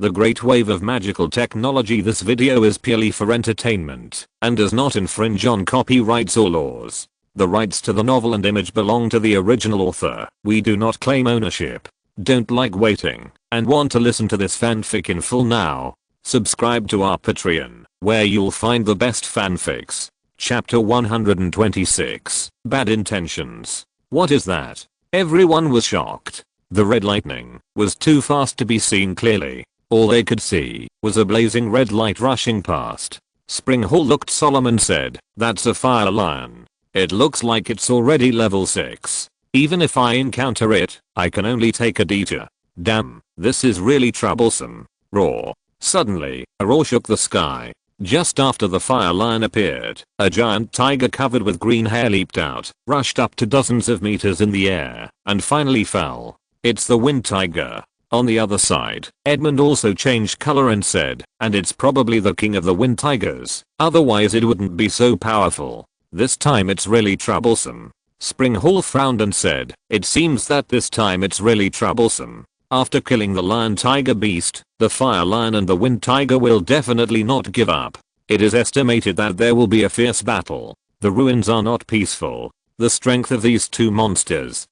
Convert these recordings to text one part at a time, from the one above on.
the great wave of magical technology. This video is purely for entertainment and does not infringe on copyrights or laws. The rights to the novel and image belong to the original author. We do not claim ownership. Don't like waiting and want to listen to this fanfic in full now? Subscribe to our Patreon, where you'll find the best fanfics. Chapter 126. Bad Intentions. What is that? Everyone was shocked. The red lightning was too fast to be seen clearly. All they could see was a blazing red light rushing past. Springhall looked solemn and said, "That's a fire lion. It looks like it's already level 6. Even if I encounter it, I can only take a detour. Damn, this is really troublesome." Roar. Suddenly, a roar shook the sky. Just after the fire lion appeared, a giant tiger covered with green hair leaped out, rushed up to dozens of meters in the air, and finally fell. It's the wind tiger. On the other side, Edmund also changed color and said, "And it's probably the king of the wind tigers, otherwise it wouldn't be so powerful. This time it's really troublesome." Springhall frowned and said, "It seems that this time it's really troublesome. After killing the lion tiger beast, the fire lion and the wind tiger will definitely not give up. It is estimated that there will be a fierce battle. The ruins are not peaceful. The strength of these two monsters,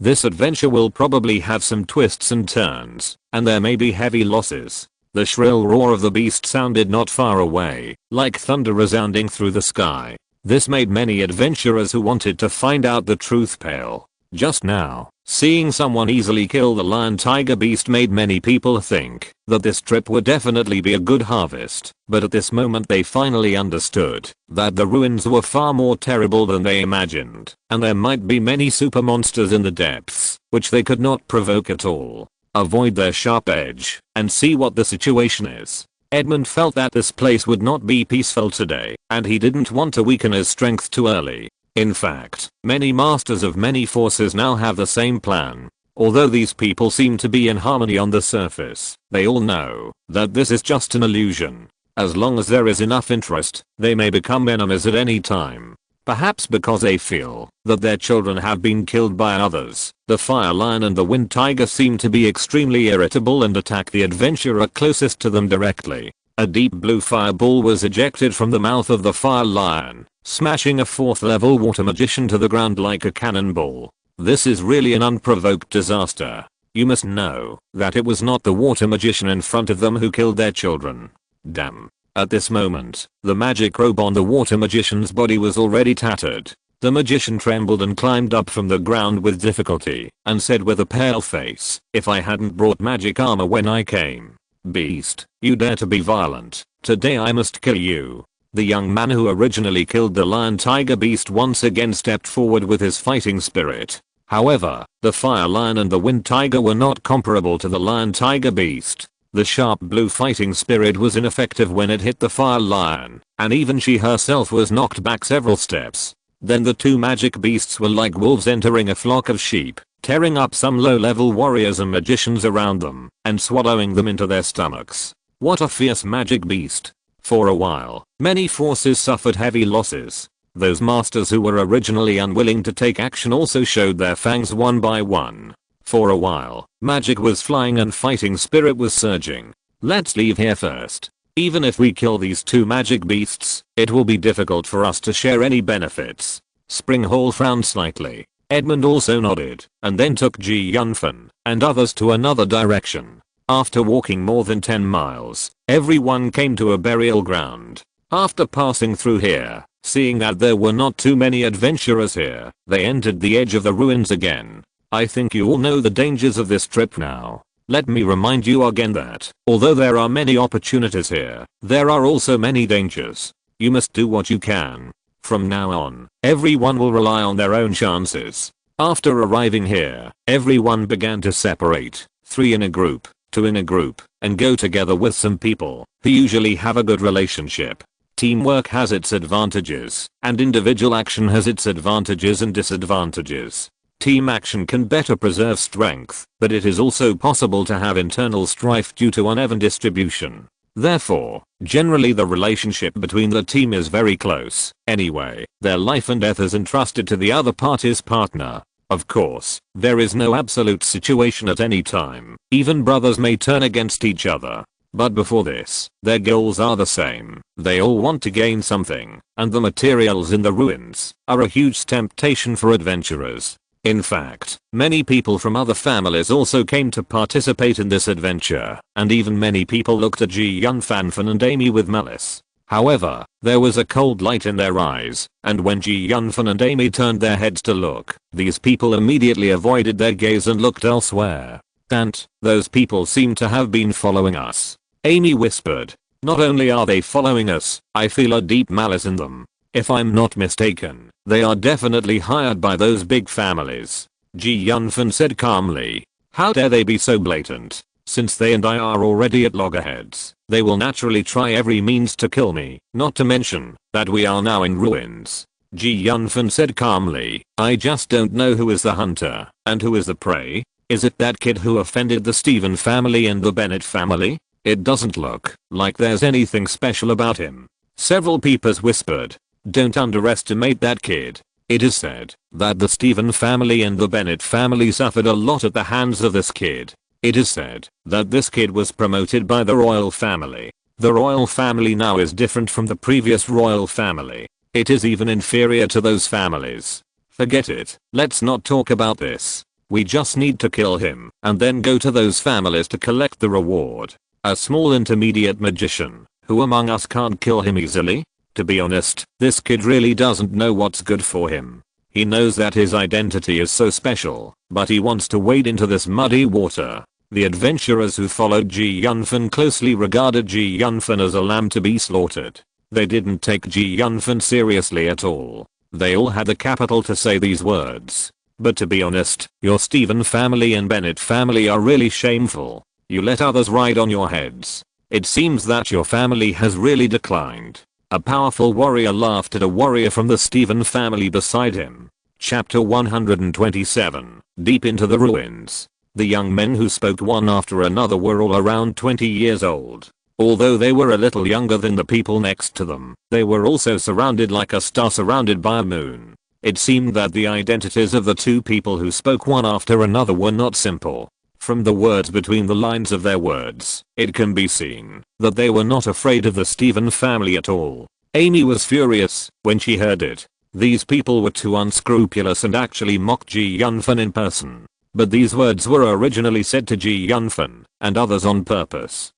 this adventure will probably have some twists and turns, and there may be heavy losses." The shrill roar of the beast sounded not far away, like thunder resounding through the sky. This made many adventurers who wanted to find out the truth pale. Just now, seeing someone easily kill the lion tiger beast made many people think that this trip would definitely be a good harvest, but at this moment they finally understood that the ruins were far more terrible than they imagined, and there might be many super monsters in the depths, which they could not provoke at all. Avoid their sharp edge, and see what the situation is. Edmund felt that this place would not be peaceful today, and he didn't want to weaken his strength too early. In fact, many masters of many forces now have the same plan. Although these people seem to be in harmony on the surface, they all know that this is just an illusion. As long as there is enough interest, they may become enemies at any time. Perhaps because they feel that their children have been killed by others. The fire lion and the wind tiger seem to be extremely irritable and attack the adventurer closest to them directly. A deep blue fireball was ejected from the mouth of the fire lion, smashing a 4th level water magician to the ground like a cannonball. This is really an unprovoked disaster. You must know that it was not the water magician in front of them who killed their children. Damn. At this moment, the magic robe on the water magician's body was already tattered. The magician trembled and climbed up from the ground with difficulty, and said with a pale face, "If I hadn't brought magic armor when I came. Beast, you dare to be violent. Today I must kill you." The young man who originally killed the lion tiger beast once again stepped forward with his fighting spirit. However, the fire lion and the wind tiger were not comparable to the lion tiger beast. The sharp blue fighting spirit was ineffective when it hit the fire lion, and even she herself was knocked back several steps. Then the two magic beasts were like wolves entering a flock of sheep, tearing up some low-level warriors and magicians around them, and swallowing them into their stomachs. What a fierce magic beast. For a while, many forces suffered heavy losses. Those masters who were originally unwilling to take action also showed their fangs one by one. For a while, magic was flying and fighting spirit was surging. Let's leave here first. Even if we kill these two magic beasts, it will be difficult for us to share any benefits. Springhall frowned slightly. Edmund also nodded, and then took Yunfan and others to another direction. After walking more than 10 miles, everyone came to a burial ground. After passing through here, seeing that there were not too many adventurers here, they entered the edge of the ruins again. I think you all know the dangers of this trip now. Let me remind you again that, although there are many opportunities here, there are also many dangers. You must do what you can. From now on, everyone will rely on their own chances. After arriving here, everyone began to separate, 3 in a group, 2 in a group, and go together with some people who usually have a good relationship. Teamwork has its advantages, and individual action has its advantages and disadvantages. Team action can better preserve strength, but it is also possible to have internal strife due to uneven distribution. Therefore, generally the relationship between the team is very close. Anyway, their life and death is entrusted to the other party's partner. Of course, there is no absolute situation at any time. Even brothers may turn against each other. But before this, their goals are the same. They all want to gain something, and the materials in the ruins are a huge temptation for adventurers. In fact, many people from other families also came to participate in this adventure, and even many people looked at Yunfan and Amy with malice. However, there was a cold light in their eyes, and when Yunfan and Amy turned their heads to look, these people immediately avoided their gaze and looked elsewhere. "Dante, those people seem to have been following us," Amy whispered. "Not only are they following us, I feel a deep malice in them. If I'm not mistaken, they are definitely hired by those big families." Yunfan said calmly. "How dare they be so blatant? Since they and I are already at loggerheads, they will naturally try every means to kill me, not to mention that we are now in ruins." Yunfan said calmly. "I just don't know who is the hunter and who is the prey. Is it that kid who offended the Stephen family and the Bennett family? It doesn't look like there's anything special about him." Several peepers whispered. "Don't underestimate that kid. It is said that the Stephen family and the Bennett family suffered a lot at the hands of this kid. It is said that this kid was promoted by the royal family. The royal family now is different from the previous royal family. It is even inferior to those families. Forget it. Let's not talk about this. We just need to kill him and then go to those families to collect the reward. A small intermediate magician. Who among us can't kill him easily? To be honest, this kid really doesn't know what's good for him. He knows that his identity is so special, but he wants to wade into this muddy water." The adventurers who followed Yunfan closely regarded Yunfan as a lamb to be slaughtered. They didn't take Yunfan seriously at all. They all had the capital to say these words. "But to be honest, your Stephen family and Bennett family are really shameful. You let others ride on your heads. It seems that your family has really declined." A powerful warrior laughed at a warrior from the Stephen family beside him. Chapter 127. Deep into the ruins. The young men who spoke one after another were all around 20 years old. Although they were a little younger than the people next to them, they were also surrounded like a star surrounded by a moon. It seemed that the identities of the two people who spoke one after another were not simple. From the words between the lines of their words, it can be seen that they were not afraid of the Stephen family at all. Amy was furious when she heard it. These people were too unscrupulous and actually mocked Yunfan in person. But these words were originally said to Yunfan and others on purpose.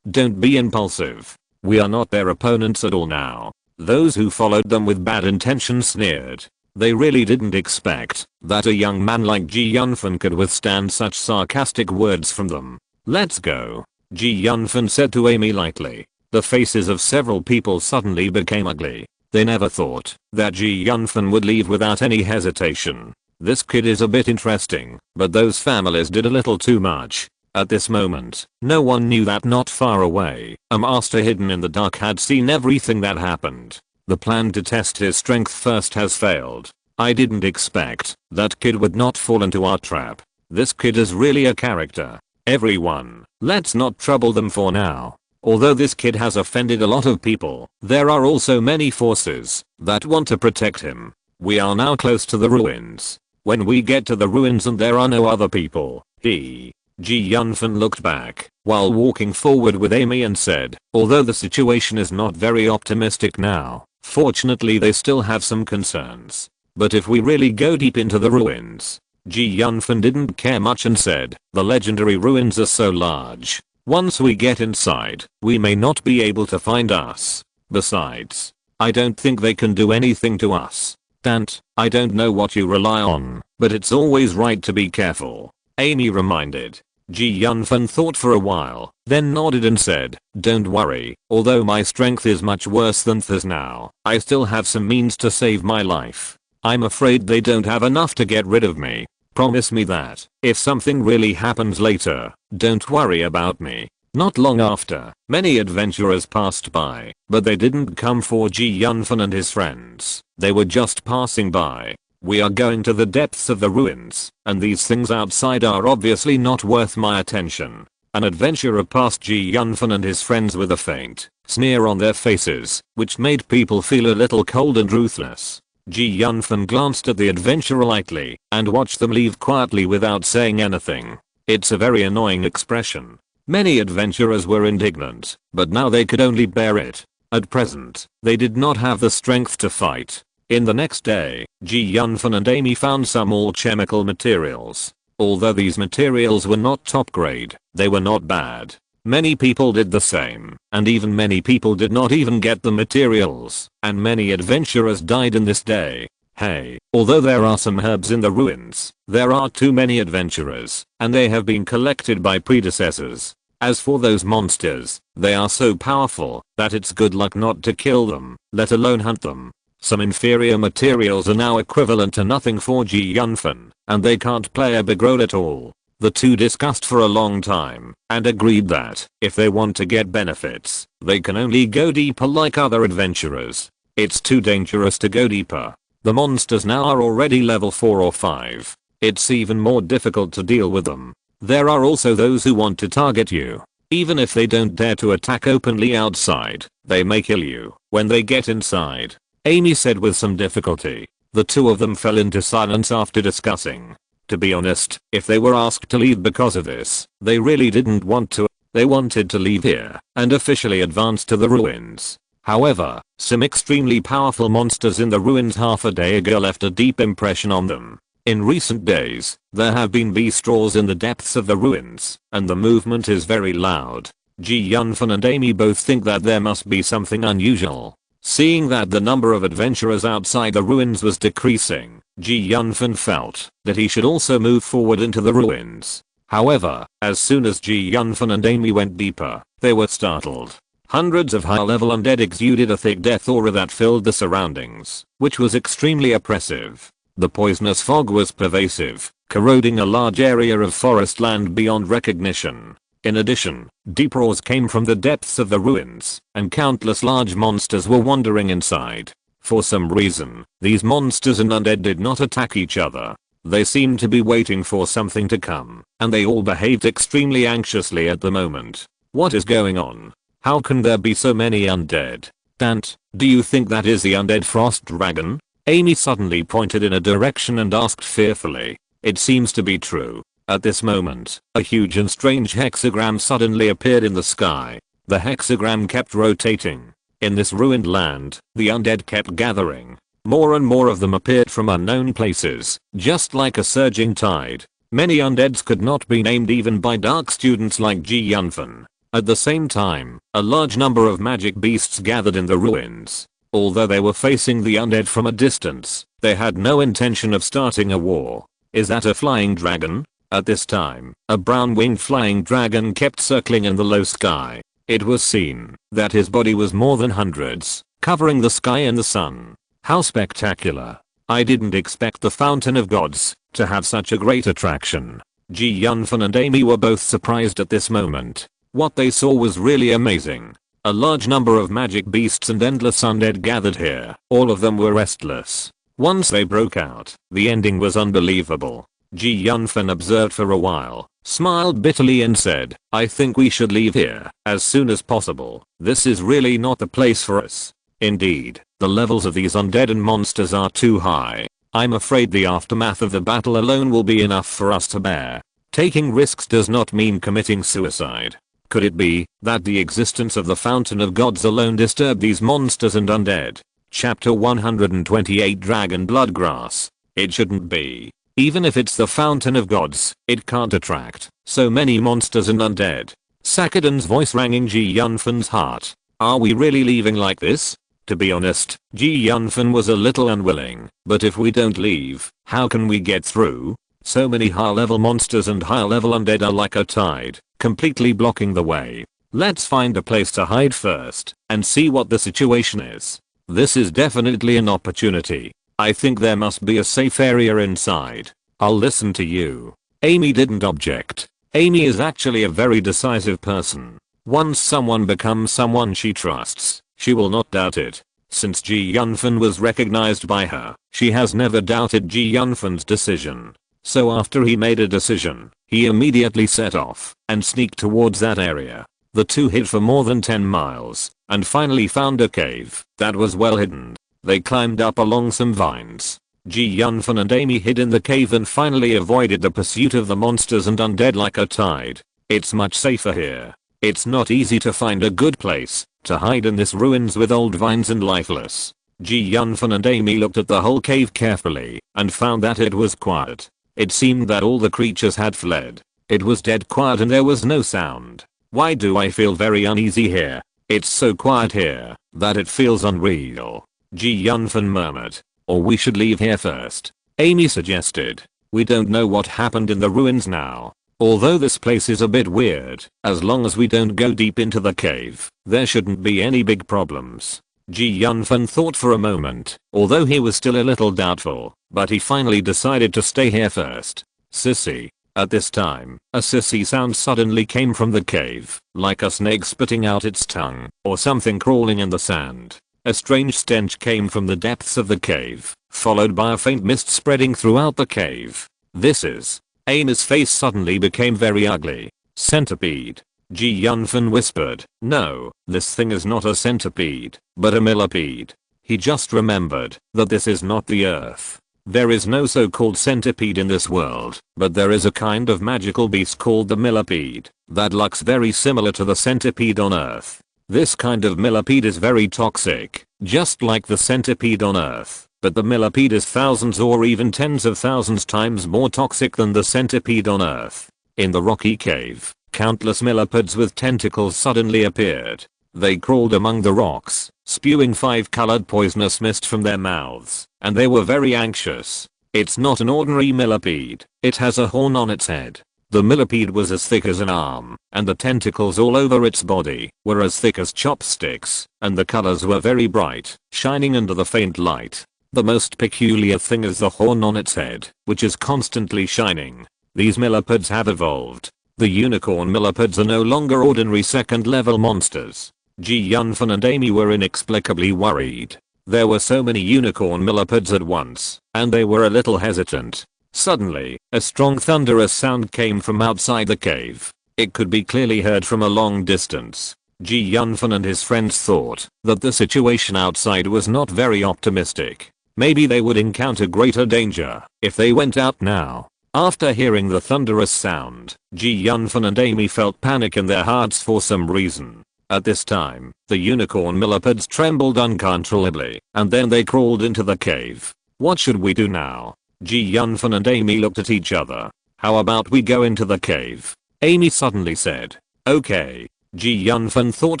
Don't be impulsive. We are not their opponents at all now." Those who followed them with bad intentions sneered. They really didn't expect that a young man like Yunfan could withstand such sarcastic words from them. "Let's go," Yunfan said to Amy lightly. The faces of several people suddenly became ugly. They never thought that Yunfan would leave without any hesitation. This kid is a bit interesting, but those families did a little too much. At this moment, no one knew that not far away, a master hidden in the dark had seen everything that happened. The plan to test his strength first has failed. I didn't expect that kid would not fall into our trap. This kid is really a character. Everyone, let's not trouble them for now. Although this kid has offended a lot of people, there are also many forces that want to protect him. We are now close to the ruins. When we get to the ruins and there are no other people, Yunfan looked back while walking forward with Amy and said, although the situation is not very optimistic now, fortunately they still have some concerns. But if we really go deep into the ruins, Yunfan didn't care much and said, the legendary ruins are so large. Once we get inside, we may not be able to find us. Besides, I don't think they can do anything to us. Dante, I don't know what you rely on, but it's always right to be careful, Amy reminded. Yunfan thought for a while, then nodded and said, don't worry, although my strength is much worse than Th's now, I still have some means to save my life. I'm afraid they don't have enough to get rid of me. Promise me that, if something really happens later, don't worry about me. Not long after, many adventurers passed by, but they didn't come for Yunfan and his friends. They were just passing by. We are going to the depths of the ruins, and these things outside are obviously not worth my attention. An adventurer passed Yunfan and his friends with a faint sneer on their faces, which made people feel a little cold and ruthless. Ji Yunfan glanced at the adventurer lightly and watched them leave quietly without saying anything. It's a very annoying expression. Many adventurers were indignant, but now they could only bear it. At present, they did not have the strength to fight. In the next day, Ji Yunfan and Amy found some alchemical materials. Although these materials were not top grade, they were not bad. Many people did the same, and even many people did not even get the materials, and many adventurers died in this day. Hey, although there are some herbs in the ruins, there are too many adventurers, and they have been collected by predecessors. As for those monsters, they are so powerful that it's good luck not to kill them, let alone hunt them. Some inferior materials are now equivalent to nothing for Ji Yunfan, and they can't play a big role at all. The two discussed for a long time and agreed that if they want to get benefits, they can only go deeper like other adventurers. It's too dangerous to go deeper. The monsters now are already level 4 or 5. It's even more difficult to deal with them. There are also those who want to target you. Even if they don't dare to attack openly outside, they may kill you when they get inside. Amy said with some difficulty. The two of them fell into silence after discussing. To be honest, if they were asked to leave because of this, they really didn't want to. They wanted to leave here and officially advance to the ruins. However, some extremely powerful monsters in the ruins half a day ago left a deep impression on them. In recent days, there have been beast roars in the depths of the ruins, and the movement is very loud. Ji Yunfan and Amy both think that there must be something unusual. Seeing that the number of adventurers outside the ruins was decreasing, Ji Yunfan felt that he should also move forward into the ruins. However, as soon as Ji Yunfan and Amy went deeper, they were startled. Hundreds of high-level undead exuded a thick death aura that filled the surroundings, which was extremely oppressive. The poisonous fog was pervasive, corroding a large area of forest land beyond recognition. In addition, deep roars came from the depths of the ruins, and countless large monsters were wandering inside. For some reason, these monsters and undead did not attack each other. They seemed to be waiting for something to come, and they all behaved extremely anxiously at the moment. What is going on? How can there be so many undead? Dante, do you think that is the undead frost dragon? Amy suddenly pointed in a direction and asked fearfully. It seems to be true. At this moment, a huge and strange hexagram suddenly appeared in the sky. The hexagram kept rotating. In this ruined land, the undead kept gathering. More and more of them appeared from unknown places, just like a surging tide. Many undeads could not be named even by dark students like Ji Yunfan. At the same time, a large number of magic beasts gathered in the ruins. Although they were facing the undead from a distance, they had no intention of starting a war. Is that a flying dragon? At this time, a brown-winged flying dragon kept circling in the low sky. It was seen that his body was more than hundreds, covering the sky and the sun. How spectacular. I didn't expect the Fountain of Gods to have such a great attraction. Ji Yunfan and Amy were both surprised at this moment. What they saw was really amazing. A large number of magic beasts and endless undead gathered here. All of them were restless. Once they broke out, the ending was unbelievable. Ji Yunfan observed for a while, smiled bitterly and said, I think we should leave here as soon as possible. This is really not the place for us. Indeed, the levels of these undead and monsters are too high. I'm afraid the aftermath of the battle alone will be enough for us to bear. Taking risks does not mean committing suicide. Could it be that the existence of the Fountain of Gods alone disturbed these monsters and undead? Chapter 128 Dragon Bloodgrass. It shouldn't be. Even if it's the Fountain of Gods, it can't attract so many monsters and undead. Sakadin's voice rang in Ji Yunfan's heart. Are we really leaving like this? To be honest, Ji Yunfan was a little unwilling, but if we don't leave, how can we get through? So many high-level monsters and high-level undead are like a tide, completely blocking the way. Let's find a place to hide first and see what the situation is. This is definitely an opportunity. I think there must be a safe area inside. I'll listen to you. Amy didn't object. Amy is actually a very decisive person. Once someone becomes someone she trusts, she will not doubt it. Since Ji Yunfan was recognized by her, she has never doubted Ji Yunfan's decision. So after he made a decision, he immediately set off and sneaked towards that area. The two hid for more than 10 miles and finally found a cave that was well hidden. They climbed up along some vines. Yunfan and Amy hid in the cave and finally avoided the pursuit of the monsters and undead like a tide. It's much safer here. It's not easy to find a good place to hide in this ruins with old vines and lifeless. Yunfan and Amy looked at the whole cave carefully and found that it was quiet. It seemed that all the creatures had fled. It was dead quiet and there was no sound. Why do I feel very uneasy here? It's so quiet here that it feels unreal. Yunfan murmured. Or we should leave here first. Amy suggested. We don't know what happened in the ruins now. Although this place is a bit weird, as long as we don't go deep into the cave, there shouldn't be any big problems. Yunfan thought for a moment, although he was still a little doubtful, but he finally decided to stay here first. Sissy. At this time, a sissy sound suddenly came from the cave, like a snake spitting out its tongue, or something crawling in the sand. A strange stench came from the depths of the cave, followed by a faint mist spreading throughout the cave. This is. Amy's face suddenly became very ugly. Centipede. Yunfan whispered. No, this thing is not a centipede, but a millipede. He just remembered that this is not the Earth. There is no so-called centipede in this world, but there is a kind of magical beast called the millipede that looks very similar to the centipede on Earth. This kind of millipede is very toxic, just like the centipede on Earth, but the millipede is thousands or even tens of thousands times more toxic than the centipede on Earth. In the rocky cave, countless millipedes with tentacles suddenly appeared. They crawled among the rocks, spewing 5-colored poisonous mist from their mouths, and they were very anxious. It's not an ordinary millipede, it has a horn on its head. The millipede was as thick as an arm, and the tentacles all over its body were as thick as chopsticks, and the colors were very bright, shining under the faint light. The most peculiar thing is the horn on its head, which is constantly shining. These millipedes have evolved. The unicorn millipedes are no longer ordinary second-level monsters. Yunfan and Amy were inexplicably worried. There were so many unicorn millipedes at once, and they were a little hesitant. Suddenly, a strong thunderous sound came from outside the cave. It could be clearly heard from a long distance. Yunfan and his friends thought that the situation outside was not very optimistic. Maybe they would encounter greater danger if they went out now. After hearing the thunderous sound, Yunfan and Amy felt panic in their hearts for some reason. At this time, the unicorn millipedes trembled uncontrollably, and then they crawled into the cave. What should we do now? Yunfan and Amy looked at each other. How about we go into the cave? Amy suddenly said. Okay. Yunfan thought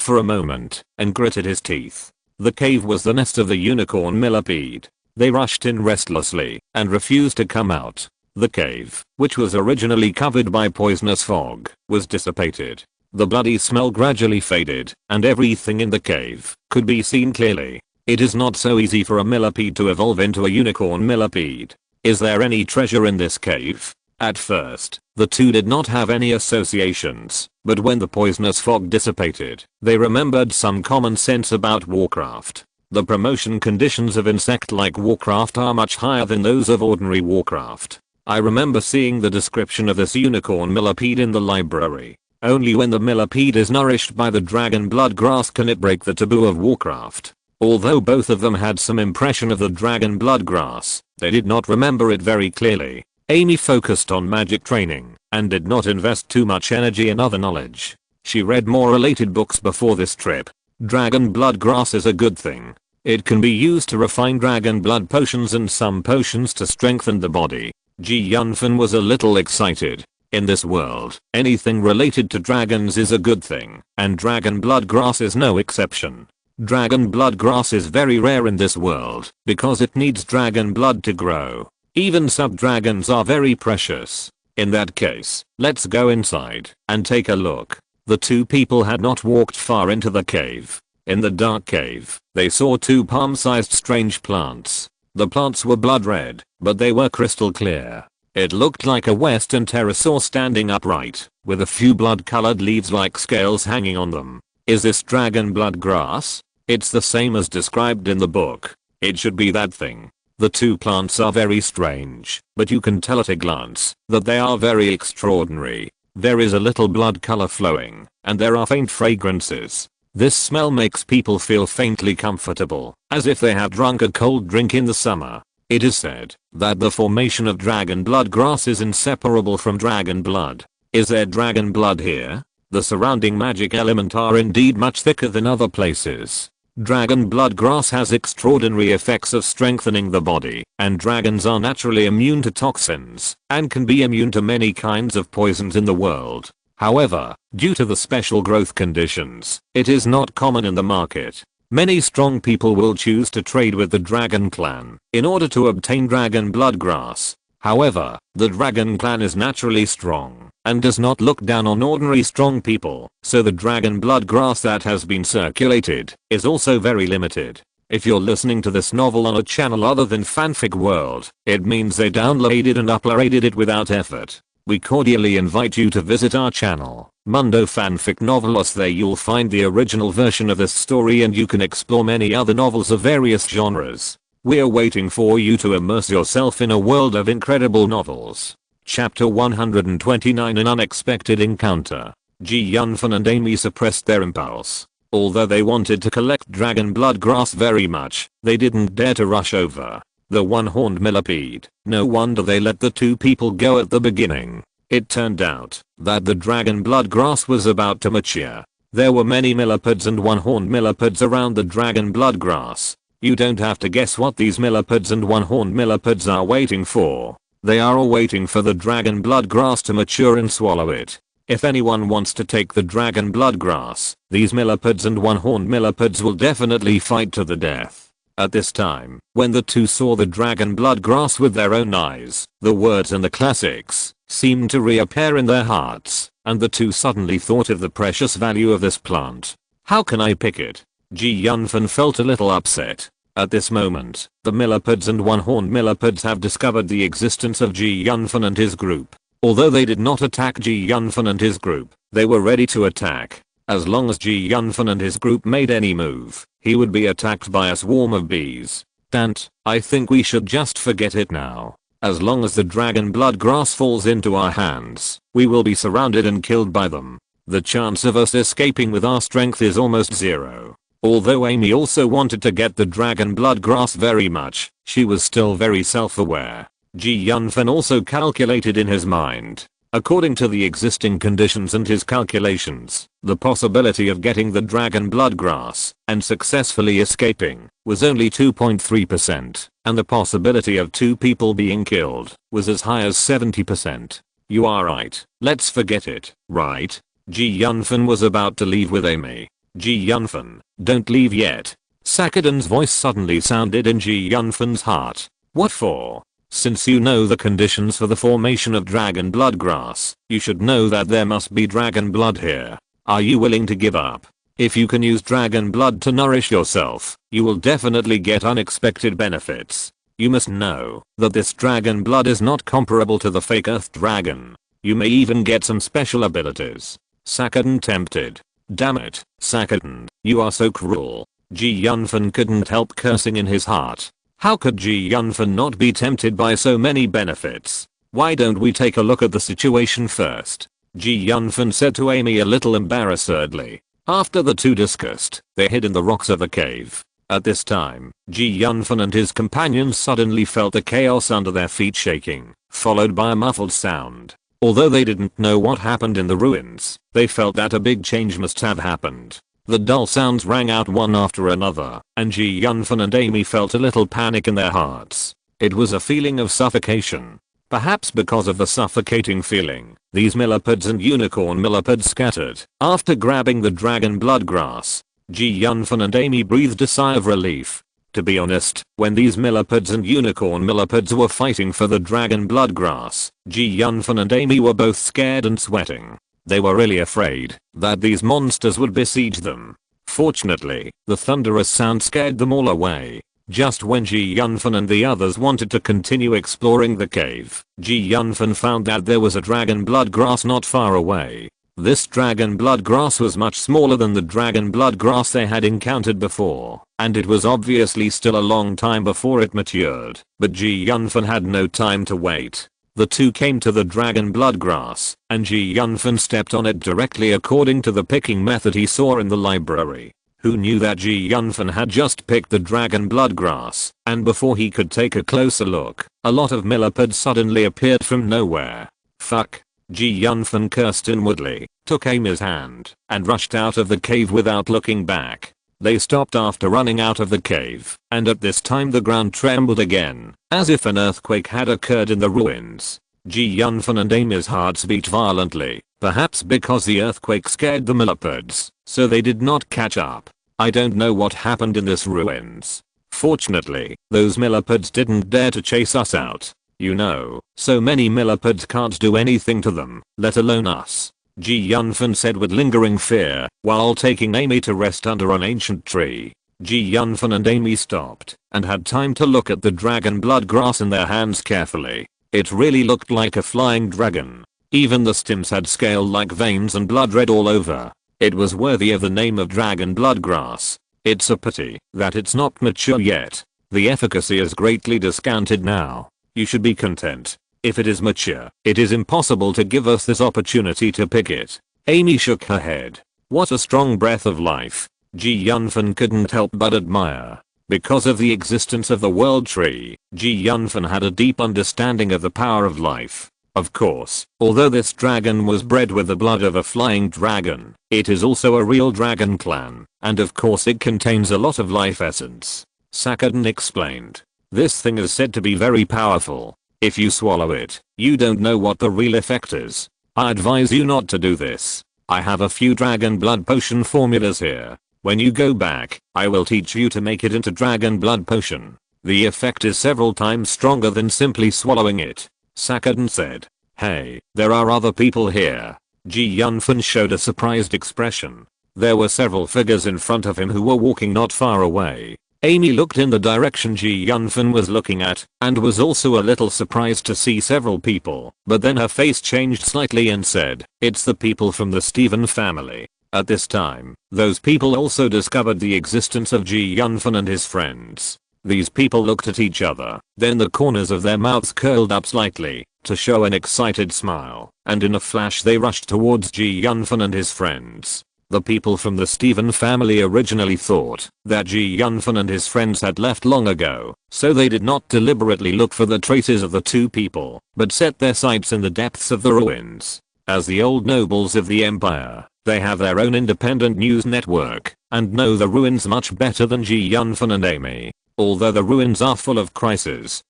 for a moment and gritted his teeth. The cave was the nest of the unicorn millipede. They rushed in restlessly and refused to come out. The cave, which was originally covered by poisonous fog, was dissipated. The bloody smell gradually faded, and everything in the cave could be seen clearly. It is not so easy for a millipede to evolve into a unicorn millipede. Is there any treasure in this cave? At first, the two did not have any associations, but when the poisonous fog dissipated, they remembered some common sense about Warcraft. The promotion conditions of insect-like Warcraft are much higher than those of ordinary Warcraft. I remember seeing the description of this unicorn millipede in the library. Only when the millipede is nourished by the dragon blood grass can it break the taboo of Warcraft. Although both of them had some impression of the dragon blood grass, they did not remember it very clearly. Amy focused on magic training and did not invest too much energy in other knowledge. She read more related books before this trip. Dragon blood grass is a good thing. It can be used to refine dragon blood potions and some potions to strengthen the body. Yunfan was a little excited. In this world, anything related to dragons is a good thing, and dragon blood grass is no exception. Dragon blood grass is very rare in this world because it needs dragon blood to grow. Even sub-dragons are very precious. In that case, let's go inside and take a look. The two people had not walked far into the cave. In the dark cave, they saw two palm-sized strange plants. The plants were blood red, but they were crystal clear. It looked like a western pterosaur standing upright, with a few blood-colored leaves like scales hanging on them. Is this dragon blood grass? It's the same as described in the book. It should be that thing. The two plants are very strange, but you can tell at a glance that they are very extraordinary. There is a little blood color flowing, and there are faint fragrances. This smell makes people feel faintly comfortable, as if they have drunk a cold drink in the summer. It is said that the formation of dragon blood grass is inseparable from dragon blood. Is there dragon blood here? The surrounding magic element are indeed much thicker than other places. Dragon blood grass has extraordinary effects of strengthening the body, and dragons are naturally immune to toxins, and can be immune to many kinds of poisons in the world. However, due to the special growth conditions, it is not common in the market. Many strong people will choose to trade with the dragon clan in order to obtain dragon blood grass. However, the dragon clan is naturally strong and does not look down on ordinary strong people, so the dragon blood grass that has been circulated is also very limited. If you're listening to this novel on a channel other than Fanfic World, it means they downloaded and uploaded it without effort. We cordially invite you to visit our channel, Mundo Fanfic Novelos. There you'll find the original version of this story and you can explore many other novels of various genres. We're waiting for you to immerse yourself in a world of incredible novels. Chapter 129 An Unexpected Encounter. Yunfan and Amy suppressed their impulse. Although they wanted to collect dragon blood grass very much, they didn't dare to rush over the one-horned millipede. No wonder they let the two people go at the beginning. It turned out that the dragon blood grass was about to mature. There were many millipedes and one-horned millipedes around the dragon blood grass. You don't have to guess what these millipedes and one-horned millipedes are waiting for. They are all waiting for the dragon blood grass to mature and swallow it. If anyone wants to take the dragon blood grass, these millipedes and one-horned millipedes will definitely fight to the death. At this time, when the two saw the dragon blood grass with their own eyes, the words and the classics seemed to reappear in their hearts, and the two suddenly thought of the precious value of this plant. How can I pick it? Yunfan felt a little upset. At this moment, the millipedes and one-horned millipedes have discovered the existence of Yunfan and his group. Although they did not attack Yunfan and his group, they were ready to attack. As long as Yunfan and his group made any move, he would be attacked by a swarm of bees. Dante, I think we should just forget it now. As long as the dragon blood grass falls into our hands, we will be surrounded and killed by them. The chance of us escaping with our strength is almost zero. Although Amy also wanted to get the dragon blood grass very much, she was still very self-aware. Yunfan also calculated in his mind. According to the existing conditions and his calculations, the possibility of getting the dragon blood grass and successfully escaping was only 2.3%, and the possibility of two people being killed was as high as 70%. You are right, let's forget it, right? Yunfan was about to leave with Amy. Yunfan, don't leave yet. Sakadan's voice suddenly sounded in Yunfan's heart. What for? Since you know the conditions for the formation of dragon blood grass, you should know that there must be dragon blood here. Are you willing to give up? If you can use dragon blood to nourish yourself, you will definitely get unexpected benefits. You must know that this dragon blood is not comparable to the fake earth dragon. You may even get some special abilities. Sakadan tempted. Damn it, Sakadan, you are so cruel. Yunfan couldn't help cursing in his heart. How could Yunfan not be tempted by so many benefits? Why don't we take a look at the situation first? Yunfan said to Amy a little embarrassedly. After the two discussed, they hid in the rocks of a cave. At this time, Yunfan and his companions suddenly felt the chaos under their feet shaking, followed by a muffled sound. Although they didn't know what happened in the ruins, they felt that a big change must have happened. The dull sounds rang out one after another, and Yunfan and Amy felt a little panic in their hearts. It was a feeling of suffocation. Perhaps because of the suffocating feeling, these millipedes and unicorn millipedes scattered. After grabbing the dragon blood grass, Yunfan and Amy breathed a sigh of relief. To be honest, when these millipedes and unicorn millipedes were fighting for the dragon blood grass, Yunfan and Amy were both scared and sweating. They were really afraid that these monsters would besiege them. Fortunately, the thunderous sound scared them all away. Just when Yunfan and the others wanted to continue exploring the cave, Yunfan found that there was a dragon blood grass not far away. This dragon blood grass was much smaller than the dragon blood grass they had encountered before, and it was obviously still a long time before it matured. But Yunfan had no time to wait. The two came to the dragon blood grass, and Ji Yunfan stepped on it directly according to the picking method he saw in the library. Who knew that Ji Yunfan had just picked the dragon blood grass, and before he could take a closer look, a lot of millipedes suddenly appeared from nowhere. Fuck. Ji Yunfan cursed inwardly, took Amy's hand, and rushed out of the cave without looking back. They stopped after running out of the cave, and at this time the ground trembled again, as if an earthquake had occurred in the ruins. Ji Yunfan and Amy's hearts beat violently, perhaps because the earthquake scared the millipedes, so they did not catch up. I don't know what happened in this ruins. Fortunately, those millipedes didn't dare to chase us out. You know, so many millipedes can't do anything to them, let alone us. Ji Yunfan said with lingering fear, while taking Amy to rest under an ancient tree. Ji Yunfan and Amy stopped, and had time to look at the dragon blood grass in their hands carefully. It really looked like a flying dragon. Even the stems had scale-like veins and blood red all over. It was worthy of the name of dragon blood grass. It's a pity that it's not mature yet. The efficacy is greatly discounted now. You should be content. If it is mature, it is impossible to give us this opportunity to pick it. Amy shook her head. What a strong breath of life. Ji Yunfan couldn't help but admire. Because of the existence of the world tree, Ji Yunfan had a deep understanding of the power of life. Of course, although this dragon was bred with the blood of a flying dragon, it is also a real dragon clan, and of course it contains a lot of life essence. Sakadin explained. This thing is said to be very powerful. If you swallow it, you don't know what the real effect is. I advise you not to do this. I have a few dragon blood potion formulas here. When you go back, I will teach you to make it into dragon blood potion. The effect is several times stronger than simply swallowing it. Sakadin said. Hey, there are other people here. Ji Yunfan showed a surprised expression. There were several figures in front of him who were walking not far away. Amy looked in the direction Ji Yunfan was looking at, and was also a little surprised to see several people, but then her face changed slightly and said, it's the people from the Stephen family. At this time, those people also discovered the existence of Ji Yunfan and his friends. These people looked at each other, then the corners of their mouths curled up slightly, to show an excited smile, and in a flash they rushed towards Ji Yunfan and his friends. The people from the Stephen family originally thought that Ji Yunfan and his friends had left long ago, so they did not deliberately look for the traces of the two people, but set their sights in the depths of the ruins. As the old nobles of the empire, they have their own independent news network, and know the ruins much better than Ji Yunfan and Amy. Although the ruins are full of crises,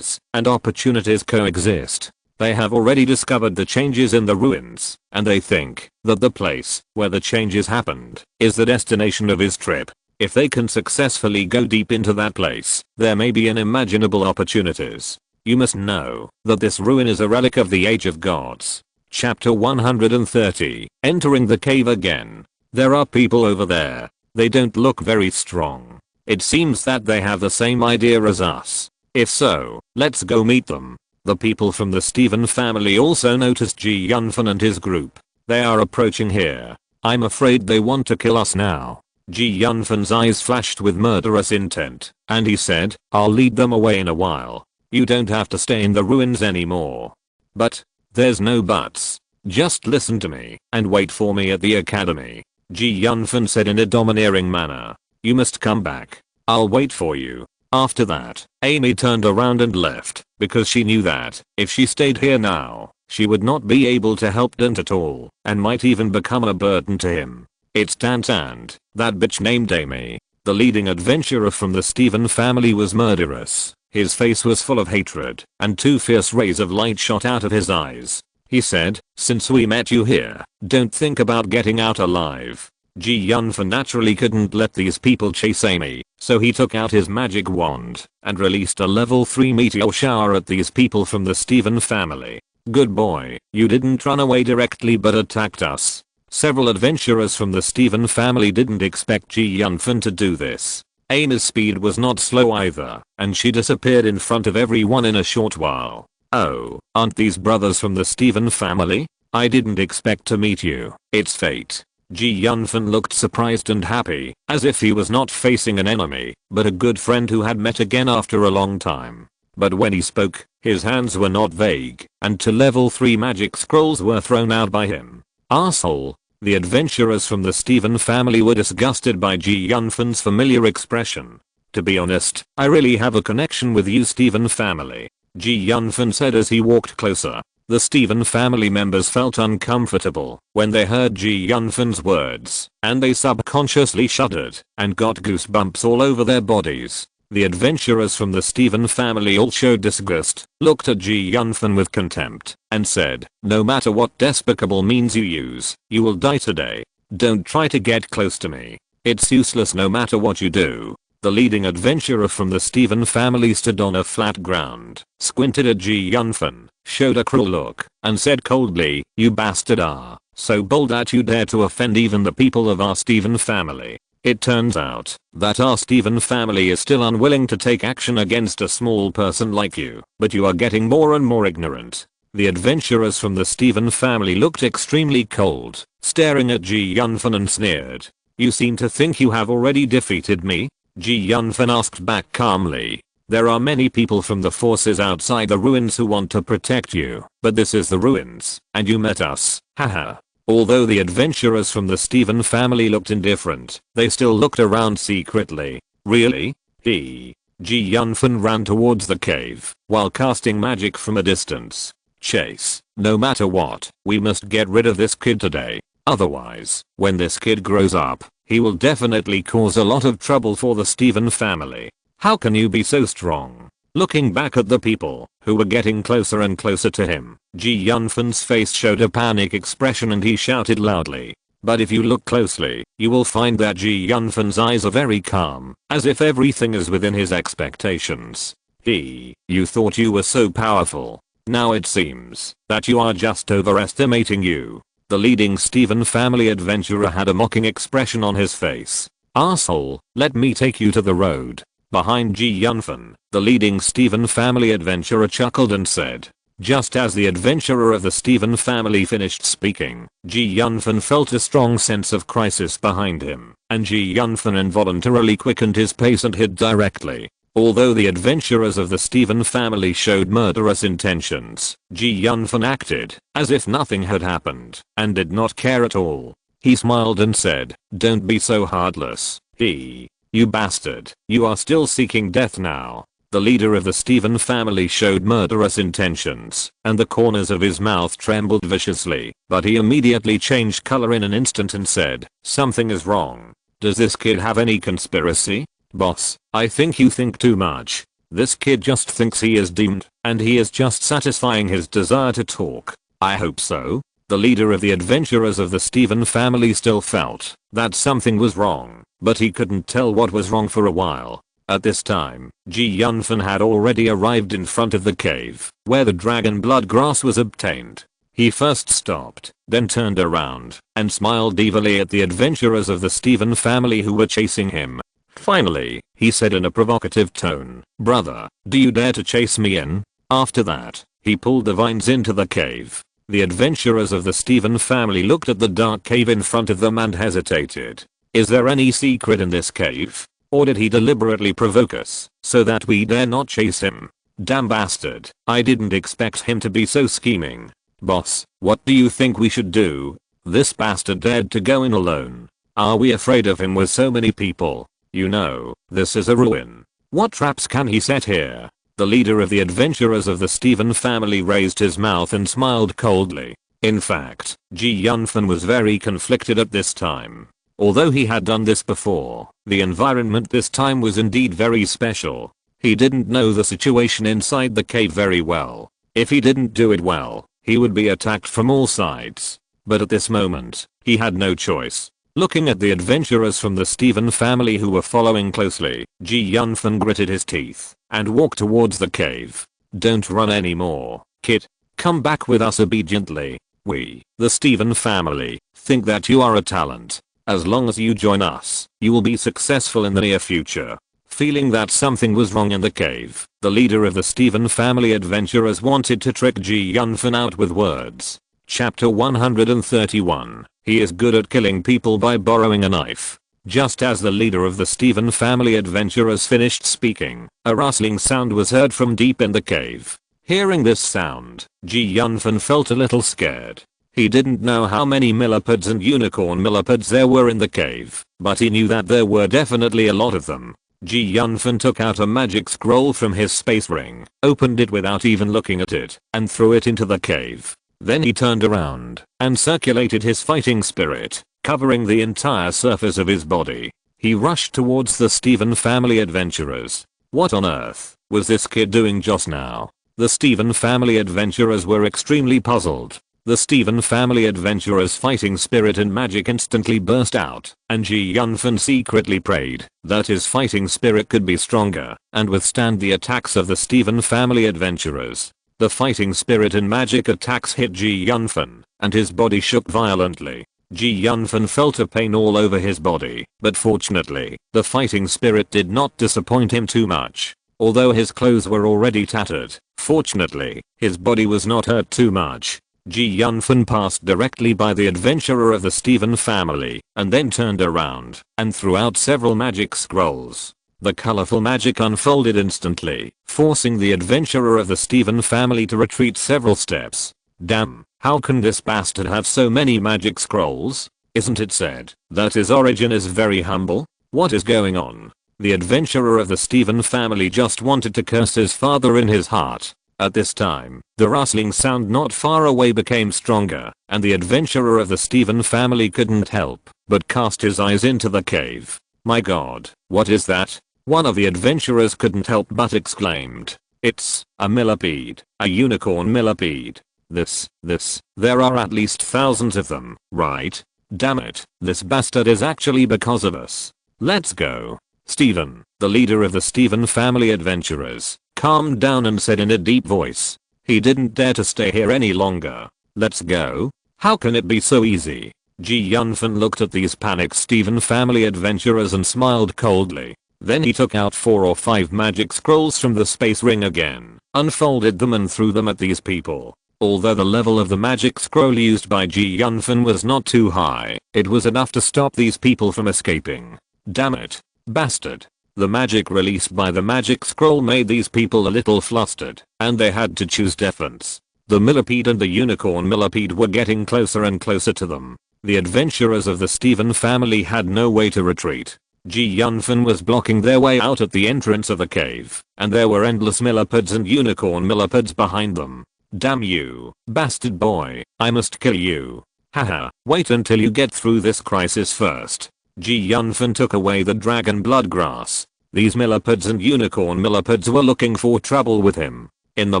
and opportunities coexist, they have already discovered the changes in the ruins, and they think that the place where the changes happened is the destination of his trip. If they can successfully go deep into that place, there may be unimaginable opportunities. You must know that this ruin is a relic of the Age of Gods. Chapter 130, Entering the Cave Again. There are people over there. They don't look very strong. It seems that they have the same idea as us. If so, let's go meet them. The people from the Stephen family also noticed Ji Yunfan and his group. They are approaching here. I'm afraid they want to kill us now. Ji Yunfan's eyes flashed with murderous intent, and he said, I'll lead them away in a while. You don't have to stay in the ruins anymore. But, there's no buts. Just listen to me, and wait for me at the academy. Ji Yunfan said in a domineering manner. You must come back. I'll wait for you. After that, Amy turned around and left, because she knew that, if she stayed here now, she would not be able to help Dante at all, and might even become a burden to him. It's Dante and that bitch named Amy. The leading adventurer from the Stephen family was murderous. His face was full of hatred, and two fierce rays of light shot out of his eyes. He said, since we met you here, don't think about getting out alive. Ji Yunfan naturally couldn't let these people chase Amy, so he took out his magic wand and released a level 3 meteor shower at these people from the Stephen family. Good boy, you didn't run away directly but attacked us. Several adventurers from the Stephen family didn't expect Ji Yunfan to do this. Amy's speed was not slow either, and she disappeared in front of everyone in a short while. Oh, aren't these brothers from the Stephen family? I didn't expect to meet you. It's fate. Ji Yunfan looked surprised and happy, as if he was not facing an enemy, but a good friend who had met again after a long time. But when he spoke, his hands were not vague, and 2 level 3 magic scrolls were thrown out by him. Arsehole. The adventurers from the Stephen family were disgusted by Yunfan's familiar expression. To be honest, I really have a connection with you Stephen family, Yunfan said as he walked closer. The Stephen family members felt uncomfortable when they heard Yunfan's words, and they subconsciously shuddered and got goosebumps all over their bodies. The adventurers from the Stephen family all showed disgust, looked at Yunfan with contempt, and said, "No matter what despicable means you use, you will die today. Don't try to get close to me. It's useless no matter what you do." The leading adventurer from the Stephen family stood on a flat ground, squinted at Yunfan, showed a cruel look, and said coldly, "You bastard are so bold that you dare to offend even the people of our Stephen family. It turns out that our Stephen family is still unwilling to take action against a small person like you, but you are getting more and more ignorant." The adventurers from the Stephen family looked extremely cold, staring at Yunfan and sneered. "You seem to think you have already defeated me?" Yunfan asked back calmly. "There are many people from the forces outside the ruins who want to protect you, but this is the ruins, and you met us, haha." Although the adventurers from the Stephen family looked indifferent, they still looked around secretly. "Really?" Yunfan ran towards the cave, while casting magic from a distance. "Chase, no matter what, we must get rid of this kid today. Otherwise, when this kid grows up, he will definitely cause a lot of trouble for the Stephen family. How can you be so strong?" Looking back at the people, who were getting closer and closer to him, Yunfan's face showed a panic expression and he shouted loudly. But if you look closely, you will find that Yunfan's eyes are very calm, as if everything is within his expectations. "You thought you were so powerful. Now it seems that you are just overestimating you." The leading Stephen family adventurer had a mocking expression on his face. "Arsehole, let me take you to the road." Behind Yunfan, the leading Stephen family adventurer chuckled and said. Just as the adventurer of the Stephen family finished speaking, Yunfan felt a strong sense of crisis behind him, and Yunfan involuntarily quickened his pace and hid directly. Although the adventurers of the Stephen family showed murderous intentions, Yunfan acted as if nothing had happened and did not care at all. He smiled and said, "Don't be so heartless. You bastard, you are still seeking death now." The leader of the Stephen family showed murderous intentions, and the corners of his mouth trembled viciously, but he immediately changed color in an instant and said, "Something is wrong. Does this kid have any conspiracy? Boss, I think you think too much. This kid just thinks he is doomed, and he is just satisfying his desire to talk." "I hope so." The leader of the adventurers of the Stephen family still felt that something was wrong, but he couldn't tell what was wrong for a while. At this time, Yunfan had already arrived in front of the cave, where the dragon blood grass was obtained. He first stopped, then turned around, and smiled evilly at the adventurers of the Stephen family who were chasing him. Finally, he said in a provocative tone, "Brother, do you dare to chase me in?" After that, he pulled the vines into the cave. The adventurers of the Stephen family looked at the dark cave in front of them and hesitated. Is there any secret in this cave? Or did he deliberately provoke us, so that we dare not chase him? Damn bastard, I didn't expect him to be so scheming. Boss, what do you think we should do? This bastard dared to go in alone. Are we afraid of him with so many people? You know, this is a ruin. What traps can he set here? The leader of the adventurers of the Stephen family raised his mouth and smiled coldly. In fact, Yunfan was very conflicted at this time. Although he had done this before, the environment this time was indeed very special. He didn't know the situation inside the cave very well. If he didn't do it well, he would be attacked from all sides. But at this moment, he had no choice. Looking at the adventurers from the Stephen family who were following closely, Yunfan gritted his teeth and walked towards the cave. "Don't run anymore, kid. Come back with us obediently. We, the Stephen family, think that you are a talent. As long as you join us, you will be successful in the near future." Feeling that something was wrong in the cave, the leader of the Stephen family adventurers wanted to trick Yunfan out with words. Chapter 131. He is good at killing people by borrowing a knife. Just as the leader of the Stephen family adventurers finished speaking, a rustling sound was heard from deep in the cave. Hearing this sound, Yunfan felt a little scared. He didn't know how many millipedes and unicorn millipedes there were in the cave, but he knew that there were definitely a lot of them. Yunfan took out a magic scroll from his space ring, opened it without even looking at it, and threw it into the cave. Then he turned around and circulated his fighting spirit, covering the entire surface of his body. He rushed towards the Stephen family adventurers. What on earth was this kid doing just now? The Stephen family adventurers were extremely puzzled. The Stephen family adventurers' fighting spirit and magic instantly burst out, and Yunfan secretly prayed that his fighting spirit could be stronger and withstand the attacks of the Stephen family adventurers. The fighting spirit and magic attacks hit Yunfan, and his body shook violently. Yunfan felt a pain all over his body, but fortunately, the fighting spirit did not disappoint him too much. Although his clothes were already tattered, fortunately, his body was not hurt too much. Yunfan passed directly by the adventurer of the Stephen family, and then turned around and threw out several magic scrolls. The colorful magic unfolded instantly, forcing the adventurer of the Stephen family to retreat several steps. Damn, how can this bastard have so many magic scrolls? Isn't it said that his origin is very humble? What is going on? The adventurer of the Stephen family just wanted to curse his father in his heart. At this time, the rustling sound not far away became stronger, and the adventurer of the Stephen family couldn't help but cast his eyes into the cave. My god, what is that? One of the adventurers couldn't help but exclaimed. It's a millipede, a unicorn millipede. There are at least thousands of them, right? Damn it, this bastard is actually because of us. Let's go. Stephen, the leader of the Stephen family adventurers, calmed down and said in a deep voice. He didn't dare to stay here any longer. Let's go? How can it be so easy? Yunfan looked at these panicked Stephen family adventurers and smiled coldly. Then he took out 4 or 5 magic scrolls from the space ring again, unfolded them and threw them at these people. Although the level of the magic scroll used by Yunfan was not too high, it was enough to stop these people from escaping. Damn it. Bastard. The magic released by the magic scroll made these people a little flustered, and they had to choose defense. The millipede and the unicorn millipede were getting closer and closer to them. The adventurers of the Stephen family had no way to retreat. Yunfan was blocking their way out at the entrance of the cave, and there were endless millipedes and unicorn millipedes behind them. Damn you, bastard boy, I must kill you. Haha, wait until you get through this crisis first. Yunfan took away the dragon blood grass. These millipedes and unicorn millipedes were looking for trouble with him. In the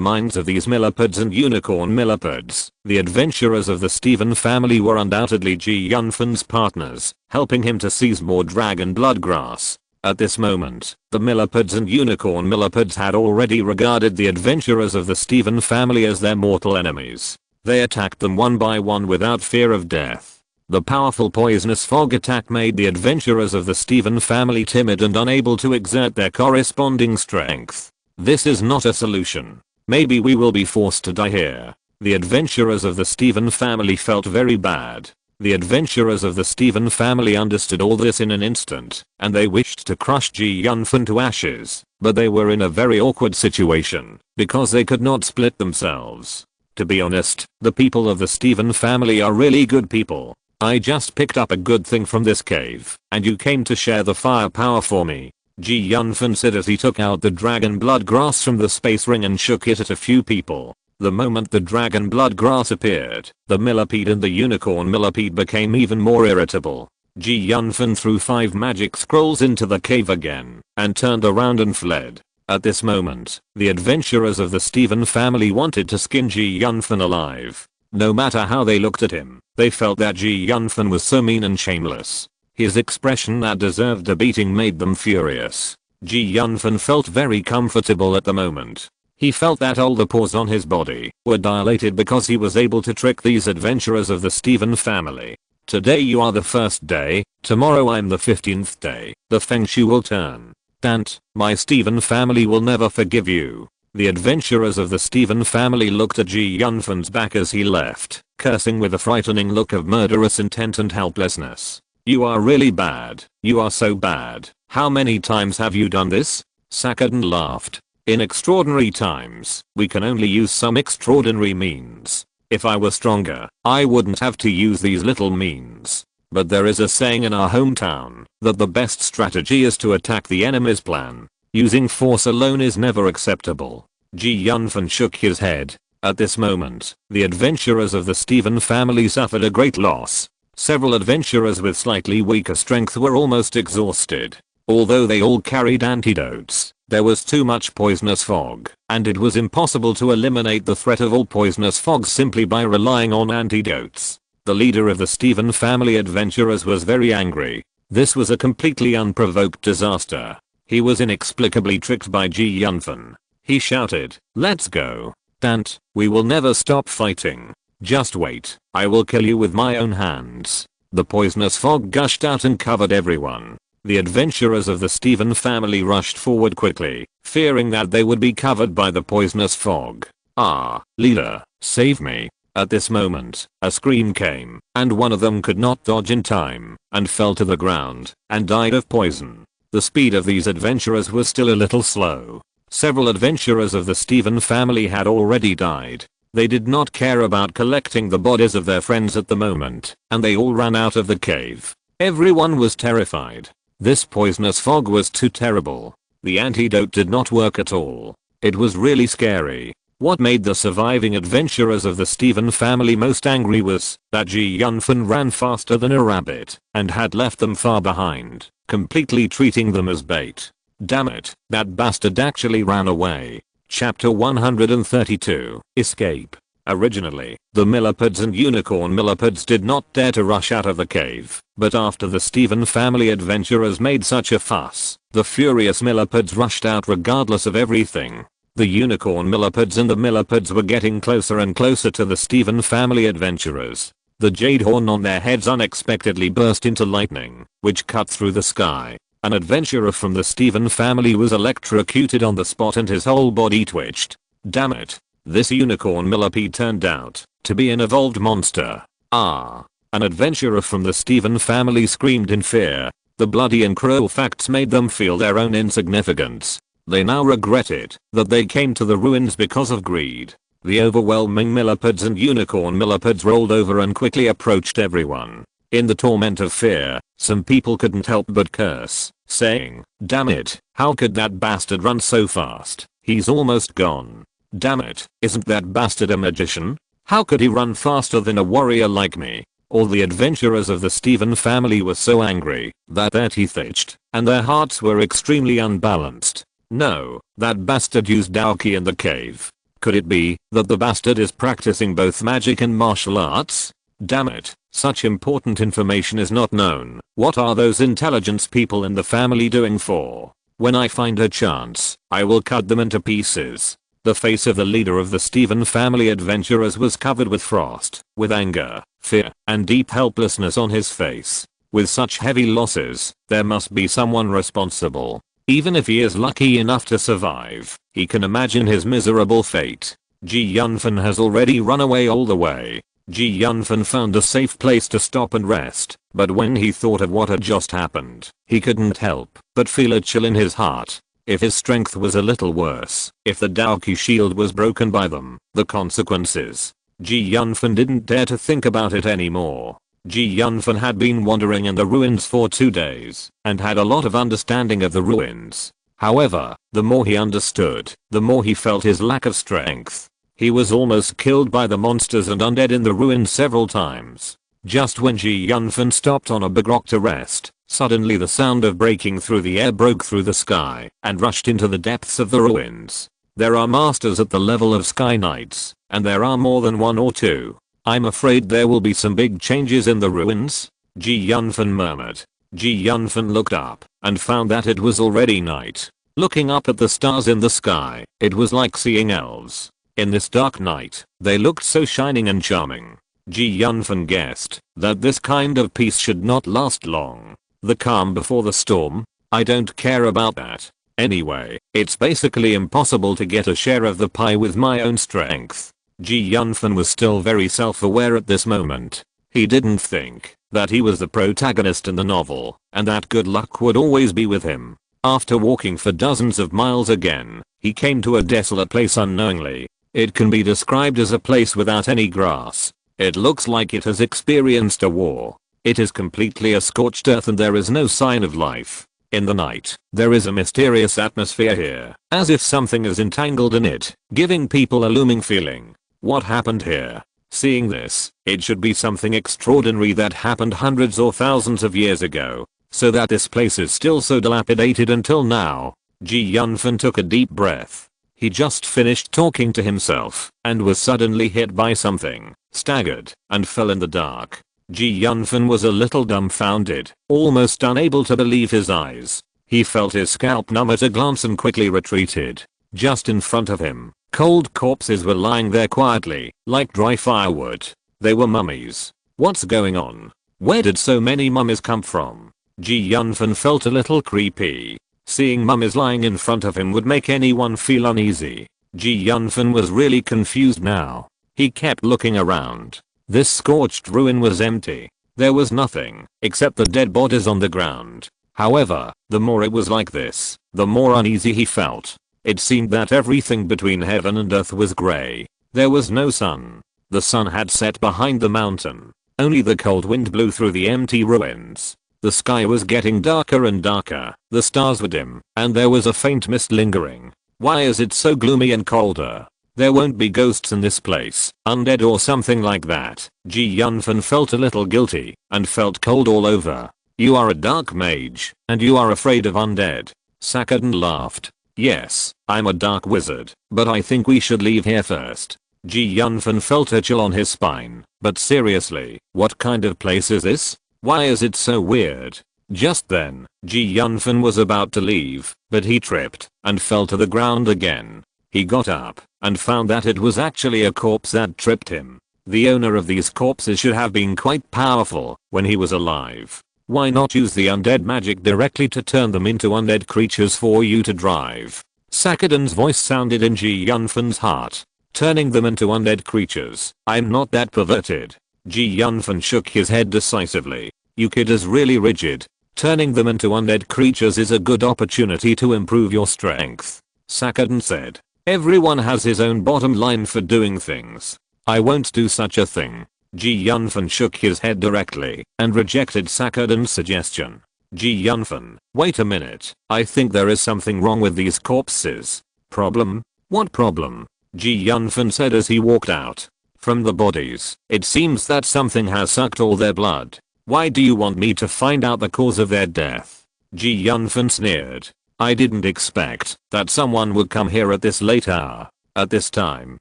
minds of these millipedes and unicorn millipedes, the adventurers of the Stephen family were undoubtedly Yunfan's partners, helping him to seize more dragon blood grass. At this moment, the millipedes and unicorn millipedes had already regarded the adventurers of the Stephen family as their mortal enemies. They attacked them one by one without fear of death. The powerful poisonous fog attack made the adventurers of the Stephen family timid and unable to exert their corresponding strength. This is not a solution. Maybe we will be forced to die here. The adventurers of the Stephen family felt very bad. The adventurers of the Stephen family understood all this in an instant, and they wished to crush Yunfan to ashes, but they were in a very awkward situation, because they could not split themselves. To be honest, the people of the Stephen family are really good people. I just picked up a good thing from this cave, and you came to share the firepower for me. Yunfan said as he took out the dragon blood grass from the space ring and shook it at a few people. The moment the dragon blood grass appeared, the millipede and the unicorn millipede became even more irritable. Yunfan threw 5 magic scrolls into the cave again, and turned around and fled. At this moment, the adventurers of the Stephen family wanted to skin Yunfan alive. No matter how they looked at him, they felt that Yunfan was so mean and shameless. His expression that deserved a beating made them furious. Yunfan felt very comfortable at the moment. He felt that all the pores on his body were dilated because he was able to trick these adventurers of the Stephen family. Today you are the first day, tomorrow I'm the 15th day, the feng shui will turn. Dante, my Stephen family will never forgive you. The adventurers of the Stephen family looked at Yunfan's back as he left, cursing with a frightening look of murderous intent and helplessness. You are really bad. You are so bad. How many times have you done this? Sakadin laughed. In extraordinary times, we can only use some extraordinary means. If I were stronger, I wouldn't have to use these little means. But there is a saying in our hometown that the best strategy is to attack the enemy's plan. Using force alone is never acceptable. Yunfan shook his head. At this moment, the adventurers of the Stephen family suffered a great loss. Several adventurers with slightly weaker strength were almost exhausted. Although they all carried antidotes, there was too much poisonous fog, and it was impossible to eliminate the threat of all poisonous fog simply by relying on antidotes. The leader of the Stephen family adventurers was very angry. This was a completely unprovoked disaster. He was inexplicably tricked by Yunfan. He shouted, "Let's go. Dante, we will never stop fighting. Just wait, I will kill you with my own hands." The poisonous fog gushed out and covered everyone. The adventurers of the Stephen family rushed forward quickly, fearing that they would be covered by the poisonous fog. "Ah, leader, save me." At this moment, a scream came, and one of them could not dodge in time, and fell to the ground, and died of poison. The speed of these adventurers was still a little slow. Several adventurers of the Stephen family had already died. They did not care about collecting the bodies of their friends at the moment, and they all ran out of the cave. Everyone was terrified. This poisonous fog was too terrible. The antidote did not work at all. It was really scary. What made the surviving adventurers of the Stephen family most angry was that Yunfan ran faster than a rabbit and had left them far behind, completely treating them as bait. Damn it, that bastard actually ran away. Chapter 132, Escape. Originally, the millipedes and unicorn millipedes did not dare to rush out of the cave, but after the Stephen family adventurers made such a fuss, the furious millipedes rushed out regardless of everything. The unicorn millipedes and the millipedes were getting closer and closer to the Stephen family adventurers. The jade horn on their heads unexpectedly burst into lightning, which cut through the sky. An adventurer from the Stephen family was electrocuted on the spot and his whole body twitched. Damn it. This unicorn millipede turned out to be an evolved monster. Ah. An adventurer from the Stephen family screamed in fear. The bloody and cruel facts made them feel their own insignificance. They now regretted that they came to the ruins because of greed. The overwhelming millipedes and unicorn millipedes rolled over and quickly approached everyone. In the torment of fear, some people couldn't help but curse, saying, "Damn it, how could that bastard run so fast? He's almost gone. Damn it, isn't that bastard a magician? How could he run faster than a warrior like me?" All the adventurers of the Stephen family were so angry that their teeth itched, and their hearts were extremely unbalanced. No, that bastard used Dante in the cave. Could it be that the bastard is practicing both magic and martial arts? Damn it, such important information is not known. What are those intelligence people in the family doing for? When I find a chance, I will cut them into pieces. The face of the leader of the Stephen family adventurers was covered with frost, with anger, fear, and deep helplessness on his face. With such heavy losses, there must be someone responsible. Even if he is lucky enough to survive, he can imagine his miserable fate. Yunfan has already run away all the way. Yunfan found a safe place to stop and rest, but when he thought of what had just happened, he couldn't help but feel a chill in his heart. If his strength was a little worse, if the Dante shield was broken by them, the consequences. Yunfan didn't dare to think about it anymore. Yunfan had been wandering in the ruins for 2 days, and had a lot of understanding of the ruins. However, the more he understood, the more he felt his lack of strength. He was almost killed by the monsters and undead in the ruins several times. Just when Yunfan stopped on a big rock to rest, suddenly the sound of breaking through the air broke through the sky and rushed into the depths of the ruins. There are masters at the level of Sky Knights, and there are more than 1 or 2. I'm afraid there will be some big changes in the ruins, Yunfan murmured. Yunfan looked up and found that it was already night. Looking up at the stars in the sky, it was like seeing elves. In this dark night, they looked so shining and charming. Yunfan guessed that this kind of peace should not last long. The calm before the storm? I don't care about that. Anyway, it's basically impossible to get a share of the pie with my own strength. Yunfan was still very self-aware at this moment. He didn't think that he was the protagonist in the novel, and that good luck would always be with him. After walking for dozens of miles again, he came to a desolate place unknowingly. It can be described as a place without any grass. It looks like it has experienced a war. It is completely a scorched earth and there is no sign of life. In the night, there is a mysterious atmosphere here, as if something is entangled in it, giving people a looming feeling. What happened here? Seeing this, it should be something extraordinary that happened hundreds or thousands of years ago, so that this place is still so dilapidated until now. Yunfan took a deep breath. He just finished talking to himself, and was suddenly hit by something, staggered, and fell in the dark. Yunfan was a little dumbfounded, almost unable to believe his eyes. He felt his scalp numb at a glance and quickly retreated. Just in front of him, cold corpses were lying there quietly, like dry firewood. They were mummies. What's going on? Where did so many mummies come from? Yunfan felt a little creepy. Seeing mummies lying in front of him would make anyone feel uneasy. Yunfan was really confused now. He kept looking around. This scorched ruin was empty. There was nothing, except the dead bodies on the ground. However, the more it was like this, the more uneasy he felt. It seemed that everything between heaven and earth was grey. There was no sun. The sun had set behind the mountain. Only the cold wind blew through the empty ruins. The sky was getting darker and darker, the stars were dim, and there was a faint mist lingering. Why is it so gloomy and colder? There won't be ghosts in this place, undead or something like that. Yunfan felt a little guilty, and felt cold all over. You are a dark mage, and you are afraid of undead. Sakadan laughed. Yes, I'm a dark wizard, but I think we should leave here first. Yunfan felt a chill on his spine, but seriously, what kind of place is this? Why is it so weird? Just then, Yunfan was about to leave, but he tripped, and fell to the ground again. He got up, and found that it was actually a corpse that tripped him. The owner of these corpses should have been quite powerful when he was alive. Why not use the undead magic directly to turn them into undead creatures for you to drive? Sakadan's voice sounded in Yunfan's heart. Turning them into undead creatures. I'm not that perverted. Yunfan shook his head decisively. You kid is really rigid. Turning them into undead creatures is a good opportunity to improve your strength. Sakadan said. Everyone has his own bottom line for doing things. I won't do such a thing. Yunfan shook his head directly and rejected Sakadan's suggestion. Yunfan, wait a minute. I think there is something wrong with these corpses. Problem? What problem? Yunfan said as he walked out. From the bodies, it seems that something has sucked all their blood. Why do you want me to find out the cause of their death? Yunfan sneered. I didn't expect that someone would come here at this late hour. At this time,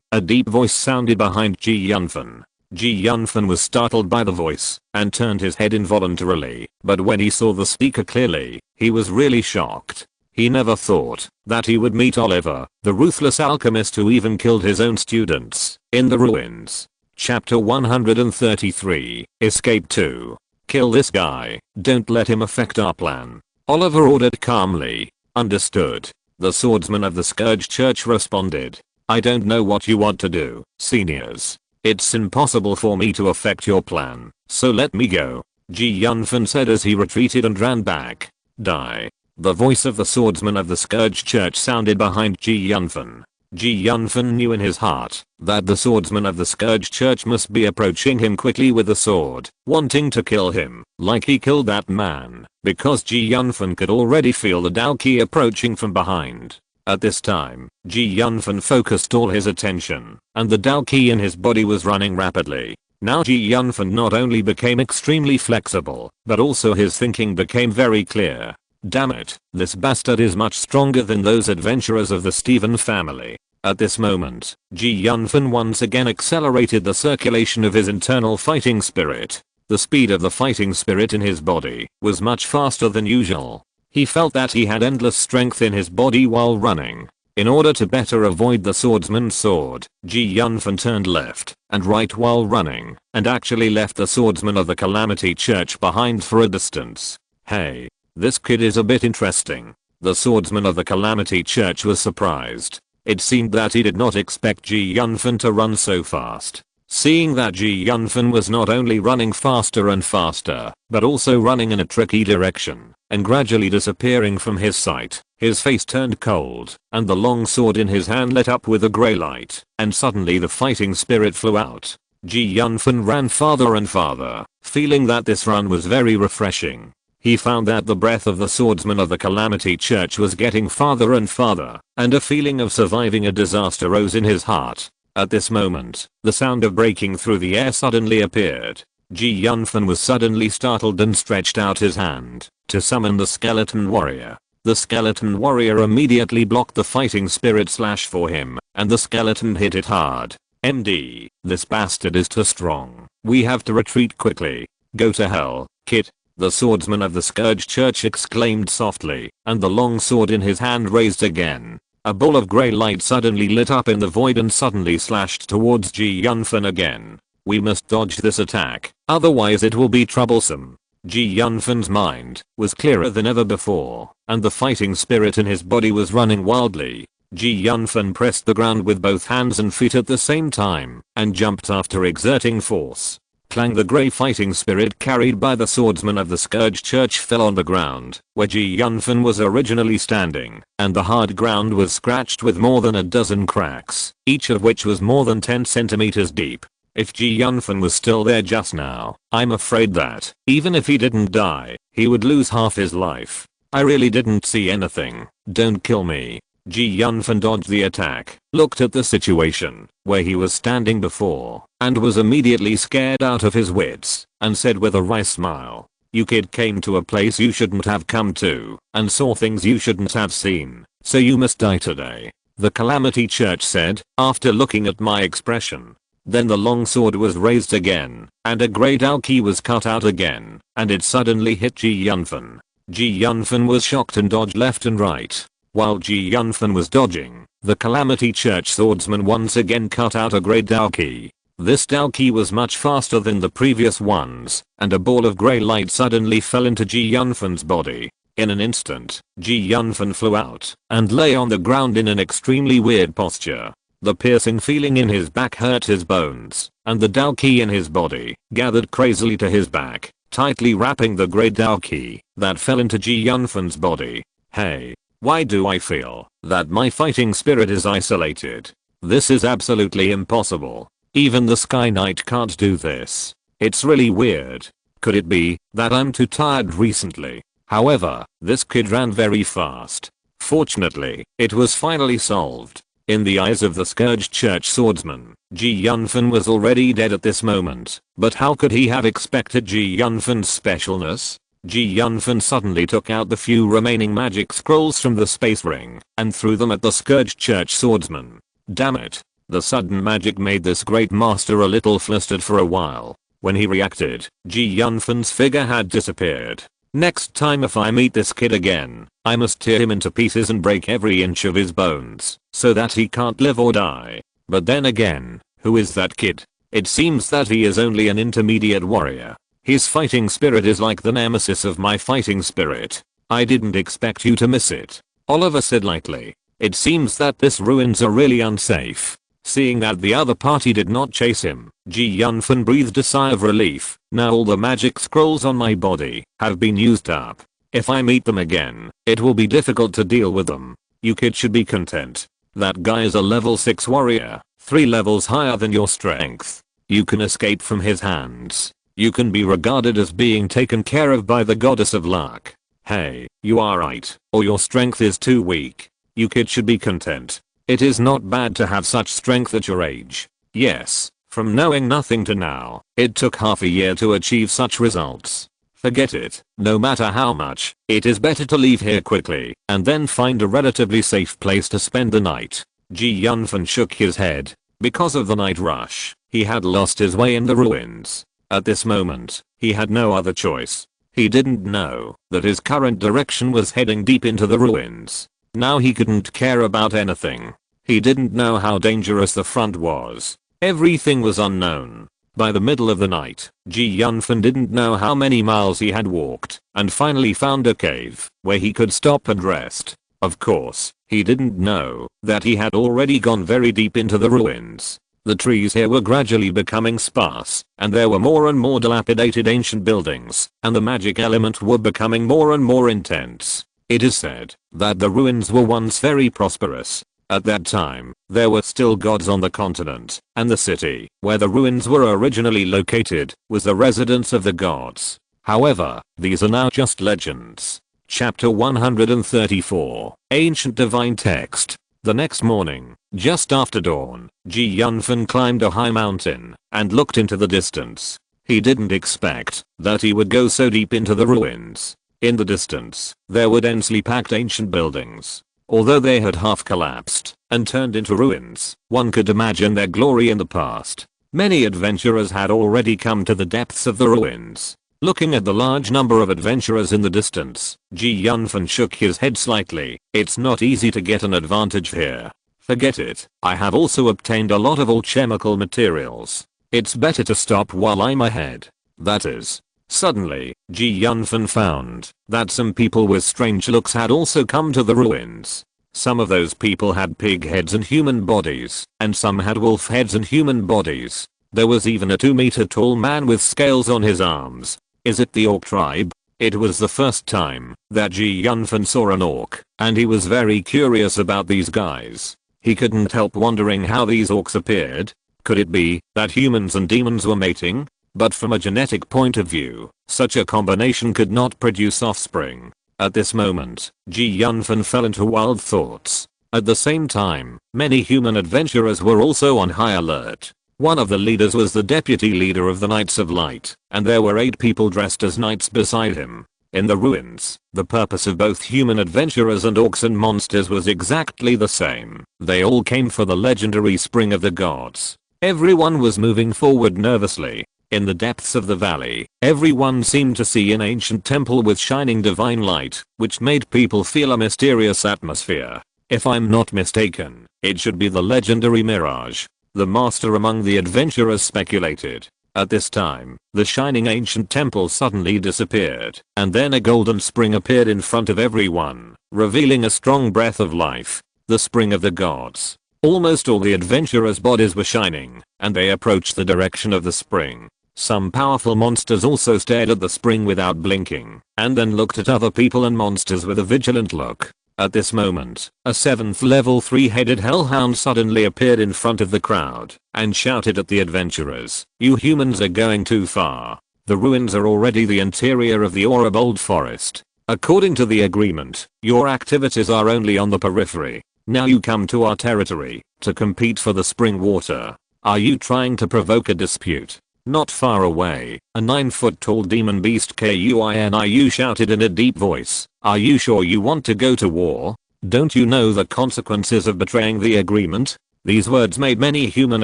a deep voice sounded behind Yunfan. Yunfan was startled by the voice and turned his head involuntarily, but when he saw the speaker clearly, he was really shocked. He never thought that he would meet Oliver, the ruthless alchemist who even killed his own students in the ruins. Chapter 133, Escape 2. Kill this guy, don't let him affect our plan. Oliver ordered calmly. Understood. The swordsman of the Scourge Church responded. I don't know what you want to do, seniors. It's impossible for me to affect your plan, so let me go. Yunfan said as he retreated and ran back. Die. The voice of the swordsman of the Scourge Church sounded behind Yunfan. Yunfan knew in his heart that the swordsman of the Scourge Church must be approaching him quickly with a sword, wanting to kill him, like he killed that man, because Yunfan could already feel the Dalki approaching from behind. At this time, Yunfan focused all his attention, and the Dalki in his body was running rapidly. Now Yunfan not only became extremely flexible, but also his thinking became very clear. Damn it, this bastard is much stronger than those adventurers of the Stephen family. At this moment, Yunfan once again accelerated the circulation of his internal fighting spirit. The speed of the fighting spirit in his body was much faster than usual. He felt that he had endless strength in his body while running. In order to better avoid the swordsman's sword, Yunfan turned left and right while running, and actually left the swordsman of the Calamity Church behind for a distance. Hey. This kid is a bit interesting. The swordsman of the Calamity Church was surprised. It seemed that he did not expect Yunfan to run so fast. Seeing that Ji Yunfan was not only running faster and faster, but also running in a tricky direction, and gradually disappearing from his sight, his face turned cold, and the long sword in his hand lit up with a grey light, and suddenly the fighting spirit flew out. Ji Yunfan ran farther and farther, feeling that this run was very refreshing. He found that the breath of the swordsman of the Calamity Church was getting farther and farther, and a feeling of surviving a disaster rose in his heart. At this moment, the sound of breaking through the air suddenly appeared. Ji Yunfan was suddenly startled and stretched out his hand to summon the skeleton warrior. The skeleton warrior immediately blocked the fighting spirit slash for him, and the skeleton hit it hard. MD, this bastard is too strong. We have to retreat quickly. Go to hell, kid. The swordsman of the Scourge Church exclaimed softly, and the long sword in his hand raised again. A ball of grey light suddenly lit up in the void and suddenly slashed towards Ji Yunfan again. We must dodge this attack, otherwise it will be troublesome. Ji Yunfan's mind was clearer than ever before, and the fighting spirit in his body was running wildly. Ji Yunfan pressed the ground with both hands and feet at the same time, and jumped after exerting force. Clang, the grey fighting spirit carried by the swordsman of the Scourge Church fell on the ground, where Ji Yunfan was originally standing, and the hard ground was scratched with more than a dozen cracks, each of which was more than 10 centimeters deep. If Ji Yunfan was still there just now, I'm afraid that, even if he didn't die, he would lose half his life. I really didn't see anything. Don't kill me. Ji Yunfan dodged the attack, looked at the situation where he was standing before, and was immediately scared out of his wits, and said with a wry smile, "You kid came to a place you shouldn't have come to, and saw things you shouldn't have seen, so you must die today." The Calamity Church said, after looking at my expression. Then the long sword was raised again, and a grey Dalki was cut out again, and it suddenly hit Ji Yunfan. Ji Yunfan was shocked and dodged left and right. While Ji Yunfan was dodging, the Calamity Church swordsman once again cut out a grey Dalki. This Dalki was much faster than the previous ones, and a ball of grey light suddenly fell into Ji Yunfan's body. In an instant, Ji Yunfan flew out, and lay on the ground in an extremely weird posture. The piercing feeling in his back hurt his bones, and the Dalki in his body gathered crazily to his back, tightly wrapping the grey Dalki that fell into Ji Yunfan's body. Hey. Why do I feel that my fighting spirit is isolated? This is absolutely impossible. Even the Sky Knight can't do this. It's really weird. Could it be that I'm too tired recently? However, this kid ran very fast. Fortunately, it was finally solved. In the eyes of the Scourge Church swordsman, Ji Yunfan was already dead at this moment, but how could he have expected Ji Yunfan's specialness? Ji Yunfan suddenly took out the few remaining magic scrolls from the space ring and threw them at the Scourge Church swordsman. Damn it. The sudden magic made this great master a little flustered for a while. When he reacted, Ji Yunfan's figure had disappeared. Next time if I meet this kid again, I must tear him into pieces and break every inch of his bones so that he can't live or die. But then again, who is that kid? It seems that he is only an intermediate warrior. His fighting spirit is like the nemesis of my fighting spirit. I didn't expect you to miss it. Oliver said lightly. It seems that this ruins are really unsafe. Seeing that the other party did not chase him, Ji Yunfan breathed a sigh of relief. Now all the magic scrolls on my body have been used up. If I meet them again, it will be difficult to deal with them. You kids should be content. That guy is a level 6 warrior, 3 levels higher than your strength. You can escape from his hands. You can be regarded as being taken care of by the goddess of luck. Hey, you are right, or your strength is too weak. You kids should be content. It is not bad to have such strength at your age. Yes, from knowing nothing to now, it took half a year to achieve such results. Forget it. No matter how much, it is better to leave here quickly and then find a relatively safe place to spend the night. Ji Yunfan shook his head. Because of the night rush, he had lost his way in the ruins. At this moment, he had no other choice. He didn't know that his current direction was heading deep into the ruins. Now he couldn't care about anything. He didn't know how dangerous the front was. Everything was unknown. By the middle of the night, Ji Yunfan didn't know how many miles he had walked, and finally found a cave where he could stop and rest. Of course, he didn't know that he had already gone very deep into the ruins. The trees here were gradually becoming sparse, and there were more and more dilapidated ancient buildings, and the magic element were becoming more and more intense. It is said that the ruins were once very prosperous. At that time, there were still gods on the continent, and the city, where the ruins were originally located, was the residence of the gods. However, these are now just legends. Chapter 134, Ancient Divine Text. The next morning, just after dawn, Yunfan climbed a high mountain and looked into the distance. He didn't expect that he would go so deep into the ruins. In the distance, there were densely packed ancient buildings. Although they had half collapsed and turned into ruins, one could imagine their glory in the past. Many adventurers had already come to the depths of the ruins. Looking at the large number of adventurers in the distance, Yunfan shook his head slightly. It's not easy to get an advantage here. Forget it. I have also obtained a lot of alchemical materials. It's better to stop while I'm ahead. That is. Suddenly, Yunfan found that some people with strange looks had also come to the ruins. Some of those people had pig heads and human bodies, and some had wolf heads and human bodies. There was even a 2-meter tall man with scales on his arms. Is it the orc tribe? It was the first time that Yunfan saw an orc, and he was very curious about these guys. He couldn't help wondering how these orcs appeared. Could it be that humans and demons were mating? But from a genetic point of view, such a combination could not produce offspring. At this moment, Yunfan fell into wild thoughts. At the same time, many human adventurers were also on high alert. One of the leaders was the deputy leader of the Knights of Light, and there were 8 people dressed as knights beside him. In the ruins, the purpose of both human adventurers and orcs and monsters was exactly the same. They all came for the legendary Spring of the Gods. Everyone was moving forward nervously. In the depths of the valley, everyone seemed to see an ancient temple with shining divine light, which made people feel a mysterious atmosphere. If I'm not mistaken, it should be the legendary Mirage. The master among the adventurers speculated. At this time, the shining ancient temple suddenly disappeared, and then a golden spring appeared in front of everyone, revealing a strong breath of life. The Spring of the Gods. Almost all the adventurers' bodies were shining, and they approached the direction of the spring. Some powerful monsters also stared at the spring without blinking, and then looked at other people and monsters with a vigilant look. At this moment, a 7th level 3-headed hellhound suddenly appeared in front of the crowd, and shouted at the adventurers, "You humans are going too far. The ruins are already the interior of the Reborn forest. According to the agreement, your activities are only on the periphery. Now you come to our territory, to compete for the spring water. Are you trying to provoke a dispute?" Not far away, a 9-foot-tall demon beast Kuinu shouted in a deep voice, "Are you sure you want to go to war? Don't you know the consequences of betraying the agreement?" These words made many human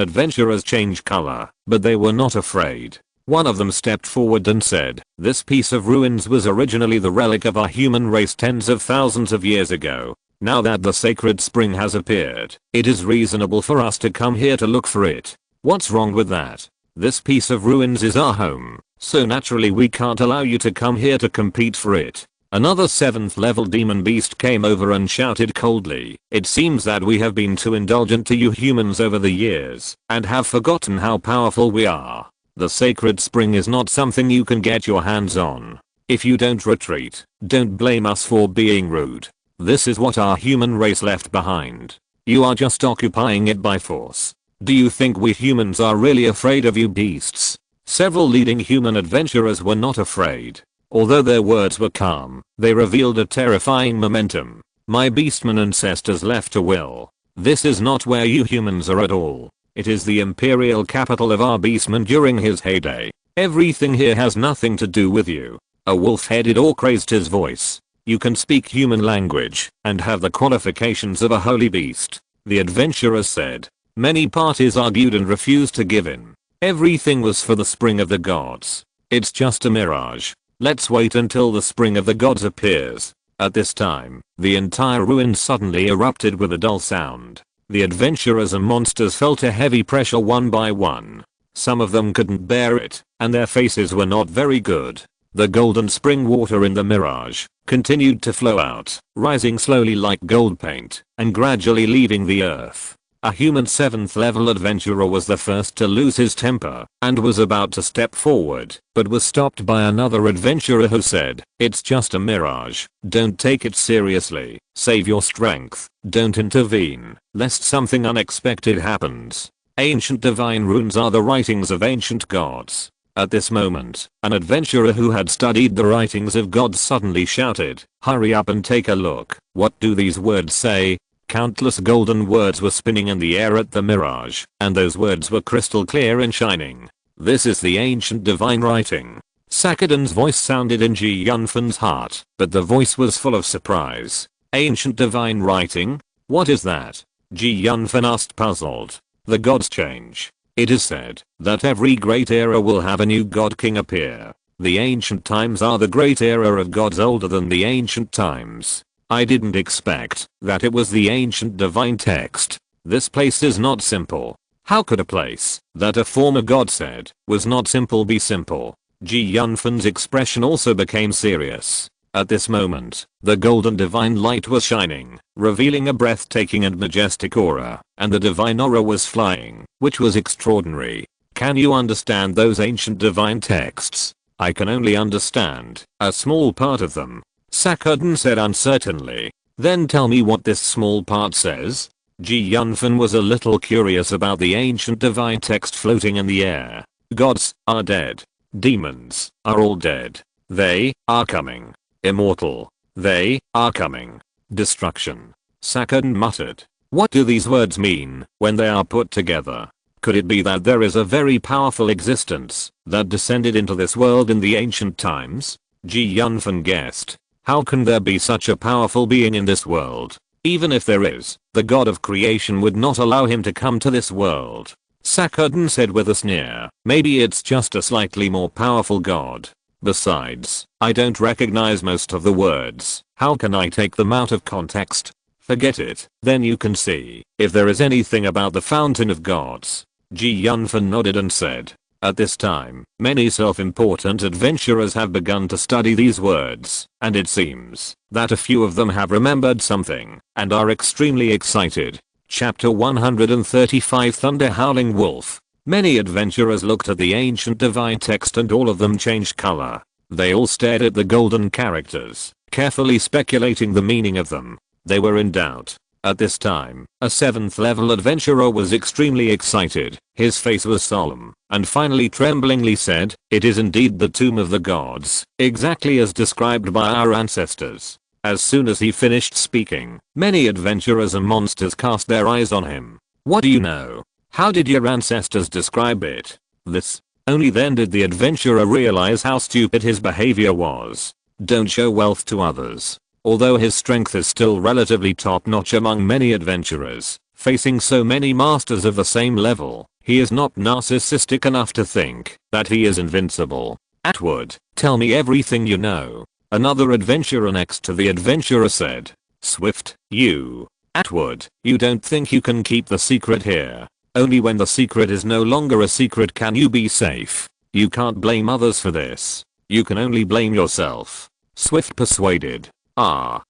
adventurers change color, but they were not afraid. One of them stepped forward and said, "This piece of ruins was originally the relic of our human race tens of thousands of years ago. Now that the sacred spring has appeared, it is reasonable for us to come here to look for it. What's wrong with that? This piece of ruins is our home, so naturally we can't allow you to come here to compete for it." Another 7th level demon beast came over and shouted coldly, "It seems that we have been too indulgent to you humans over the years, and have forgotten how powerful we are. The sacred spring is not something you can get your hands on. If you don't retreat, don't blame us for being rude. This is what our human race left behind. You are just occupying it by force. Do you think we humans are really afraid of you beasts?" Several leading human adventurers were not afraid. Although their words were calm, they revealed a terrifying momentum. "My beastman ancestors left a will. This is not where you humans are at all. It is the imperial capital of our beastman during his heyday. Everything here has nothing to do with you." A wolf-headed orc raised his voice. "You can speak human language, and have the qualifications of a holy beast," the adventurers said. Many parties argued and refused to give in. Everything was for the Spring of the Gods. "It's just a mirage. Let's wait until the Spring of the Gods appears." At this time, the entire ruin suddenly erupted with a dull sound. The adventurers and monsters felt a heavy pressure one by one. Some of them couldn't bear it, and their faces were not very good. The golden spring water in the mirage continued to flow out, rising slowly like gold paint, and gradually leaving the earth. A human 7th level adventurer was the first to lose his temper and was about to step forward, but was stopped by another adventurer who said, "It's just a mirage, don't take it seriously, save your strength, don't intervene, lest something unexpected happens. Ancient divine runes are the writings of ancient gods." At this moment, an adventurer who had studied the writings of gods suddenly shouted, "Hurry up and take a look, what do these words say?" Countless golden words were spinning in the air at the mirage, and those words were crystal clear and shining. "This is the ancient divine writing." Sakadan's voice sounded in Yunfan's heart, but the voice was full of surprise. "Ancient divine writing? What is that?" Yunfan asked, puzzled. "The gods change. It is said that every great era will have a new god king appear. The ancient times are the great era of gods older than the ancient times. I didn't expect that it was the ancient divine text. This place is not simple. How could a place that a former god said was not simple be simple?" Yunfan's expression also became serious. At this moment, the golden divine light was shining, revealing a breathtaking and majestic aura, and the divine aura was flying, which was extraordinary. "Can you understand those ancient divine texts?" "I can only understand a small part of them," Sakadan said uncertainly. "Then tell me what this small part says." Yunfan was a little curious about the ancient divine text floating in the air. "Gods are dead. Demons are all dead. They are coming. Immortal. They are coming. Destruction." Sakadan muttered. What do these words mean when they are put together? Could it be that there is a very powerful existence that descended into this world in the ancient times? Yunfan guessed. How can there be such a powerful being in this world? Even if there is, the god of creation would not allow him to come to this world. Sakadan said with a sneer, "Maybe it's just a slightly more powerful god. Besides, I don't recognize most of the words. How can I take them out of context?" "Forget it, then you can see if there is anything about the fountain of gods." Yunfan nodded and said, "At this time, many self-important adventurers have begun to study these words, and it seems that a few of them have remembered something and are extremely excited." Chapter 135 Thunder Howling Wolf. Many adventurers looked at the ancient divine text and all of them changed color. They all stared at the golden characters, carefully speculating the meaning of them. They were in doubt. At this time, a 7th level adventurer was extremely excited. His face was solemn, and finally tremblingly said, "It is indeed the tomb of the gods, exactly as described by our ancestors." As soon as he finished speaking, many adventurers and monsters cast their eyes on him. "What do you know? How did your ancestors describe it?" This. Only then did the adventurer realize how stupid his behavior was. Don't show wealth to others. Although his strength is still relatively top-notch among many adventurers, facing so many masters of the same level, he is not narcissistic enough to think that he is invincible. "Atwood, tell me everything you know," another adventurer next to the adventurer said. "Swift, you. Atwood, you don't think you can keep the secret here? Only when the secret is no longer a secret can you be safe. You can't blame others for this. You can only blame yourself." Swift persuaded.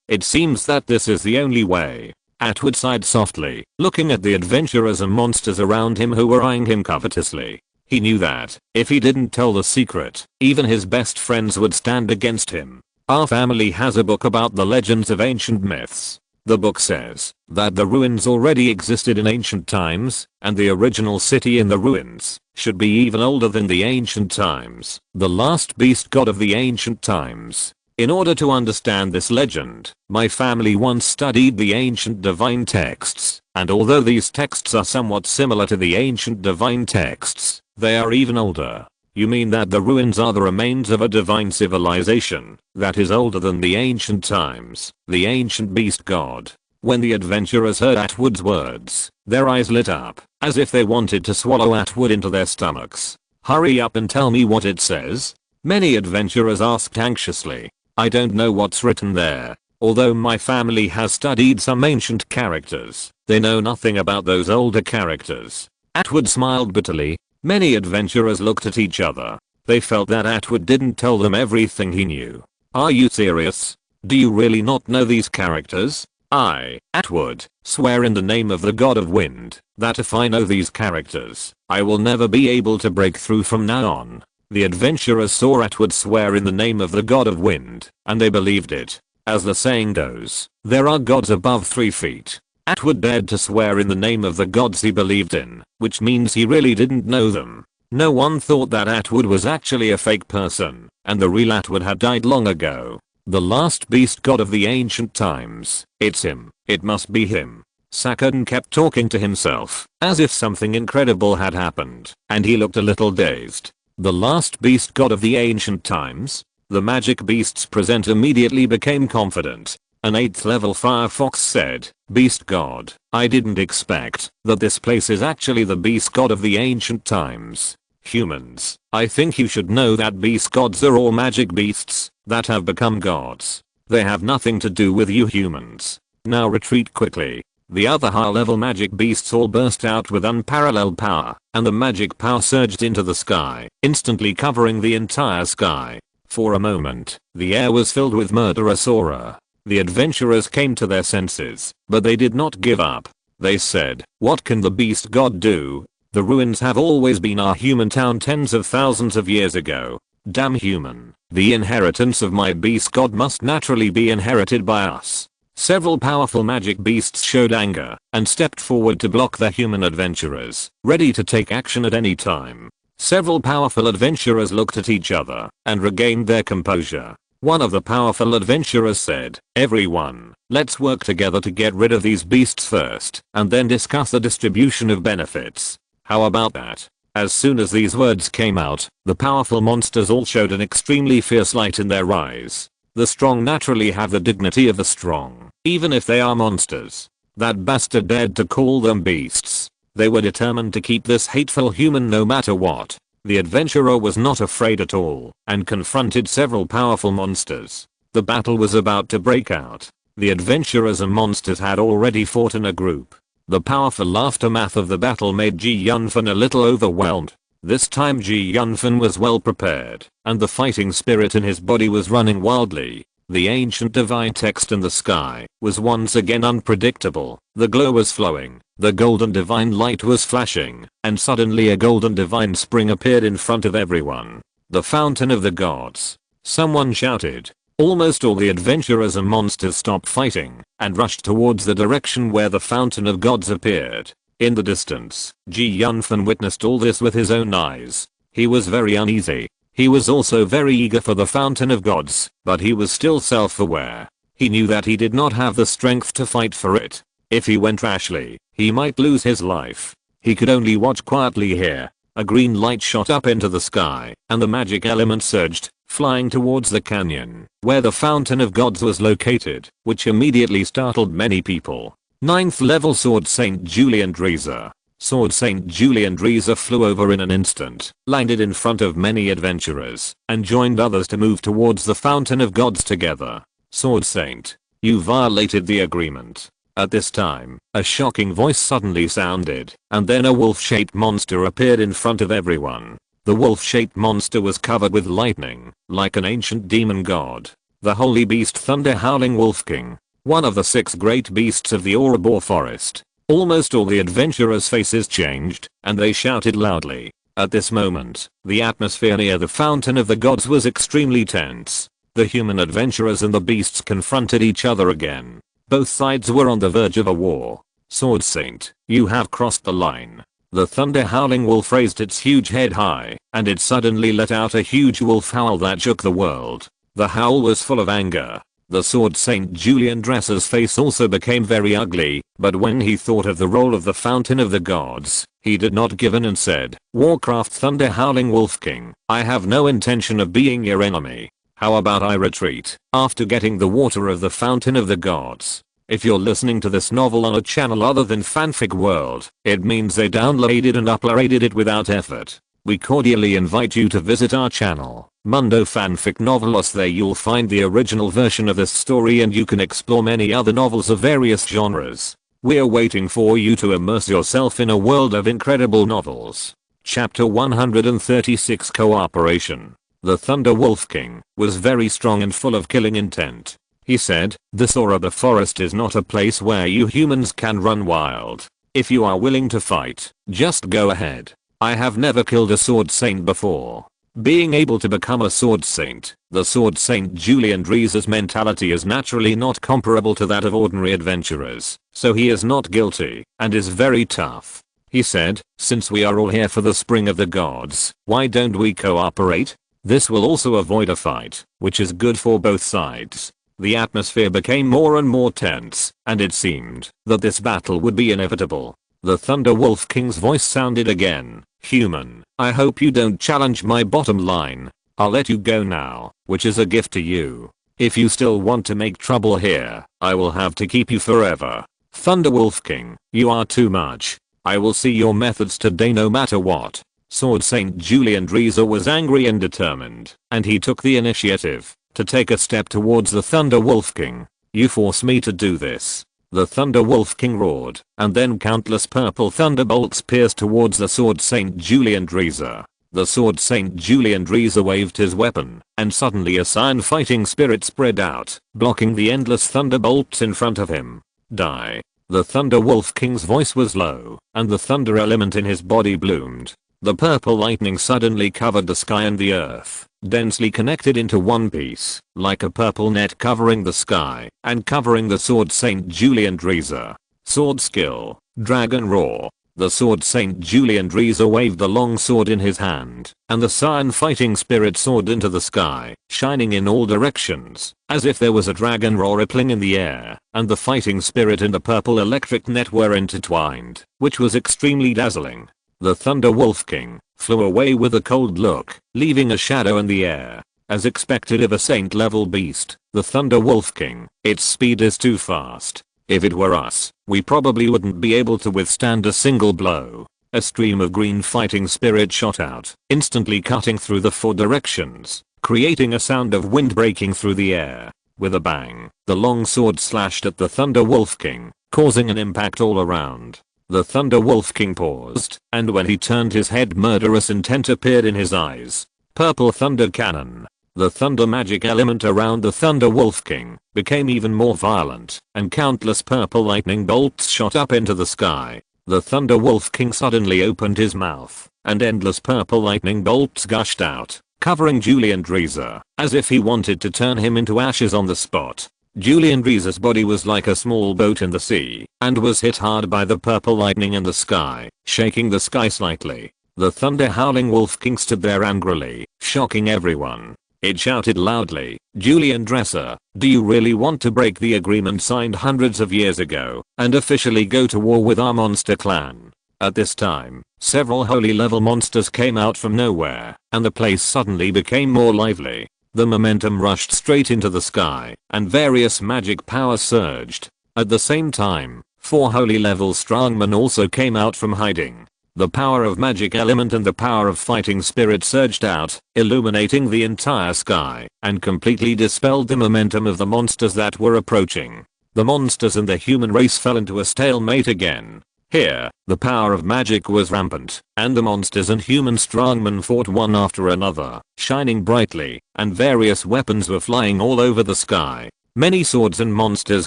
It seems that this is the only way." Atwood sighed softly, looking at the adventurers and monsters around him who were eyeing him covetously. He knew that, if he didn't tell the secret, even his best friends would stand against him. "Our family has a book about the legends of ancient myths. The book says that the ruins already existed in ancient times, and the original city in the ruins should be even older than the ancient times, the last beast god of the ancient times. In order to understand this legend, my family once studied the ancient divine texts, and although these texts are somewhat similar to the ancient divine texts, they are even older." "You mean that the ruins are the remains of a divine civilization that is older than the ancient times, the ancient beast god?" When the adventurers heard Atwood's words, their eyes lit up, as if they wanted to swallow Atwood into their stomachs. "Hurry up and tell me what it says," many adventurers asked anxiously. "I don't know what's written there. Although my family has studied some ancient characters, they know nothing about those older characters." Atwood smiled bitterly. Many adventurers looked at each other. They felt that Atwood didn't tell them everything he knew. "Are you serious? Do you really not know these characters?" I, Atwood, swear in the name of the god of wind, that if I know these characters, I will never be able to break through from now on. The adventurers saw Atwood swear in the name of the god of wind, and they believed it. As the saying goes, there are gods above 3 feet. Atwood dared to swear in the name of the gods he believed in, which means he really didn't know them. No one thought that Atwood was actually a fake person, and the real Atwood had died long ago. The last beast god of the ancient times. It's him. It must be him. Sakadin kept talking to himself, as if something incredible had happened, and he looked a little dazed. The last beast god of the ancient times? The magic beasts present immediately became confident. An 8th level Firefox said, "Beast god, I didn't expect that this place is actually the beast god of the ancient times. Humans, I think you should know that beast gods are all magic beasts that have become gods. They have nothing to do with you humans. Now retreat quickly." The other high level magic beasts all burst out with unparalleled power, and the magic power surged into the sky, instantly covering the entire sky. For a moment, the air was filled with murderous aura. The adventurers came to their senses, but they did not give up. They said, "What can the beast god do? The ruins have always been our human town tens of thousands of years ago. Damn human. The inheritance of my beast god must naturally be inherited by us." Several powerful magic beasts showed anger and stepped forward to block the human adventurers, ready to take action at any time. Several powerful adventurers looked at each other and regained their composure. One of the powerful adventurers said, "Everyone, let's work together to get rid of these beasts first, and then discuss the distribution of benefits. How about that?" As soon as these words came out, the powerful monsters all showed an extremely fierce light in their eyes. The strong naturally have the dignity of the strong, even if they are monsters. That bastard dared to call them beasts. They were determined to keep this hateful human no matter what. The adventurer was not afraid at all, and confronted several powerful monsters. The battle was about to break out. The adventurers and monsters had already fought in a group. The powerful aftermath of the battle made Yunfan a little overwhelmed. This time Yunfan was well prepared, and the fighting spirit in his body was running wildly. The ancient divine text in the sky was once again unpredictable. The glow was flowing, the golden divine light was flashing, and suddenly a golden divine spring appeared in front of everyone. The fountain of the gods. Someone shouted. Almost all the adventurers and monsters stopped fighting and rushed towards the direction where the fountain of gods appeared. In the distance, Yunfan witnessed all this with his own eyes. He was very uneasy. He was also very eager for the fountain of gods, but he was still self-aware. He knew that he did not have the strength to fight for it. If he went rashly, he might lose his life. He could only watch quietly here. A green light shot up into the sky, and the magic element surged, flying towards the canyon, where the fountain of gods was located, which immediately startled many people. 9th level Sword Saint Julian Dreza. Sword Saint Julian Dreza flew over in an instant, landed in front of many adventurers, and joined others to move towards the fountain of gods together. Sword Saint, you violated the agreement. At this time, a shocking voice suddenly sounded, and then a wolf-shaped monster appeared in front of everyone. The wolf-shaped monster was covered with lightning, like an ancient demon god. The holy beast Thunder Howling Wolf King, one of the 6 great beasts of the Reborn forest. Almost all the adventurers' faces changed, and they shouted loudly. At this moment, the atmosphere near the fountain of the gods was extremely tense. The human adventurers and the beasts confronted each other again. Both sides were on the verge of a war. Sword Saint, you have crossed the line. The thunder howling wolf raised its huge head high, and it suddenly let out a huge wolf howl that shook the world. The howl was full of anger. The Sword Saint Julian Dreza's face also became very ugly, but when he thought of the role of the Fountain of the Gods, he did not give in and said, "Warcraft Thunder Howling Wolf King, I have no intention of being your enemy. How about I retreat after getting the water of the Fountain of the Gods?" If you're listening to this novel on a channel other than Fanfic World, it means they downloaded and uploaded it without effort. We cordially invite you to visit our channel, Mundo Fanfic Novelos. There you'll find the original version of this story and you can explore many other novels of various genres. We're waiting for you to immerse yourself in a world of incredible novels. Chapter 136 Cooperation. The Thunder Wolf King was very strong and full of killing intent. He said, "This or the forest is not a place where you humans can run wild. If you are willing to fight, just go ahead. I have never killed a sword saint before." Being able to become a sword saint, the sword saint Julian Dreeser's mentality is naturally not comparable to that of ordinary adventurers, so he is not guilty and is very tough. He said, "Since we are all here for the spring of the gods, why don't we cooperate? This will also avoid a fight, which is good for both sides." The atmosphere became more and more tense, and it seemed that this battle would be inevitable. The Thunder Wolf King's voice sounded again. "Human, I hope you don't challenge my bottom line. I'll let you go now, which is a gift to you. If you still want to make trouble here, I will have to keep you forever. Thunder Wolf King, you are too much. I will see your methods today no matter what." Sword Saint Julian Dreeser was angry and determined, and he took the initiative to take a step towards the Thunder Wolf King. "You force me to do this." The Thunder Wolf King roared, and then countless purple thunderbolts pierced towards the Sword Saint Julian Dreeser. The Sword Saint Julian Dreeser waved his weapon, and suddenly a cyan fighting spirit spread out, blocking the endless thunderbolts in front of him. "Die." The Thunder Wolf King's voice was low, and the thunder element in his body bloomed. The purple lightning suddenly covered the sky and the earth, densely connected into one piece, like a purple net covering the sky and covering the Sword Saint Julian Dreeser. Sword skill, Dragon Roar. The Sword Saint Julian Dreeser waved the long sword in his hand, and the cyan fighting spirit soared into the sky, shining in all directions, as if there was a dragon roar rippling in the air, and the fighting spirit and the purple electric net were intertwined, which was extremely dazzling. The Thunder Wolf King flew away with a cold look, leaving a shadow in the air. As expected of a saint level beast, the Thunder Wolf King, its speed is too fast. If it were us, we probably wouldn't be able to withstand a single blow. A stream of green fighting spirit shot out, instantly cutting through the four directions, creating a sound of wind breaking through the air. With a bang, the long sword slashed at the Thunder Wolf King, causing an impact all around. The Thunder Wolf King paused, and when he turned his head, murderous intent appeared in his eyes. Purple Thunder Cannon. The thunder magic element around the Thunder Wolf King became even more violent, and countless purple lightning bolts shot up into the sky. The Thunder Wolf King suddenly opened his mouth, and endless purple lightning bolts gushed out, covering Julian Dreeser, as if he wanted to turn him into ashes on the spot. Julian Dreeser's body was like a small boat in the sea, and was hit hard by the purple lightning in the sky, shaking the sky slightly. The thunder howling Wolf King stood there angrily, shocking everyone. It shouted loudly, "Julian Dreeser, do you really want to break the agreement signed hundreds of years ago, and officially go to war with our monster clan?" At this time, several holy level monsters came out from nowhere, and the place suddenly became more lively. The momentum rushed straight into the sky, and various magic powers surged. At the same time, 4 holy level strongmen also came out from hiding. The power of magic element and the power of fighting spirit surged out, illuminating the entire sky, and completely dispelled the momentum of the monsters that were approaching. The monsters and the human race fell into a stalemate again. Here, the power of magic was rampant, and the monsters and human strongmen fought one after another, shining brightly, and various weapons were flying all over the sky. Many swords and monsters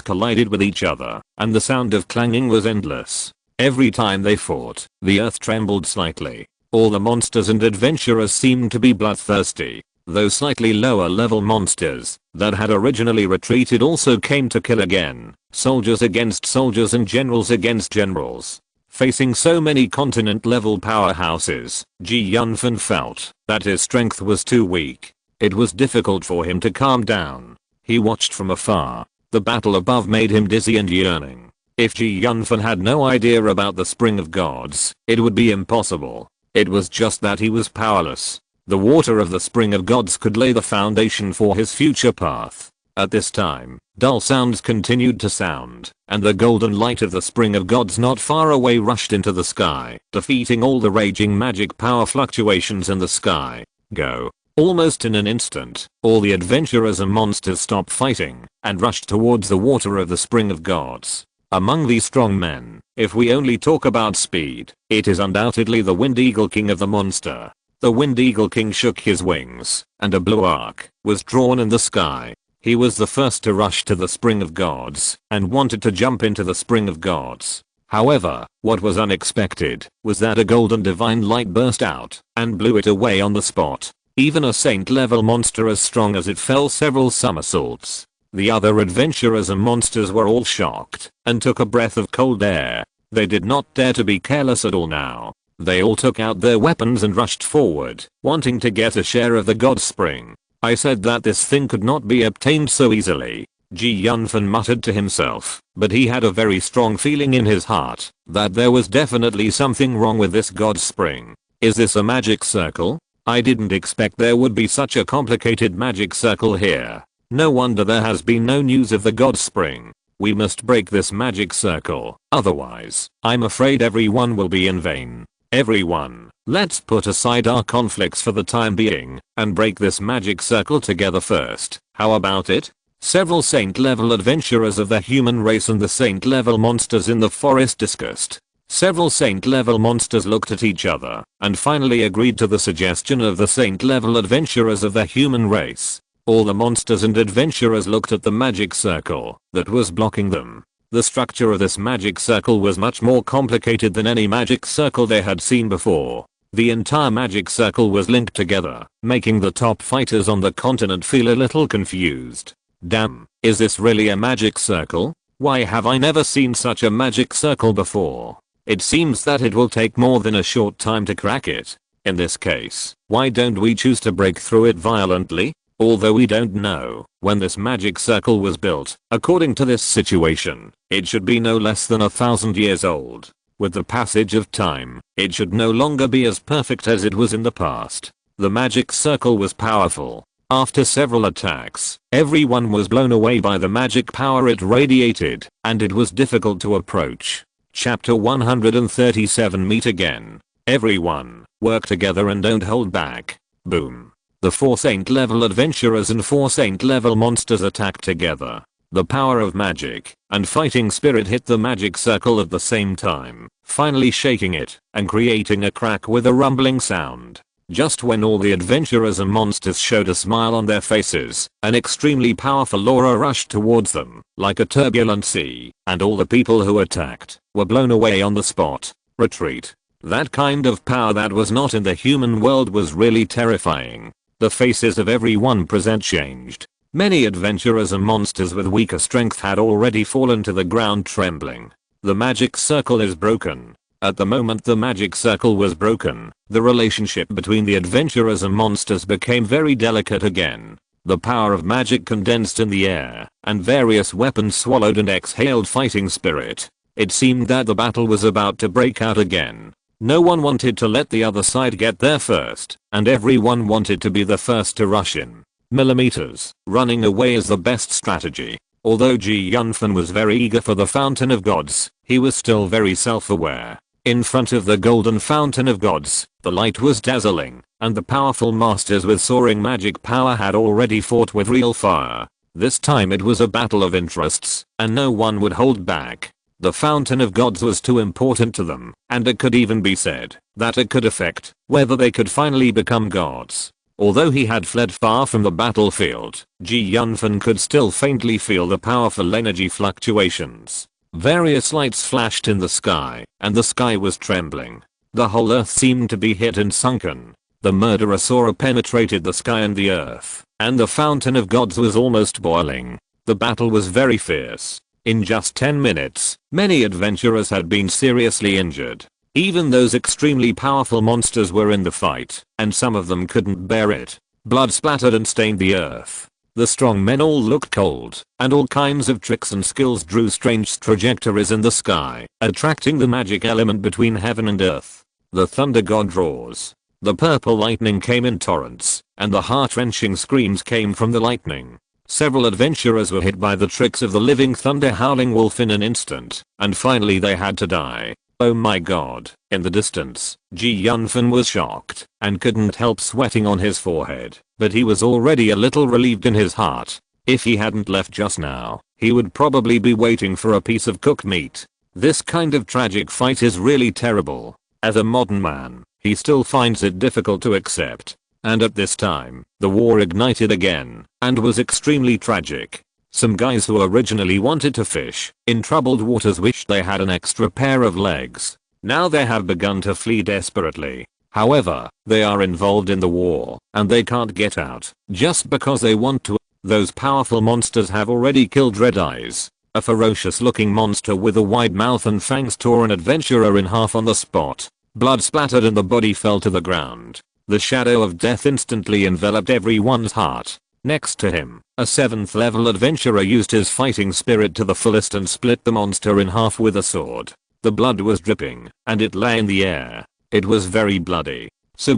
collided with each other, and the sound of clanging was endless. Every time they fought, the earth trembled slightly. All the monsters and adventurers seemed to be bloodthirsty. Those slightly lower level monsters that had originally retreated also came to kill again. Soldiers against soldiers and generals against generals. Facing so many continent level powerhouses, Yunfan felt that his strength was too weak. It was difficult for him to calm down. He watched from afar. The battle above made him dizzy and yearning. If Yunfan had no idea about the Spring of Gods, it would be impossible. It was just that he was powerless. The water of the Spring of Gods could lay the foundation for his future path. At this time, dull sounds continued to sound, and the golden light of the Spring of Gods not far away rushed into the sky, defeating all the raging magic power fluctuations in the sky. Go. Almost in an instant, all the adventurers and monsters stopped fighting, and rushed towards the water of the Spring of Gods. Among these strong men, if we only talk about speed, it is undoubtedly the Wind Eagle King of the monster. The Wind Eagle King shook his wings, and a blue arc was drawn in the sky. He was the first to rush to the Spring of Gods and wanted to jump into the Spring of Gods. However, what was unexpected was that a golden divine light burst out and blew it away on the spot. Even a saint level monster as strong as it fell several somersaults. The other adventurers and monsters were all shocked and took a breath of cold air. They did not dare to be careless at all now. They all took out their weapons and rushed forward, wanting to get a share of the god spring. I said that this thing could not be obtained so easily. Yunfan muttered to himself, but he had a very strong feeling in his heart that there was definitely something wrong with this god spring. Is this a magic circle? I didn't expect there would be such a complicated magic circle here. No wonder there has been no news of the god spring. We must break this magic circle, otherwise, I'm afraid everyone will be in vain. Everyone, let's put aside our conflicts for the time being and break this magic circle together first. How about it? Several saint level adventurers of the human race and the saint level monsters in the forest discussed. Several saint level monsters looked at each other and finally agreed to the suggestion of the saint level adventurers of the human race. All the monsters and adventurers looked at the magic circle that was blocking them. The structure of this magic circle was much more complicated than any magic circle they had seen before. The entire magic circle was linked together, making the top fighters on the continent feel a little confused. Damn, is this really a magic circle? Why have I never seen such a magic circle before? It seems that it will take more than a short time to crack it. In this case, why don't we choose to break through it violently? Although we don't know when this magic circle was built, according to this situation, it should be no less than 1,000 years old. With the passage of time, it should no longer be as perfect as it was in the past. The magic circle was powerful. After several attacks, everyone was blown away by the magic power it radiated, and it was difficult to approach. Chapter 137. Meet again. Everyone, work together and don't hold back. Boom. The 4 saint level adventurers and 4 saint level monsters attacked together. The power of magic and fighting spirit hit the magic circle at the same time, finally shaking it and creating a crack with a rumbling sound. Just when all the adventurers and monsters showed a smile on their faces, an extremely powerful aura rushed towards them, like a turbulent sea, and all the people who attacked were blown away on the spot. Retreat. That kind of power that was not in the human world was really terrifying. The faces of everyone present changed. Many adventurers and monsters with weaker strength had already fallen to the ground trembling. The magic circle is broken. At the moment the magic circle was broken, the relationship between the adventurers and monsters became very delicate again. The power of magic condensed in the air, and various weapons swallowed and exhaled fighting spirit. It seemed that the battle was about to break out again. No one wanted to let the other side get there first, and everyone wanted to be the first to rush in. Millimeters, running away is the best strategy. Although Yunfan was very eager for the Fountain of Gods, he was still very self-aware. In front of the golden Fountain of Gods, the light was dazzling, and the powerful masters with soaring magic power had already fought with real fire. This time it was a battle of interests, and no one would hold back. The Fountain of Gods was too important to them, and it could even be said that it could affect whether they could finally become gods. Although he had fled far from the battlefield, Yunfan could still faintly feel the powerful energy fluctuations. Various lights flashed in the sky, and the sky was trembling. The whole earth seemed to be hit and sunken. The murderous aura penetrated the sky and the earth, and the Fountain of Gods was almost boiling. The battle was very fierce. In just 10 minutes, many adventurers had been seriously injured. Even those extremely powerful monsters were in the fight, and some of them couldn't bear it. Blood splattered and stained the earth. The strong men all looked cold, and all kinds of tricks and skills drew strange trajectories in the sky, attracting the magic element between heaven and earth. The thunder god roars. The purple lightning came in torrents, and the heart-wrenching screams came from the lightning. Several adventurers were hit by the tricks of the living thunder howling wolf in an instant, and finally they had to die. Oh my god. In the distance, Yunfan was shocked and couldn't help sweating on his forehead, but he was already a little relieved in his heart. If he hadn't left just now, he would probably be waiting for a piece of cooked meat. This kind of tragic fight is really terrible. As a modern man, he still finds it difficult to accept. And at this time, the war ignited again, and was extremely tragic. Some guys who originally wanted to fish in troubled waters wished they had an extra pair of legs. Now they have begun to flee desperately. However, they are involved in the war, and they can't get out just because they want to. Those powerful monsters have already killed Red Eyes. A ferocious looking monster with a wide mouth and fangs tore an adventurer in half on the spot. Blood splattered and the body fell to the ground. The shadow of death instantly enveloped everyone's heart. Next to him, a 7th level adventurer used his fighting spirit to the fullest and split the monster in half with a sword. The blood was dripping, and it lay in the air. It was very bloody. So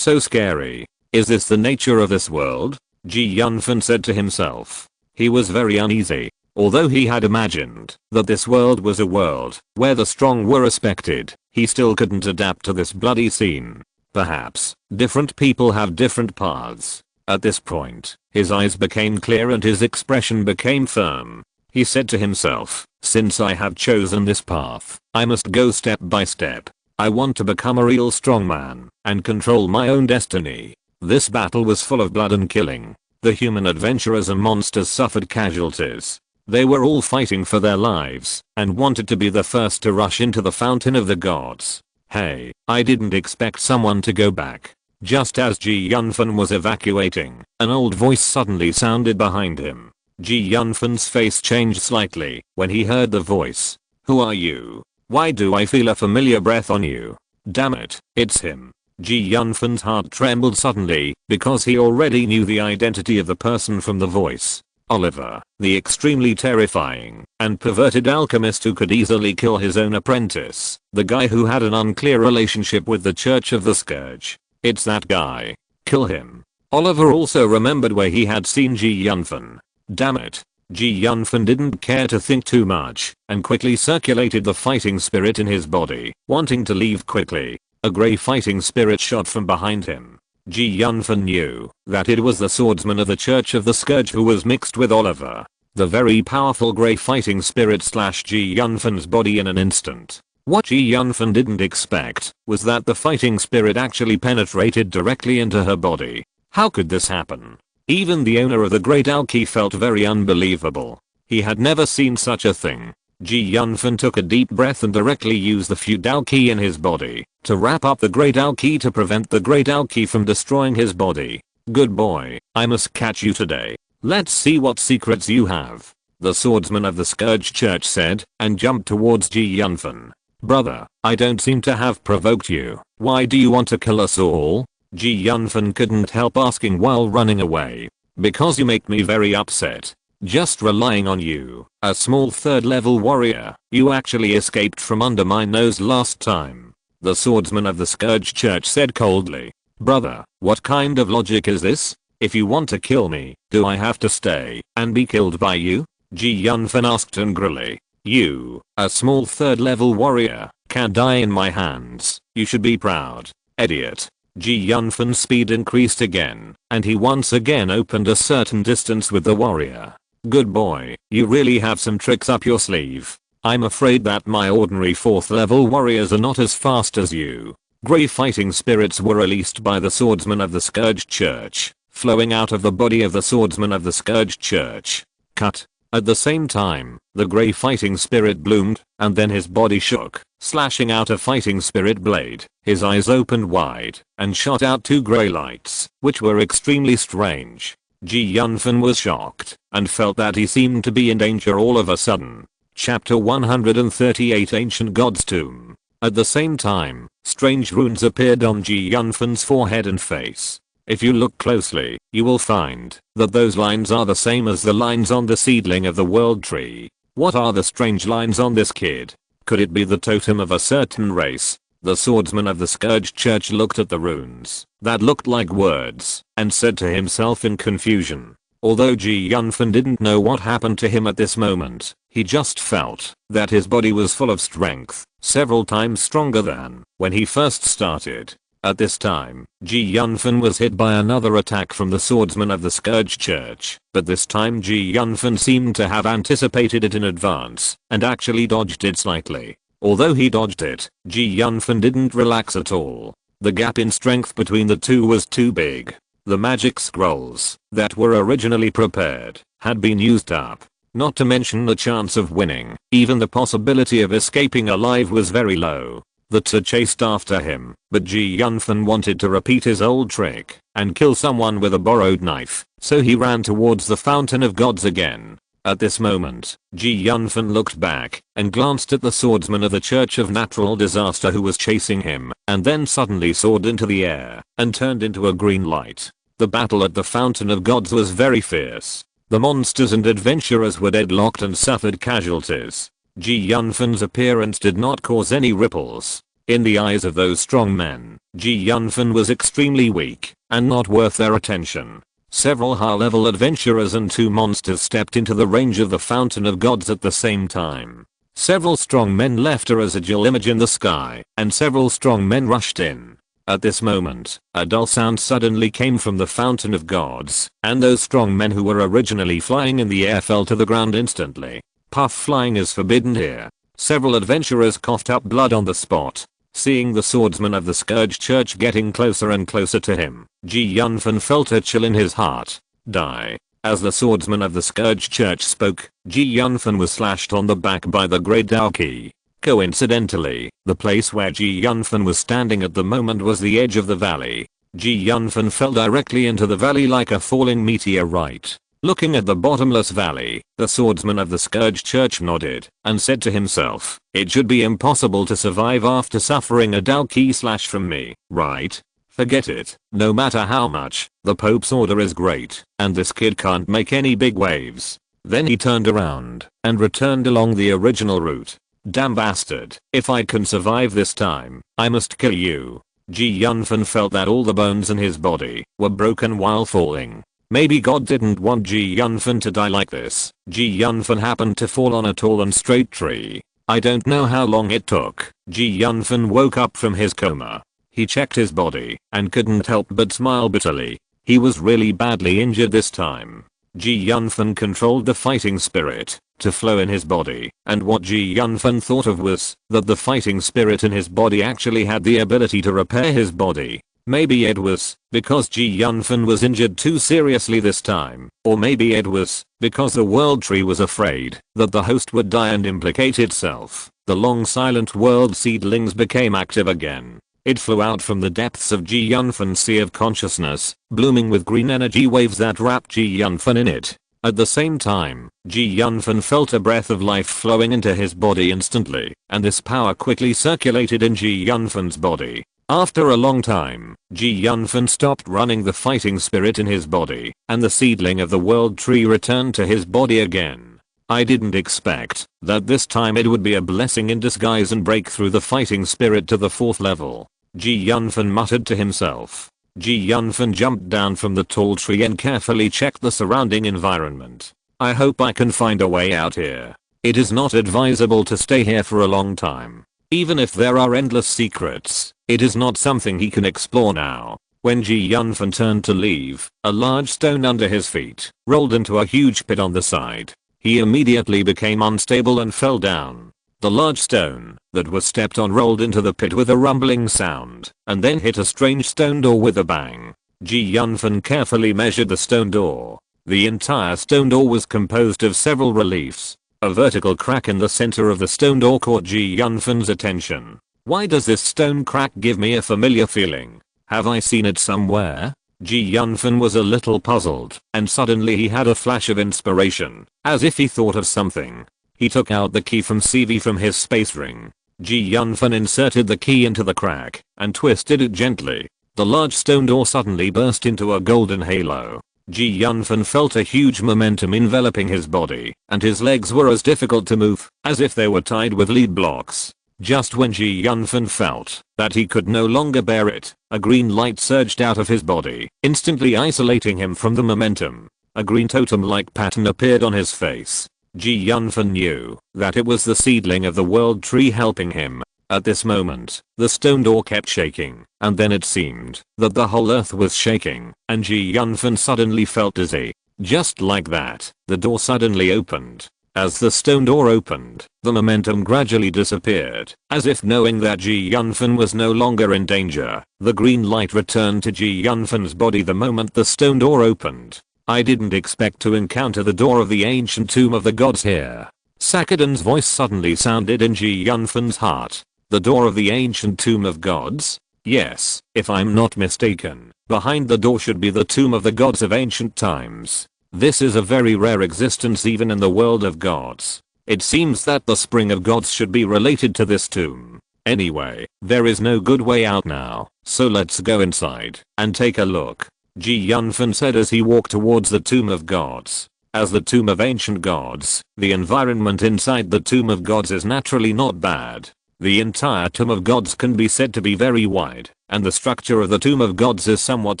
scary. Is this the nature of this world? Yunfan said to himself. He was very uneasy. Although he had imagined that this world was a world where the strong were respected, he still couldn't adapt to this bloody scene. Perhaps, different people have different paths. At this point, his eyes became clear and his expression became firm. He said to himself, since I have chosen this path, I must go step by step. I want to become a real strong man and control my own destiny. This battle was full of blood and killing. The human adventurers and monsters suffered casualties. They were all fighting for their lives and wanted to be the first to rush into the fountain of the gods. Hey, I didn't expect someone to go back. Just as Yunfan was evacuating, an old voice suddenly sounded behind him. Yunfan's face changed slightly when he heard the voice. Who are you? Why do I feel a familiar breath on you? Damn it, it's him. Yunfan's heart trembled suddenly because he already knew the identity of the person from the voice. Oliver, the extremely terrifying and perverted alchemist who could easily kill his own apprentice. The guy who had an unclear relationship with the Church of the Scourge. It's that guy. Kill him. Oliver also remembered where he had seen Yunfan. Damn it. Yunfan didn't care to think too much and quickly circulated the fighting spirit in his body, wanting to leave quickly. A grey fighting spirit shot from behind him. Yunfan knew that it was the swordsman of the Church of the Scourge who was mixed with Oliver. The very powerful grey fighting spirit slashed Yunfan's body in an instant. What Yunfan didn't expect was that the fighting spirit actually penetrated directly into her body. How could this happen? Even the owner of the Great Alki felt very unbelievable. He had never seen such a thing. Yunfan took a deep breath and directly used the feudal key in his body to wrap up the Great Alki to prevent the Great Alki from destroying his body. Good boy, I must catch you today. Let's see what secrets you have. The swordsman of the Scourge Church said and jumped towards Yunfan. Brother, I don't seem to have provoked you. Why do you want to kill us all? Yunfan couldn't help asking while running away. Because you make me very upset. Just relying on you, a small 3rd level warrior, you actually escaped from under my nose last time. The swordsman of the Scourge Church said coldly. Brother, what kind of logic is this? If you want to kill me, do I have to stay and be killed by you? Yunfan asked angrily. You, a small 3rd level warrior, can die in my hands. You should be proud, idiot. Yunfan's speed increased again, and he once again opened a certain distance with the warrior. Good boy, you really have some tricks up your sleeve. I'm afraid that my ordinary 4th level warriors are not as fast as you. Grey fighting spirits were released by the swordsman of the Scourge Church, flowing out of the body of the swordsman of the Scourge Church. Cut. At the same time, the grey fighting spirit bloomed, and then his body shook, slashing out a fighting spirit blade. His eyes opened wide, and shot out 2 grey lights, which were extremely strange. Yunfan was shocked, and felt that he seemed to be in danger all of a sudden. Chapter 138 Ancient God's Tomb. At the same time, strange runes appeared on Yunfan's forehead and face. If you look closely, you will find that those lines are the same as the lines on the seedling of the world tree. What are the strange lines on this kid? Could it be the totem of a certain race? The swordsman of the Scourge Church looked at the runes that looked like words and said to himself in confusion. Although Yunfan didn't know what happened to him at this moment, he just felt that his body was full of strength, several times stronger than when he first started. At this time, Yunfan was hit by another attack from the swordsman of the Scourge Church, but this time Yunfan seemed to have anticipated it in advance and actually dodged it slightly. Although he dodged it, Yunfan didn't relax at all. The gap in strength between the two was too big. The magic scrolls that were originally prepared had been used up. Not to mention the chance of winning, even the possibility of escaping alive was very low. The two chased after him, but Yunfan wanted to repeat his old trick and kill someone with a borrowed knife, so he ran towards the Fountain of Gods again. At this moment, Yunfan looked back and glanced at the swordsman of the Church of Natural Disaster who was chasing him, and then suddenly soared into the air and turned into a green light. The battle at the Fountain of Gods was very fierce. The monsters and adventurers were deadlocked and suffered casualties. Yunfan's appearance did not cause any ripples. In the eyes of those strong men, Yunfan was extremely weak and not worth their attention. Several high-level adventurers and 2 monsters stepped into the range of the Fountain of Gods at the same time. Several strong men left a residual image in the sky, and several strong men rushed in. At this moment, a dull sound suddenly came from the Fountain of Gods, and those strong men who were originally flying in the air fell to the ground instantly. Puff flying is forbidden here. Several adventurers coughed up blood on the spot. Seeing the swordsman of the Scourge Church getting closer and closer to him, Yunfan felt a chill in his heart. Die. As the swordsman of the Scourge Church spoke, Yunfan was slashed on the back by the Great Dao. Coincidentally, the place where Yunfan was standing at the moment was the edge of the valley. Yunfan fell directly into the valley like a falling meteorite. Looking at the bottomless valley, the swordsman of the Scourge Church nodded and said to himself, "It should be impossible to survive after suffering a Dao slash from me, right? Forget it. No matter how much, the Pope's order is great, and this kid can't make any big waves." Then he turned around and returned along the original route. "Damn bastard, if I can survive this time, I must kill you." Yunfan felt that all the bones in his body were broken while falling. Maybe God didn't want Yunfan to die like this. Yunfan happened to fall on a tall and straight tree. I don't know how long it took. Yunfan woke up from his coma. He checked his body and couldn't help but smile bitterly. He was really badly injured this time. Yunfan controlled the fighting spirit to flow in his body, and what Yunfan thought of was that the fighting spirit in his body actually had the ability to repair his body. Maybe it was because Yunfan was injured too seriously this time, or maybe it was because the world tree was afraid that the host would die and implicate itself. The long silent world seedlings became active again. It flew out from the depths of Yunfan's sea of consciousness, blooming with green energy waves that wrapped Yunfan in it. At the same time, Yunfan felt a breath of life flowing into his body instantly, and this power quickly circulated in Yunfan's body. After a long time, Yunfan stopped running the fighting spirit in his body, and the seedling of the world tree returned to his body again. I didn't expect that this time it would be a blessing in disguise and break through the fighting spirit to the 4th level. Yunfan muttered to himself. Yunfan jumped down from the tall tree and carefully checked the surrounding environment. I hope I can find a way out here. It is not advisable to stay here for a long time. Even if there are endless secrets, it is not something he can explore now. When Yunfan turned to leave, a large stone under his feet rolled into a huge pit on the side. He immediately became unstable and fell down. The large stone that was stepped on rolled into the pit with a rumbling sound, and then hit a strange stone door with a bang. Yunfan carefully measured the stone door. The entire stone door was composed of several reliefs. A vertical crack in the center of the stone door caught Yunfan's attention. Why does this stone crack give me a familiar feeling? Have I seen it somewhere? Yunfan was a little puzzled, and suddenly he had a flash of inspiration, as if he thought of something. He took out the key from CV from his space ring. Yunfan inserted the key into the crack and twisted it gently. The large stone door suddenly burst into a golden halo. Yunfan felt a huge momentum enveloping his body, and his legs were as difficult to move as if they were tied with lead blocks. Just when Yunfan felt that he could no longer bear it, a green light surged out of his body, instantly isolating him from the momentum. A green totem-like pattern appeared on his face. Yunfan knew that it was the seedling of the world tree helping him. At this moment, the stone door kept shaking, and then it seemed that the whole earth was shaking, and Yunfan suddenly felt dizzy. Just like that, the door suddenly opened, As the stone door opened, the momentum gradually disappeared. As if knowing that Ji Yunfan was no longer in danger, the green light returned to Ji Yunfan's body the moment the stone door opened. I didn't expect to encounter the door of the ancient tomb of the gods here. Sakadan's voice suddenly sounded in Ji Yunfan's heart. The door of the ancient tomb of gods? Yes, if I'm not mistaken, behind the door should be the tomb of the gods of ancient times. This is a very rare existence even in the world of gods. It seems that the spring of gods should be related to this tomb. Anyway, there is no good way out now, so let's go inside and take a look, Ji Yunfan said as he walked towards the tomb of gods. As the tomb of ancient gods, the environment inside the tomb of gods is naturally not bad. The entire tomb of gods can be said to be very wide, and the structure of the tomb of gods is somewhat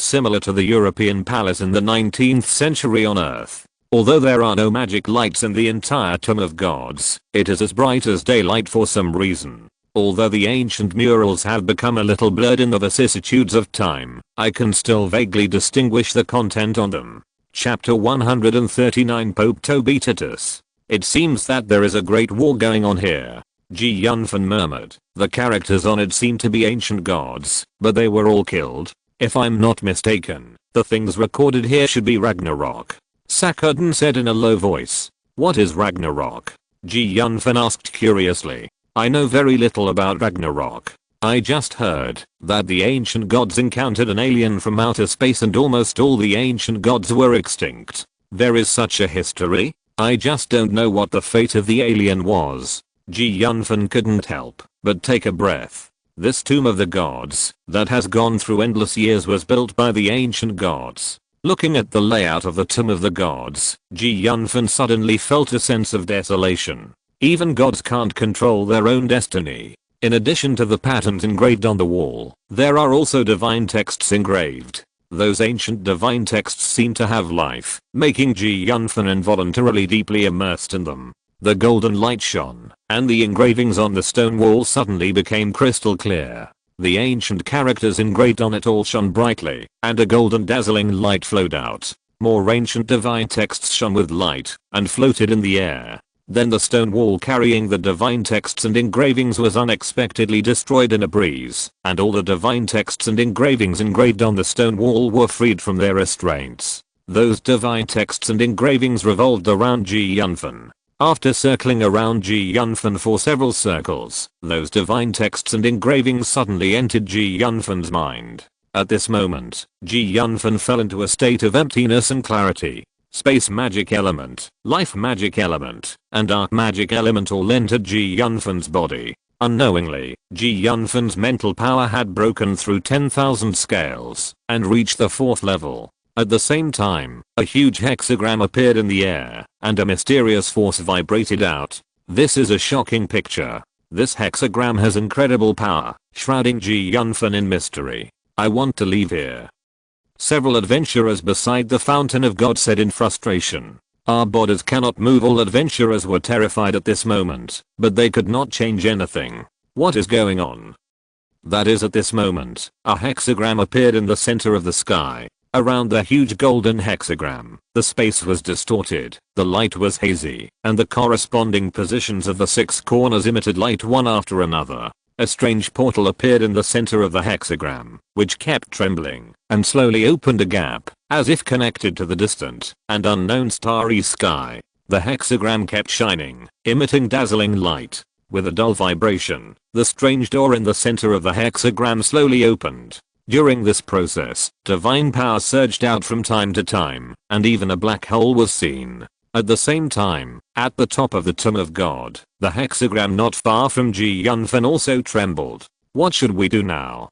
similar to the European palace in the 19th century on Earth. Although there are no magic lights in the entire tomb of gods, it is as bright as daylight for some reason. Although the ancient murals have become a little blurred in the vicissitudes of time, I can still vaguely distinguish the content on them. Chapter 139 Pope Tobitatus. It seems that there is a great war going on here, Ji Yunfan murmured. The characters on it seem to be ancient gods, but they were all killed. If I'm not mistaken, the things recorded here should be Ragnarok, Sakadan said in a low voice. What is Ragnarok? Ji Yunfan asked curiously. I know very little about Ragnarok. I just heard that the ancient gods encountered an alien from outer space and almost all the ancient gods were extinct. There is such a history? I just don't know what the fate of the alien was. Ji Yunfan couldn't help but take a breath. This tomb of the gods that has gone through endless years was built by the ancient gods. Looking at the layout of the tomb of the gods, Ji Yunfan suddenly felt a sense of desolation. Even gods can't control their own destiny. In addition to the patterns engraved on the wall, there are also divine texts engraved. Those ancient divine texts seem to have life, making Ji Yunfan involuntarily deeply immersed in them. The golden light shone, and the engravings on the stone wall suddenly became crystal clear. The ancient characters engraved on it all shone brightly, and a golden dazzling light flowed out. More ancient divine texts shone with light, and floated in the air. Then the stone wall carrying the divine texts and engravings was unexpectedly destroyed in a breeze, and all the divine texts and engravings engraved on the stone wall were freed from their restraints. Those divine texts and engravings revolved around Ji Yunfan. After circling around Ji Yunfan for several circles, those divine texts and engravings suddenly entered Ji Yunfan's mind. At this moment, Ji Yunfan fell into a state of emptiness and clarity. Space magic element, life magic element, and dark magic element all entered Ji Yunfan's body. Unknowingly, Ji Yunfan's mental power had broken through 10,000 scales and reached the 4th level. At the same time, a huge hexagram appeared in the air, and a mysterious force vibrated out. This is a shocking picture. This hexagram has incredible power, shrouding Ji Yunfan in mystery. I want to leave here. Several adventurers beside the Fountain of God said in frustration. Our borders cannot move. All adventurers were terrified at this moment, but they could not change anything. What is going on? That is, at this moment, a hexagram appeared in the center of the sky. Around the huge golden hexagram, the space was distorted, the light was hazy, and the corresponding positions of the 6 corners emitted light one after another. A strange portal appeared in the center of the hexagram, which kept trembling, and slowly opened a gap, as if connected to the distant and unknown starry sky. The hexagram kept shining, emitting dazzling light. With a dull vibration, the strange door in the center of the hexagram slowly opened. During this process, divine power surged out from time to time, and even a black hole was seen. At the same time, at the top of the Tomb of God, the hexagram not far from Ji Yunfan also trembled. What should we do now?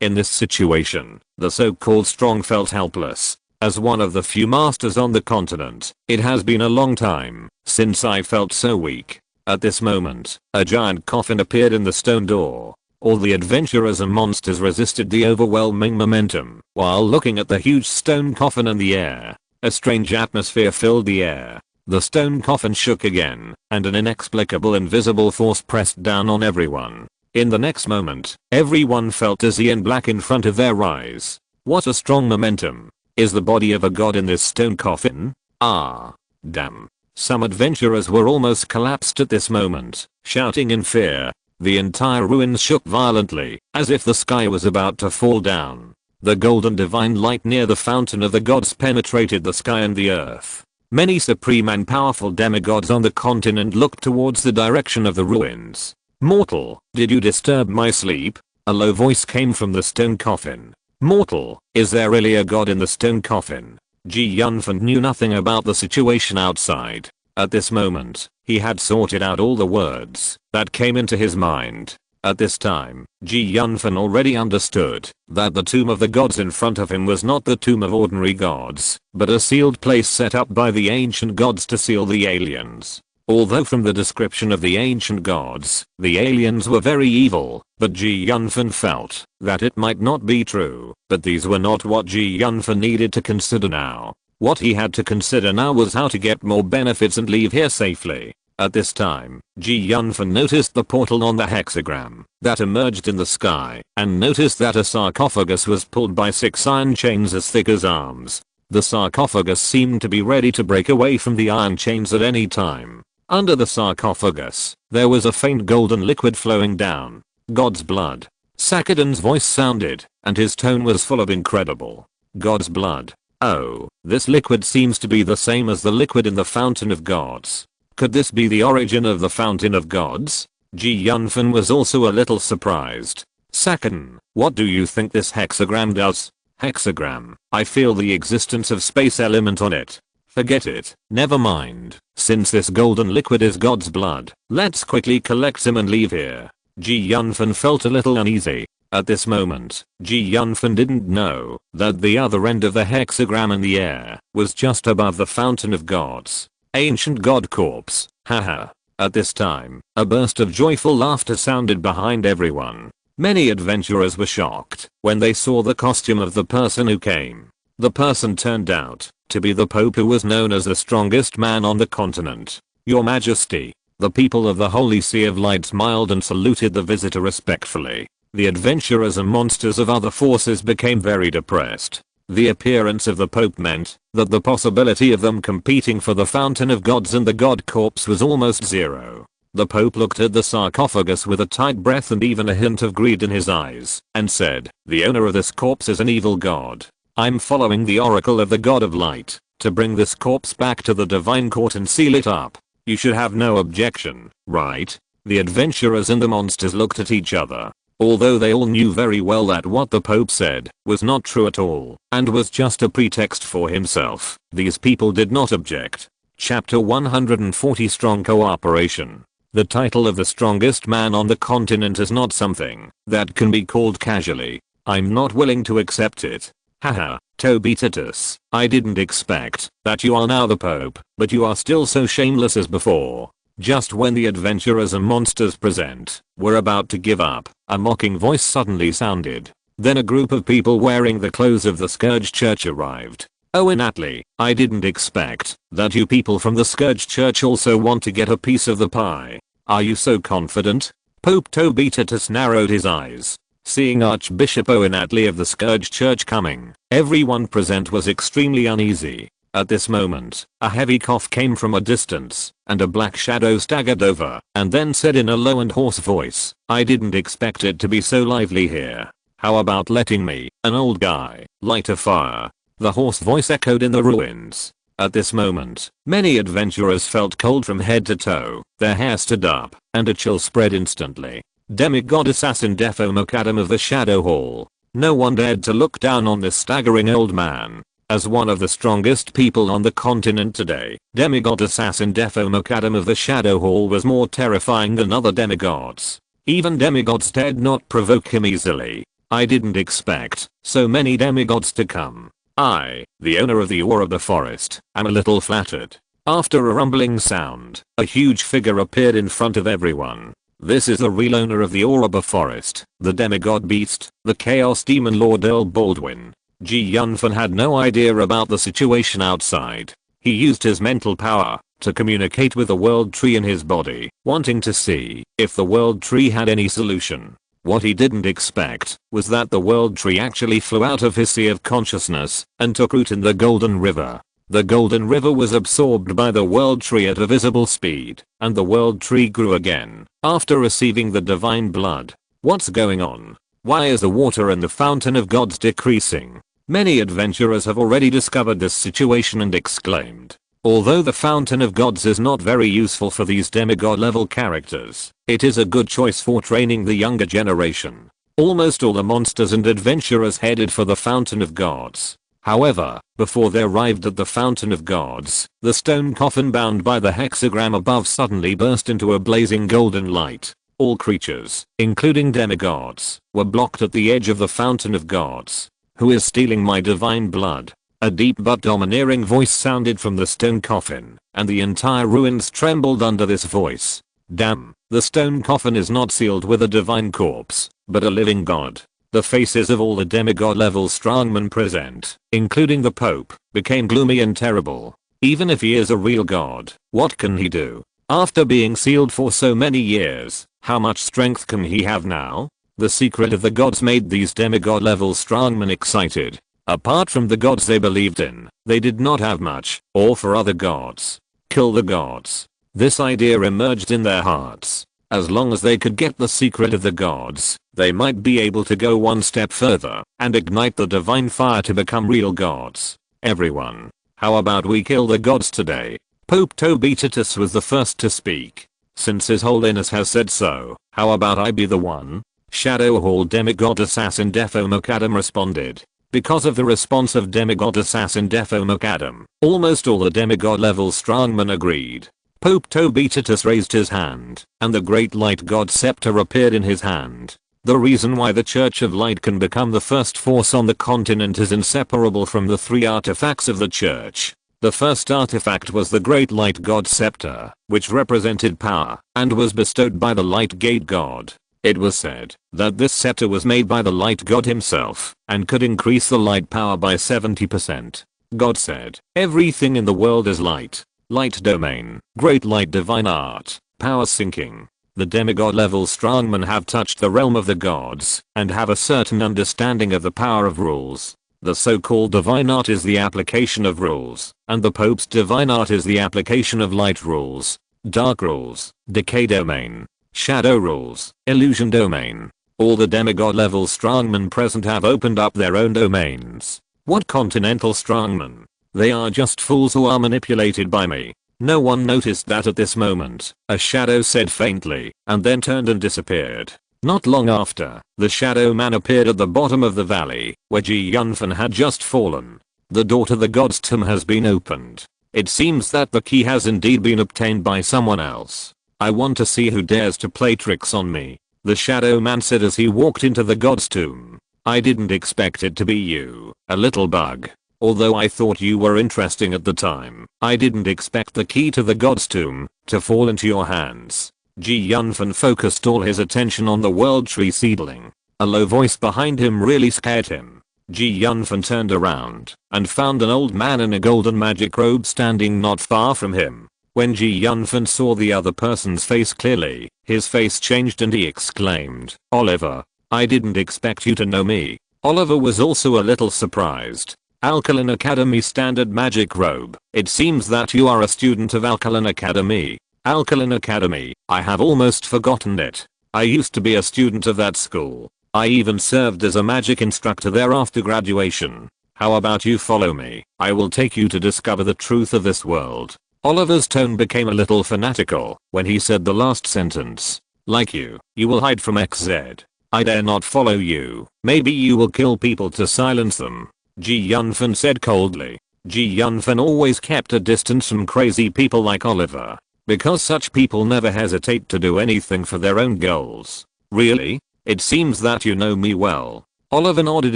In this situation, the so-called strong felt helpless. As one of the few masters on the continent, it has been a long time since I felt so weak. At this moment, a giant coffin appeared in the stone door. All the adventurers and monsters resisted the overwhelming momentum while looking at the huge stone coffin in the air. A strange atmosphere filled the air. The stone coffin shook again, and an inexplicable invisible force pressed down on everyone. In the next moment, everyone felt dizzy and black in front of their eyes. What a strong momentum. Is the body of a god in this stone coffin? Ah, damn. Some adventurers were almost collapsed at this moment, shouting in fear. The entire ruins shook violently, as if the sky was about to fall down. The golden divine light near the fountain of the gods penetrated the sky and the earth. Many supreme and powerful demigods on the continent looked towards the direction of the ruins. "Mortal, did you disturb my sleep?" A low voice came from the stone coffin. "Mortal, is there really a god in the stone coffin?" Yunfan knew nothing about the situation outside. At this moment, he had sorted out all the words that came into his mind. At this time, Yunfan already understood that the tomb of the gods in front of him was not the tomb of ordinary gods, but a sealed place set up by the ancient gods to seal the aliens. Although from the description of the ancient gods, the aliens were very evil, but Yunfan felt that it might not be true. But these were not what Yunfan needed to consider now. What he had to consider now was how to get more benefits and leave here safely. At this time, Yunfan noticed the portal on the hexagram that emerged in the sky, and noticed that a sarcophagus was pulled by 6 iron chains as thick as arms. The sarcophagus seemed to be ready to break away from the iron chains at any time. Under the sarcophagus, there was a faint golden liquid flowing down. God's blood. Sakadan's voice sounded, and his tone was full of incredible. God's blood. Oh, this liquid seems to be the same as the liquid in the fountain of gods. Could this be the origin of the fountain of gods? Yunfan was also a little surprised. Sakadan, what do you think this hexagram does? Hexagram. I feel the existence of space element on it. Forget it. Never mind. Since this golden liquid is God's blood, let's quickly collect him and leave here. Yunfan felt a little uneasy. At this moment, Yunfan didn't know that the other end of the hexagram in the air was just above the fountain of gods. Ancient god corpse. Haha. At this time, a burst of joyful laughter sounded behind everyone. Many adventurers were shocked when they saw the costume of the person who came. The person turned out to be the Pope, who was known as the strongest man on the continent. "Your Majesty." The people of the Holy Sea of Light smiled and saluted the visitor respectfully. The adventurers and monsters of other forces became very depressed. The appearance of the Pope meant that the possibility of them competing for the Fountain of Gods and the God Corpse was almost zero. The Pope looked at the sarcophagus with a tight breath and even a hint of greed in his eyes, and said, "The owner of this corpse is an evil god. I'm following the oracle of the God of Light to bring this corpse back to the divine court and seal it up. You should have no objection, right?" The adventurers and the monsters looked at each other. Although they all knew very well that what the Pope said was not true at all, and was just a pretext for himself, these people did not object. Chapter 140 Strong Cooperation. The title of the strongest man on the continent is not something that can be called casually. I'm not willing to accept it. Haha, Tobitatus, I didn't expect that you are now the Pope, but you are still so shameless as before. Just when the adventurers and monsters present were about to give up, a mocking voice suddenly sounded. Then a group of people wearing the clothes of the Scourge Church arrived. "Oh, Atli, I didn't expect that you people from the Scourge Church also want to get a piece of the pie. Are you so confident?" Pope Tobitatus narrowed his eyes. Seeing Archbishop Atli of the Scourge Church coming, everyone present was extremely uneasy. At this moment, a heavy cough came from a distance, and a black shadow staggered over, and then said in a low and hoarse voice, "I didn't expect it to be so lively here. How about letting me, an old guy, light a fire?" The hoarse voice echoed in the ruins. At this moment, many adventurers felt cold from head to toe, their hair stood up, and a chill spread instantly. Demigod assassin Defo Macadam of the Shadow Hall. No one dared to look down on this staggering old man. As one of the strongest people on the continent today, demigod assassin Defo Macadam of the Shadow Hall was more terrifying than other demigods. Even demigods dared not provoke him easily. I didn't expect so many demigods to come. I, the owner of the Ore of the Forest, am a little flattered. After a rumbling sound, a huge figure appeared in front of everyone. This is the real owner of the Ore of the Forest, the demigod beast, the Chaos Demon Lord Earl Baldwin. Yunfan had no idea about the situation outside. He used his mental power to communicate with the world tree in his body, wanting to see if the world tree had any solution. What he didn't expect was that the world tree actually flew out of his sea of consciousness and took root in the Golden River. The golden river was absorbed by the world tree at a visible speed, and the world tree grew again, after receiving the divine blood. What's going on? Why is the water in the fountain of gods decreasing? Many adventurers have already discovered this situation and exclaimed, although the fountain of gods is not very useful for these demigod level characters, it is a good choice for training the younger generation. Almost all the monsters and adventurers headed for the fountain of gods. However, before they arrived at the fountain of gods, the stone coffin bound by the hexagram above suddenly burst into a blazing golden light. All creatures, including demigods, were blocked at the edge of the fountain of gods. Who is stealing my divine blood? A deep but domineering voice sounded from the stone coffin, and the entire ruins trembled under this voice. Damn, the stone coffin is not sealed with a divine corpse, but a living god. The faces of all the demigod level strongmen present, including the Pope, became gloomy and terrible. Even if he is a real god, what can he do? After being sealed for so many years, how much strength can he have now? The secret of the gods made these demigod level strongmen excited. Apart from the gods they believed in, they did not have much, or for other gods. Kill the gods. This idea emerged in their hearts. As long as they could get the secret of the gods, they might be able to go one step further and ignite the divine fire to become real gods. Everyone, how about we kill the gods today? Pope Tobitatus was the first to speak. Since His Holiness has said so, how about I be the one? Shadow Hall demigod assassin Defo Macadam responded. Because of the response of demigod assassin Defo Macadam, almost all the demigod level strongmen agreed. Pope Tobitatus raised his hand, and the great light god scepter appeared in his hand. The reason why the Church of Light can become the first force on the continent is inseparable from the three artifacts of the church. The first artifact was the great light god scepter, which represented power, and was bestowed by the light gate god. It was said that this scepter was made by the light god himself, and could increase the light power by 70%. God said, everything in the world is light. Light domain, great light divine art, power sinking. The demigod level strongmen have touched the realm of the gods, and have a certain understanding of the power of rules. The so-called divine art is the application of rules, and the Pope's divine art is the application of light rules, dark rules, decay domain, shadow rules, illusion domain. All the demigod level strongmen present have opened up their own domains. What continental strongmen? They are just fools who are manipulated by me. No one noticed that at this moment, a shadow said faintly, and then turned and disappeared. Not long after, the shadow man appeared at the bottom of the valley, where Yunfan had just fallen. The door to the god's tomb has been opened. It seems that the key has indeed been obtained by someone else. I want to see who dares to play tricks on me, the shadow man said as he walked into the god's tomb. I didn't expect it to be you, a little bug. Although I thought you were interesting at the time, I didn't expect the key to the god's tomb to fall into your hands. Yunfan focused all his attention on the world tree seedling. A low voice behind him really scared him. Yunfan turned around and found an old man in a golden magic robe standing not far from him. When Yunfan saw the other person's face clearly, his face changed and he exclaimed, Oliver, I didn't expect you to know me. Oliver was also a little surprised. Alkaline Academy standard magic robe. It seems that you are a student of Alkaline Academy. Alkaline Academy, I have almost forgotten it. I used to be a student of that school. I even served as a magic instructor there after graduation. How about you follow me? I will take you to discover the truth of this world. Oliver's tone became a little fanatical when he said the last sentence. Like you will hide from XZ. I dare not follow you. Maybe you will kill people to silence them. Yunfan said coldly. Yunfan always kept a distance from crazy people like Oliver, because such people never hesitate to do anything for their own goals. Really? It seems that you know me well. Oliver nodded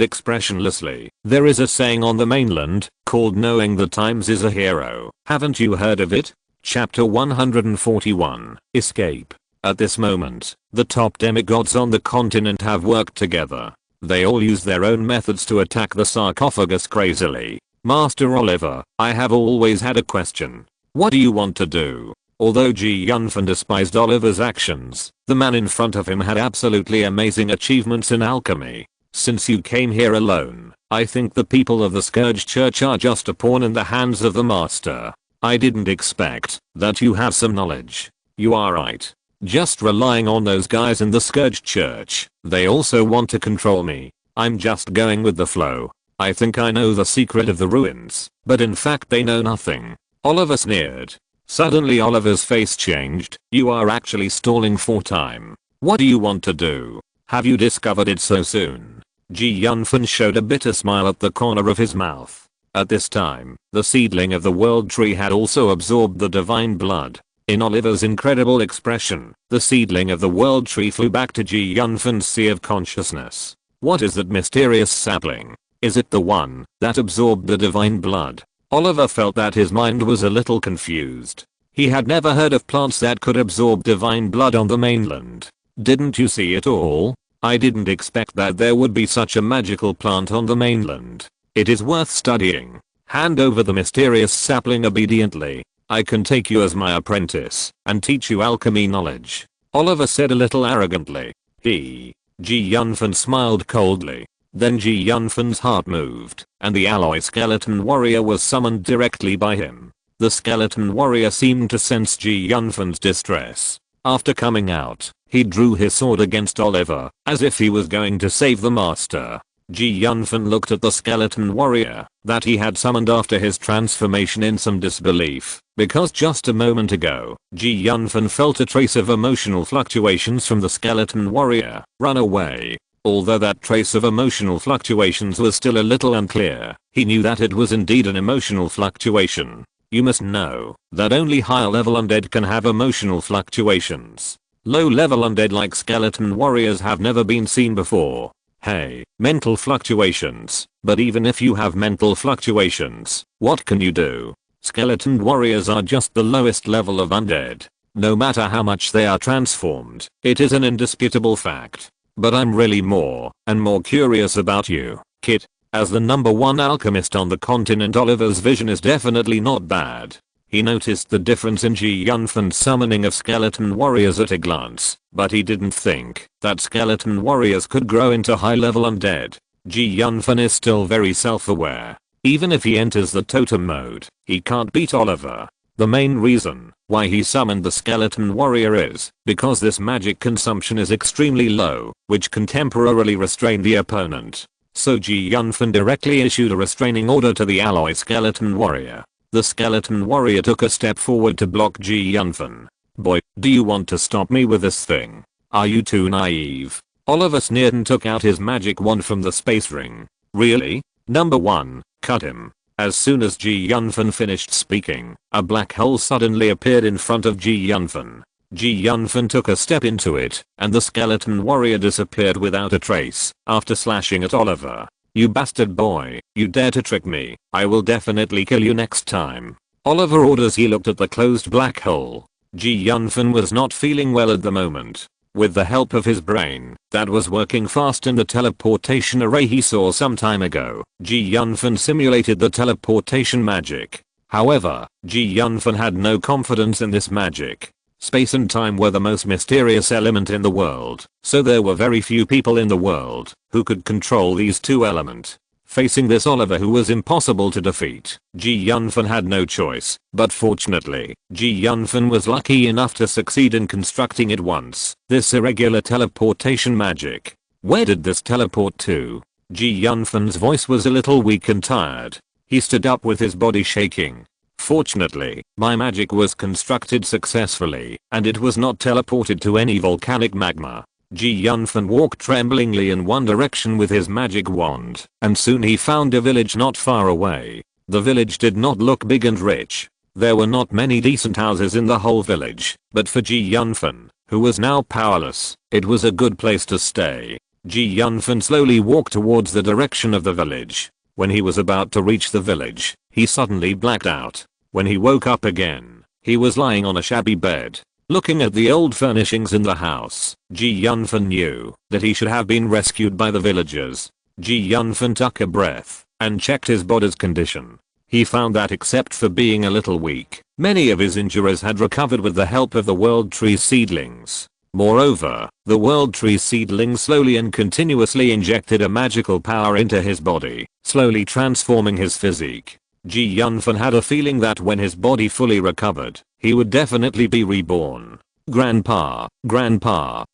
expressionlessly. There is a saying on the mainland, called knowing the times is a hero. Haven't you heard of it? Chapter 141, Escape. At this moment, the top demigods on the continent have worked together. They all use their own methods to attack the sarcophagus crazily. Master Oliver, I have always had a question. What do you want to do? Although Yunfan despised Oliver's actions, the man in front of him had absolutely amazing achievements in alchemy. Since you came here alone, I think the people of the Scourge Church are just a pawn in the hands of the master. I didn't expect that you have some knowledge. You are right. Just relying on those guys in the Scourge Church, they also want to control me. I'm just going with the flow. I think I know the secret of the ruins, but in fact they know nothing. Oliver sneered. Suddenly Oliver's face changed. You are actually stalling for time. What do you want to do? Have you discovered it so soon? Yunfan showed a bitter smile at the corner of his mouth. At this time, the seedling of the world tree had also absorbed the divine blood. In Oliver's incredible expression, the seedling of the world tree flew back to Yunfan's sea of consciousness. What is that mysterious sapling? Is it the one that absorbed the divine blood? Oliver felt that his mind was a little confused. He had never heard of plants that could absorb divine blood on the mainland. Didn't you see it all? I didn't expect that there would be such a magical plant on the mainland. It is worth studying. Hand over the mysterious sapling obediently. I can take you as my apprentice and teach you alchemy knowledge. Oliver said a little arrogantly. Yunfan smiled coldly. Then Yunfan's heart moved, and the alloy skeleton warrior was summoned directly by him. The skeleton warrior seemed to sense Yunfan's distress. After coming out, he drew his sword against Oliver, as if he was going to save the master. Yunfan looked at the skeleton warrior that he had summoned after his transformation in some disbelief, because just a moment ago, Yunfan felt a trace of emotional fluctuations from the skeleton warrior run away. Although that trace of emotional fluctuations was still a little unclear, he knew that it was indeed an emotional fluctuation. You must know that only higher level undead can have emotional fluctuations. Low level undead like skeleton warriors have never been seen before. Hey, mental fluctuations. But even if you have mental fluctuations, what can you do? Skeleton warriors are just the lowest level of undead. No matter how much they are transformed, it is an indisputable fact. But I'm really more and more curious about you, Kit. As the #1 alchemist on the continent, Oliver's vision is definitely not bad. He noticed the difference in Yunfan's summoning of skeleton warriors at a glance, but he didn't think that skeleton warriors could grow into high-level undead. Yunfan is still very self-aware. Even if he enters the totem mode, he can't beat Oliver. The main reason why he summoned the skeleton warrior is because this magic consumption is extremely low, which can temporarily restrain the opponent. So Yunfan directly issued a restraining order to the alloy skeleton warrior. The skeleton warrior took a step forward to block Yunfan. Boy, do you want to stop me with this thing? Are you too naive? Oliver sneered and took out his magic wand from the space ring. Really? #1, cut him. As soon as Yunfan finished speaking, a black hole suddenly appeared in front of Yunfan. Yunfan took a step into it, and the skeleton warrior disappeared without a trace, after slashing at Oliver. You bastard boy, you dare to trick me, I will definitely kill you next time. Oliver ordered as he looked at the closed black hole. Yunfan was not feeling well at the moment. With the help of his brain, that was working fast in the teleportation array he saw some time ago, Yunfan simulated the teleportation magic. However, Yunfan had no confidence in this magic. Space and time were the most mysterious element in the world, so there were very few people in the world who could control these two elements. Facing this Oliver who was impossible to defeat, Yunfan had no choice, but fortunately, Yunfan was lucky enough to succeed in constructing it once. This irregular teleportation magic. Where did this teleport to? Yunfan's voice was a little weak and tired. He stood up with his body shaking. Fortunately, my magic was constructed successfully, and it was not teleported to any volcanic magma. Yunfan walked tremblingly in one direction with his magic wand, and soon he found a village not far away. The village did not look big and rich. There were not many decent houses in the whole village, but for Yunfan, who was now powerless, it was a good place to stay. Yunfan slowly walked towards the direction of the village. When he was about to reach the village, he suddenly blacked out. When he woke up again, he was lying on a shabby bed. Looking at the old furnishings in the house, Yunfan knew that he should have been rescued by the villagers. Yunfan took a breath and checked his body's condition. He found that except for being a little weak, many of his injuries had recovered with the help of the world tree seedlings. Moreover, the World Tree seedling slowly and continuously injected a magical power into his body, slowly transforming his physique. Ji Yunfan had a feeling that when his body fully recovered, he would definitely be reborn. Grandpa,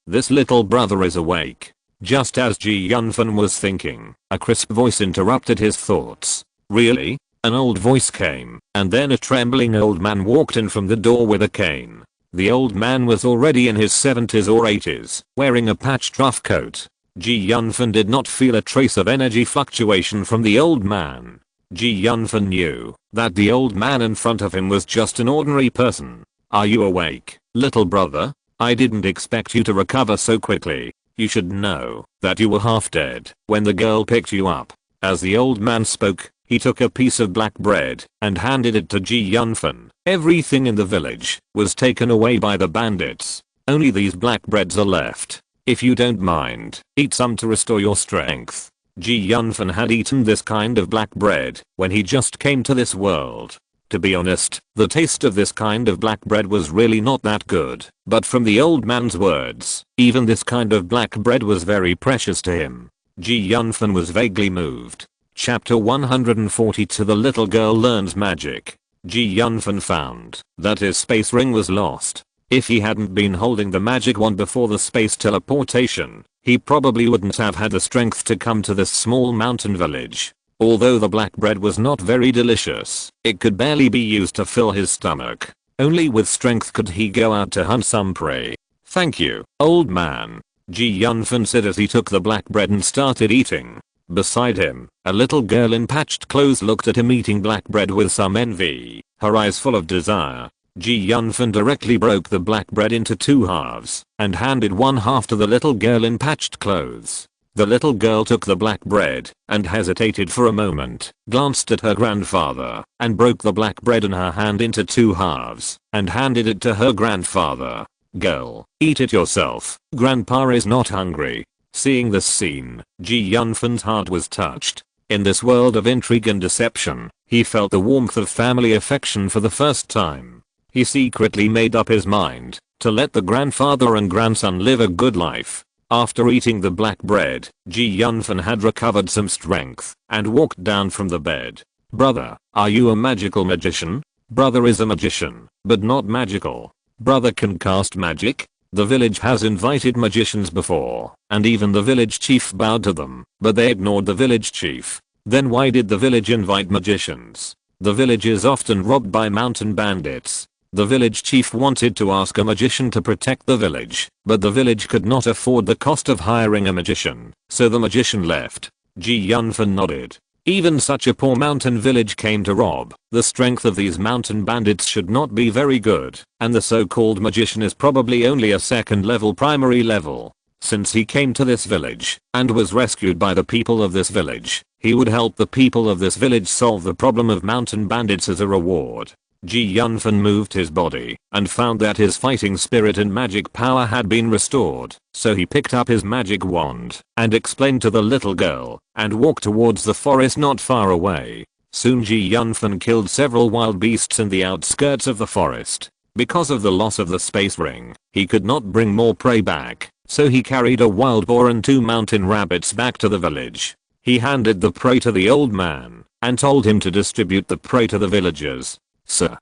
this little brother is awake. Just as Ji Yunfan was thinking, a crisp voice interrupted his thoughts. Really? An old voice came, and then a trembling old man walked in from the door with a cane. The old man was already in his 70s or 80s, wearing a patched rough coat. Ji Yunfan did not feel a trace of energy fluctuation from the old man. Ji Yunfan knew that the old man in front of him was just an ordinary person. Are you awake, little brother? I didn't expect you to recover so quickly. You should know that you were half dead when the girl picked you up. As the old man spoke, he took a piece of black bread and handed it to Ji Yunfan. Everything in the village was taken away by the bandits. Only these black breads are left. If you don't mind, eat some to restore your strength. Ji Yunfan had eaten this kind of black bread when he just came to this world. To be honest, the taste of this kind of black bread was really not that good, but from the old man's words, even this kind of black bread was very precious to him. Ji Yunfan was vaguely moved. Chapter 142. The little girl learns magic. Ji Yunfan found that his space ring was lost. If he hadn't been holding the magic wand before the space teleportation, he probably wouldn't have had the strength to come to this small mountain village. Although the black bread was not very delicious, it could barely be used to fill his stomach. Only with strength could he go out to hunt some prey. Thank you, old man, Ji Yunfan said as he took the black bread and started eating. Beside him, a little girl in patched clothes looked at him eating black bread with some envy, her eyes full of desire. Ji Yunfan directly broke the black bread into two halves and handed one half to the little girl in patched clothes. The little girl took the black bread and hesitated for a moment, glanced at her grandfather, and broke the black bread in her hand into two halves and handed it to her grandfather. Girl, eat it yourself. Grandpa is not hungry. Seeing this scene, Ji Yunfan's heart was touched. In this world of intrigue and deception, he felt the warmth of family affection for the first time. He secretly made up his mind to let the grandfather and grandson live a good life. After eating the black bread, Ji Yunfan had recovered some strength and walked down from the bed. Brother, are you a magical magician? Brother is a magician, but not magical. Brother can cast magic? The village has invited magicians before, and even the village chief bowed to them, but they ignored the village chief. Then why did the village invite magicians? The village is often robbed by mountain bandits. The village chief wanted to ask a magician to protect the village, but the village could not afford the cost of hiring a magician, so the magician left. Ji Yunfan nodded. Even such a poor mountain village came to rob. The strength of these mountain bandits should not be very good, and the so-called magician is probably only a second level primary level. Since he came to this village and was rescued by the people of this village, he would help the people of this village solve the problem of mountain bandits as a reward. Ji Yunfan moved his body and found that his fighting spirit and magic power had been restored, so he picked up his magic wand and explained to the little girl and walked towards the forest not far away. Soon Ji Yunfan killed several wild beasts in the outskirts of the forest. Because of the loss of the space ring, he could not bring more prey back, so he carried a wild boar and 2 mountain rabbits back to the village. He handed the prey to the old man and told him to distribute the prey to the villagers. Sir,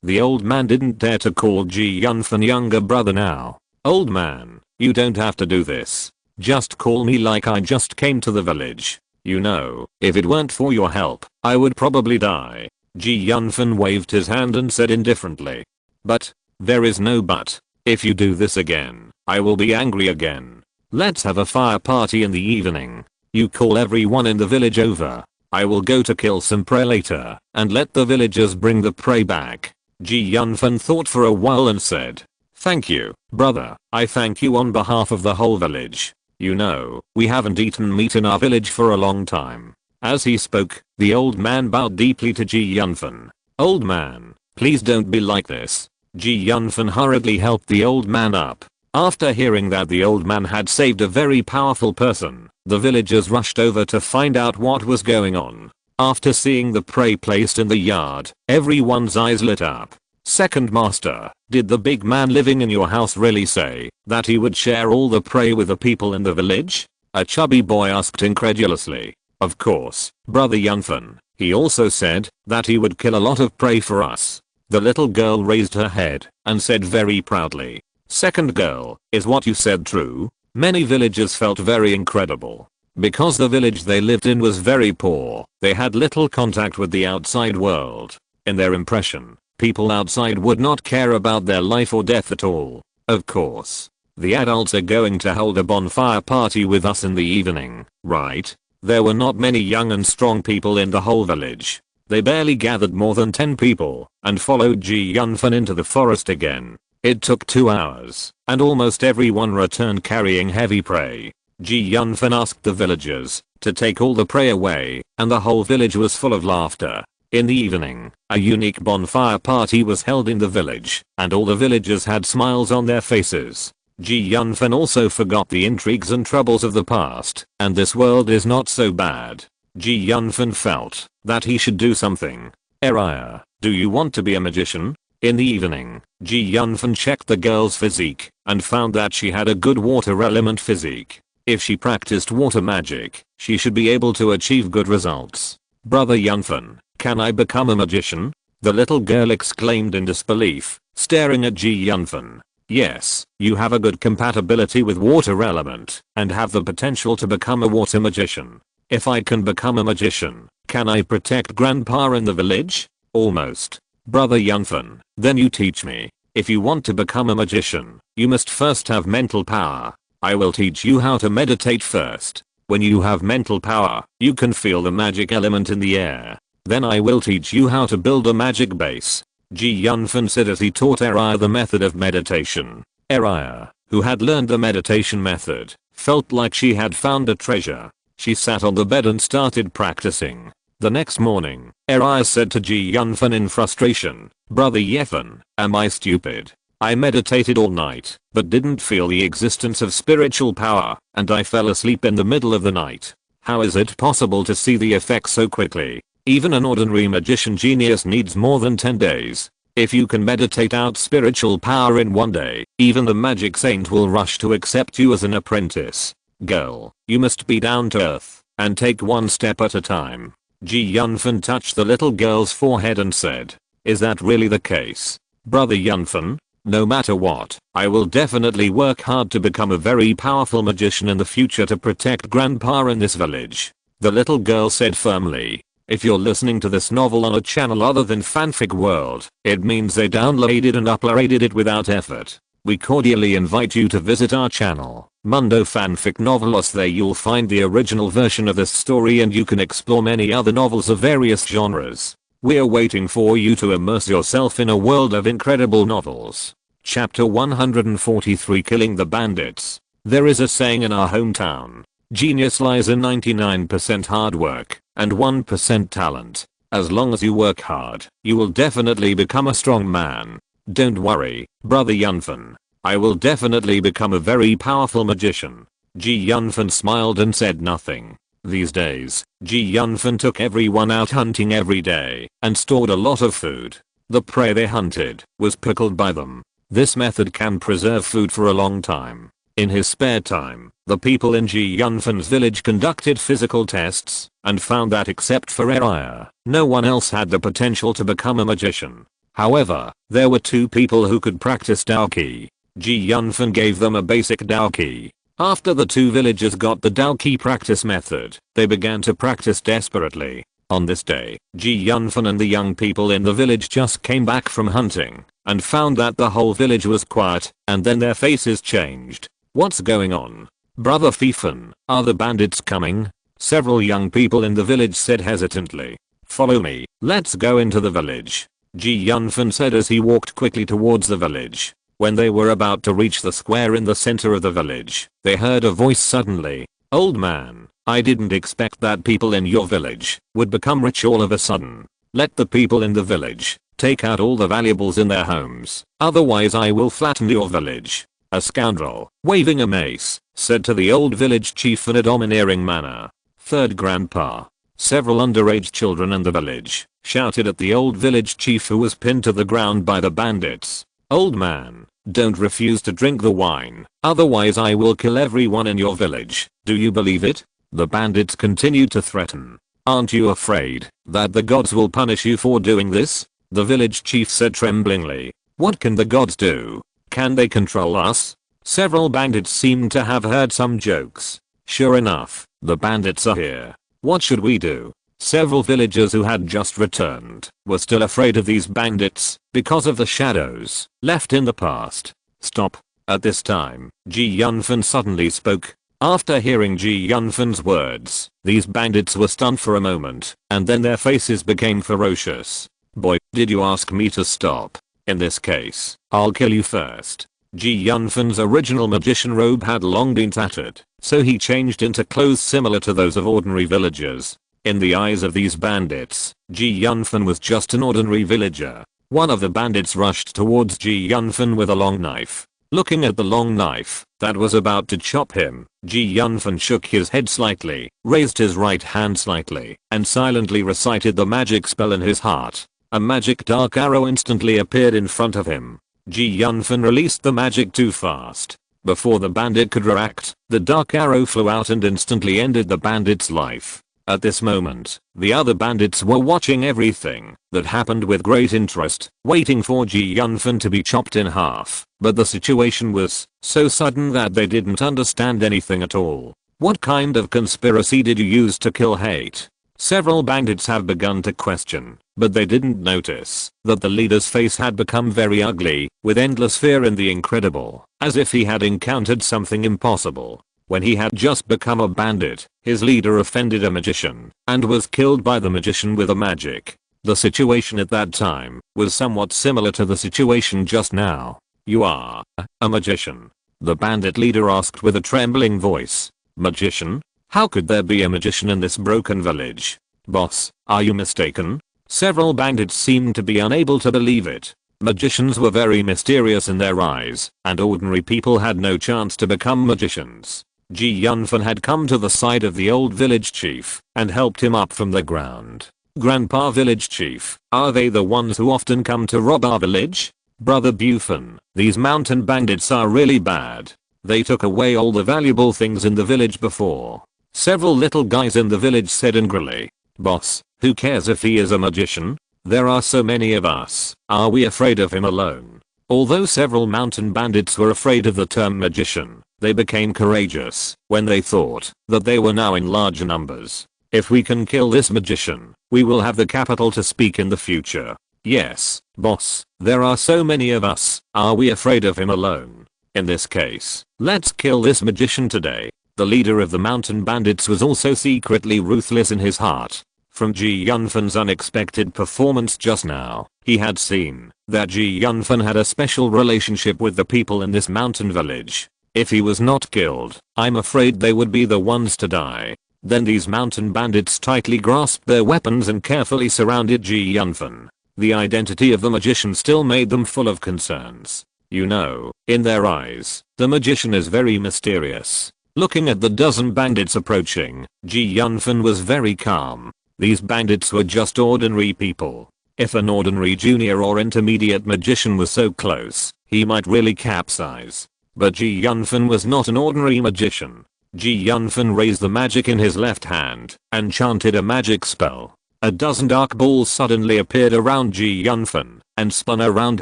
the old man didn't dare to call Ji Yunfan younger brother now. Old man, you don't have to do this. Just call me like I just came to the village. You know, if it weren't for your help, I would probably die. Ji Yunfan waved his hand and said indifferently. But, there is no but. If you do this again, I will be angry again. Let's have a fire party in the evening. You call everyone in the village over. I will go to kill some prey later and let the villagers bring the prey back. Ji Yunfan thought for a while and said, thank you, brother. I thank you on behalf of the whole village. You know, we haven't eaten meat in our village for a long time. As he spoke, the old man bowed deeply to Ji Yunfan. Old man, please don't be like this. Ji Yunfan hurriedly helped the old man up. After hearing that the old man had saved a very powerful person, the villagers rushed over to find out what was going on. After seeing the prey placed in the yard, everyone's eyes lit up. Second master, did the big man living in your house really say that he would share all the prey with the people in the village? A chubby boy asked incredulously. Of course, brother Yunfan. He also said that he would kill a lot of prey for us. The little girl raised her head and said very proudly. Second girl, is what you said true? Many villagers felt very incredible. Because the village they lived in was very poor, they had little contact with the outside world. In their impression, people outside would not care about their life or death at all. Of course. The adults are going to hold a bonfire party with us in the evening, right? There were not many young and strong people in the whole village. They barely gathered more than 10 people and followed Ji Yunfan into the forest again. It took 2 hours and almost everyone returned carrying heavy prey. Ji Yunfan asked the villagers to take all the prey away and the whole village was full of laughter. In the evening, a unique bonfire party was held in the village and all the villagers had smiles on their faces. Ji Yunfan also forgot the intrigues and troubles of the past and this world is not so bad. Ji Yunfan felt that he should do something. Araya, do you want to be a magician? In the evening, Ji Yunfan checked the girl's physique and found that she had a good water element physique. If she practiced water magic, she should be able to achieve good results. Brother Yunfan, can I become a magician? The little girl exclaimed in disbelief, staring at Ji Yunfan. Yes, you have a good compatibility with water element and have the potential to become a water magician. If I can become a magician, can I protect grandpa in the village? Almost. Brother Yunfan, then you teach me. If you want to become a magician, you must first have mental power. I will teach you how to meditate first. When you have mental power, you can feel the magic element in the air. Then I will teach you how to build a magic base. Ji Yunfan said as he taught Araya the method of meditation. Araya, who had learned the meditation method, felt like she had found a treasure. She sat on the bed and started practicing. The next morning, Araya said to Ji Yunfan in frustration, Brother Yunfan, am I stupid? I meditated all night, but didn't feel the existence of spiritual power, and I fell asleep in the middle of the night. How is it possible to see the effects so quickly? Even an ordinary magician genius needs more than 10 days. If you can meditate out spiritual power in 1 day, even the magic saint will rush to accept you as an apprentice. Girl, you must be down to earth and take one step at a time. Ji Yunfan touched the little girl's forehead and said, is that really the case? Brother Yunfan, no matter what, I will definitely work hard to become a very powerful magician in the future to protect grandpa in this village. The little girl said firmly. If you're listening to this novel on a channel other than Fanfic World, it means they downloaded and uploaded it without effort. We cordially invite you to visit our channel, Mundo Fanfic Novelos. There you'll find the original version of this story and you can explore many other novels of various genres. We're waiting for you to immerse yourself in a world of incredible novels. Chapter 143, Killing the Bandits. There is a saying in our hometown. Genius lies in 99% hard work and 1% talent. As long as you work hard, you will definitely become a strong man. Don't worry, Brother Yunfan. I will definitely become a very powerful magician. Ji Yunfan smiled and said nothing. These days, Ji Yunfan took everyone out hunting every day and stored a lot of food. The prey they hunted was pickled by them. This method can preserve food for a long time. In his spare time, the people in Ji Yunfan's village conducted physical tests and found that except for Araya, no one else had the potential to become a magician. However, there were 2 people who could practice Dao Ki. Ji Yunfan gave them a basic Dao Ki. After the 2 villagers got the Dao Ki practice method, they began to practice desperately. On this day, Ji Yunfan and the young people in the village just came back from hunting and found that the whole village was quiet and then their faces changed. What's going on? Brother Yunfan, are the bandits coming? Several young people in the village said hesitantly. Follow me, let's go into the village. Ji Yunfan said as he walked quickly towards the village. When they were about to reach the square in the center of the village, they heard a voice suddenly. Old man, I didn't expect that people in your village would become rich all of a sudden. Let the people in the village take out all the valuables in their homes, otherwise I will flatten your village. A scoundrel, waving a mace, said to the old village chief in a domineering manner. Third grandpa. Several underage children in the village shouted at the old village chief who was pinned to the ground by the bandits. "Old man, don't refuse to drink the wine, otherwise I will kill everyone in your village. Do you believe it?" The bandits continued to threaten. "Aren't you afraid that the gods will punish you for doing this?" The village chief said tremblingly. "What can the gods do? Can they control us?" Several bandits seemed to have heard some jokes. "Sure enough, the bandits are here. What should we do?" Several villagers who had just returned were still afraid of these bandits because of the shadows left in the past. "Stop." At this time, Yunfan suddenly spoke. After hearing Yunfan's words, these bandits were stunned for a moment, and then their faces became ferocious. "Boy, did you ask me to stop? In this case, I'll kill you first." Yunfan's original magician robe had long been tattered, so he changed into clothes similar to those of ordinary villagers. In the eyes of these bandits, Yunfan was just an ordinary villager. One of the bandits rushed towards Yunfan with a long knife. Looking at the long knife that was about to chop him, Yunfan shook his head slightly, raised his right hand slightly, and silently recited the magic spell in his heart. A magic dark arrow instantly appeared in front of him. Yunfan released the magic too fast. Before the bandit could react, the dark arrow flew out and instantly ended the bandit's life. At this moment, the other bandits were watching everything that happened with great interest, waiting for Yunfan to be chopped in half, but the situation was so sudden that they didn't understand anything at all. "What kind of conspiracy did you use to kill Hate?" Several bandits have begun to question, but they didn't notice that the leader's face had become very ugly, with endless fear in the incredible, as if he had encountered something impossible. When he had just become a bandit, his leader offended a magician, and was killed by the magician with a magic. The situation at that time was somewhat similar to the situation just now. "You are a magician?" the bandit leader asked with a trembling voice. "Magician? How could there be a magician in this broken village? Boss, are you mistaken?" Several bandits seemed to be unable to believe it. Magicians were very mysterious in their eyes, and ordinary people had no chance to become magicians. Yunfan had come to the side of the old village chief and helped him up from the ground. "Grandpa village chief, are they the ones who often come to rob our village?" "Brother Bufan, these mountain bandits are really bad. They took away all the valuable things in the village before." Several little guys in the village said angrily. "Boss, who cares if he is a magician? There are so many of us. Are we afraid of him alone?" Although several mountain bandits were afraid of the term magician, they became courageous when they thought that they were now in large numbers. "If we can kill this magician, we will have the capital to speak in the future." "Yes, boss, there are so many of us. Are we afraid of him alone? In this case, let's kill this magician today." The leader of the mountain bandits was also secretly ruthless in his heart. From Yunfan's unexpected performance just now, he had seen that Yunfan had a special relationship with the people in this mountain village. If he was not killed, I'm afraid they would be the ones to die. Then these mountain bandits tightly grasped their weapons and carefully surrounded Yunfan. The identity of the magician still made them full of concerns. You know, in their eyes, the magician is very mysterious. Looking at the dozen bandits approaching, Yunfan was very calm. These bandits were just ordinary people. If an ordinary junior or intermediate magician was so close, he might really capsize. But Yunfan was not an ordinary magician. Yunfan raised the magic in his left hand and chanted a magic spell. A dozen dark balls suddenly appeared around Yunfan and spun around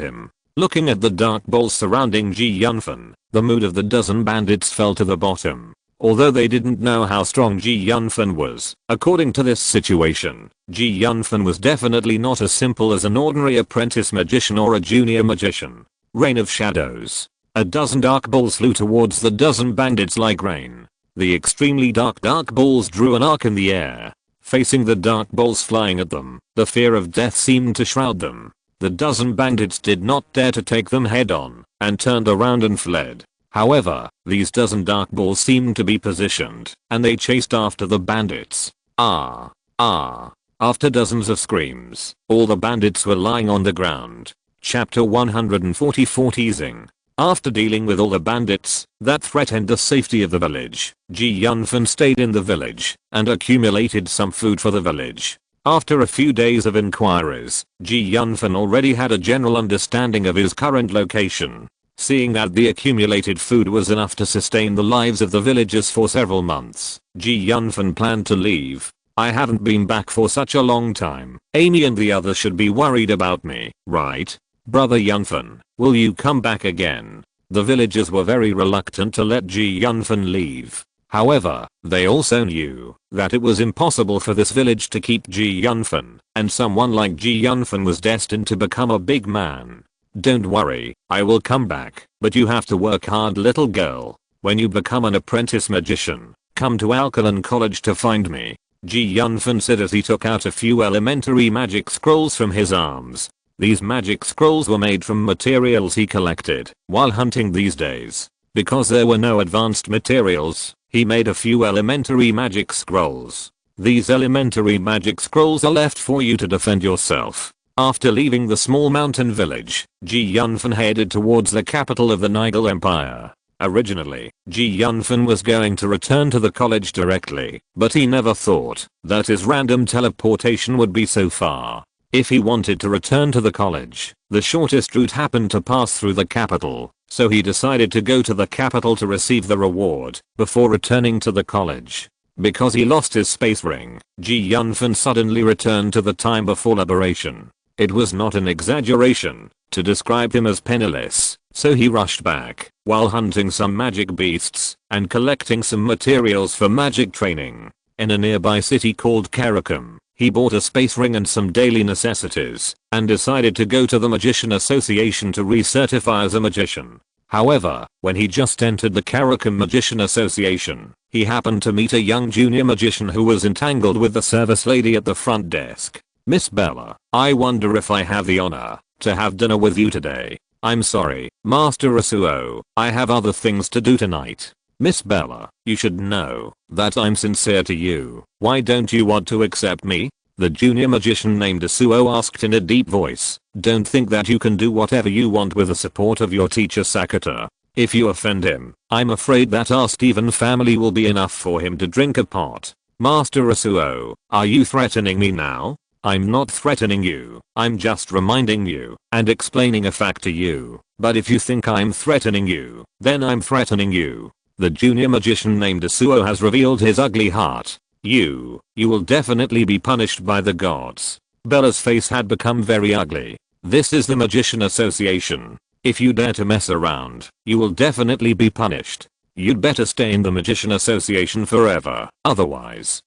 him. Looking at the dark balls surrounding Yunfan, the mood of the dozen bandits fell to the bottom. Although they didn't know how strong Yunfan was, according to this situation, Yunfan was definitely not as simple as an ordinary apprentice magician or a junior magician. Rain of shadows. A dozen dark balls flew towards the dozen bandits like rain. The extremely dark balls drew an arc in the air. Facing the dark balls flying at them, the fear of death seemed to shroud them. The dozen bandits did not dare to take them head on, and turned around and fled. However, these dozen dark balls seemed to be positioned, and they chased after the bandits. Ah! Ah! After dozens of screams, all the bandits were lying on the ground. Chapter 144 Teasing. After dealing with all the bandits that threatened the safety of the village, Yunfan stayed in the village and accumulated some food for the village. After a few days of inquiries, Yunfan already had a general understanding of his current location. Seeing that the accumulated food was enough to sustain the lives of the villagers for several months, Yunfan planned to leave. I haven't been back for such a long time. Amy and the others should be worried about me, right? Brother Yunfan, will you come back again? The villagers were very reluctant to let Yunfan leave. However, they also knew that it was impossible for this village to keep Yunfan, and someone like Yunfan was destined to become a big man. Don't worry, I will come back, but you have to work hard, little girl. When you become an apprentice magician, come to Alkaline College to find me. Yunfan said as he took out a few elementary magic scrolls from his arms. These magic scrolls were made from materials he collected while hunting these days. Because there were no advanced materials, he made a few elementary magic scrolls. These elementary magic scrolls are left for you to defend yourself. After leaving the small mountain village, Yunfan headed towards the capital of the Nigel Empire. Originally, Yunfan was going to return to the college directly, but he never thought that his random teleportation would be so far. If he wanted to return to the college, the shortest route happened to pass through the capital, so he decided to go to the capital to receive the reward before returning to the college. Because he lost his space ring, Yunfan suddenly returned to the time before liberation. It was not an exaggeration to describe him as penniless, so he rushed back while hunting some magic beasts and collecting some materials for magic training. In a nearby city called Karakum, he bought a space ring and some daily necessities and decided to go to the Magician Association to recertify as a magician. However, when he just entered the Karakum Magician Association, he happened to meet a young junior magician who was entangled with the service lady at the front desk. Miss Bella, I wonder if I have the honor to have dinner with you today. I'm sorry, Master Asuo, I have other things to do tonight. Miss Bella, you should know that I'm sincere to you. Why don't you want to accept me? The junior magician named Asuo asked in a deep voice. Don't think that you can do whatever you want with the support of your teacher Sakata. If you offend him, I'm afraid that our Steven family will be enough for him to drink a pot. Master Asuo, are you threatening me now? I'm not threatening you, I'm just reminding you and explaining a fact to you. But if you think I'm threatening you, then I'm threatening you. The junior magician named Asuo has revealed his ugly heart. You will definitely be punished by the gods. Bella's face had become very ugly. This is the Magician Association. If you dare to mess around, you will definitely be punished. You'd better stay in the Magician Association forever. Otherwise,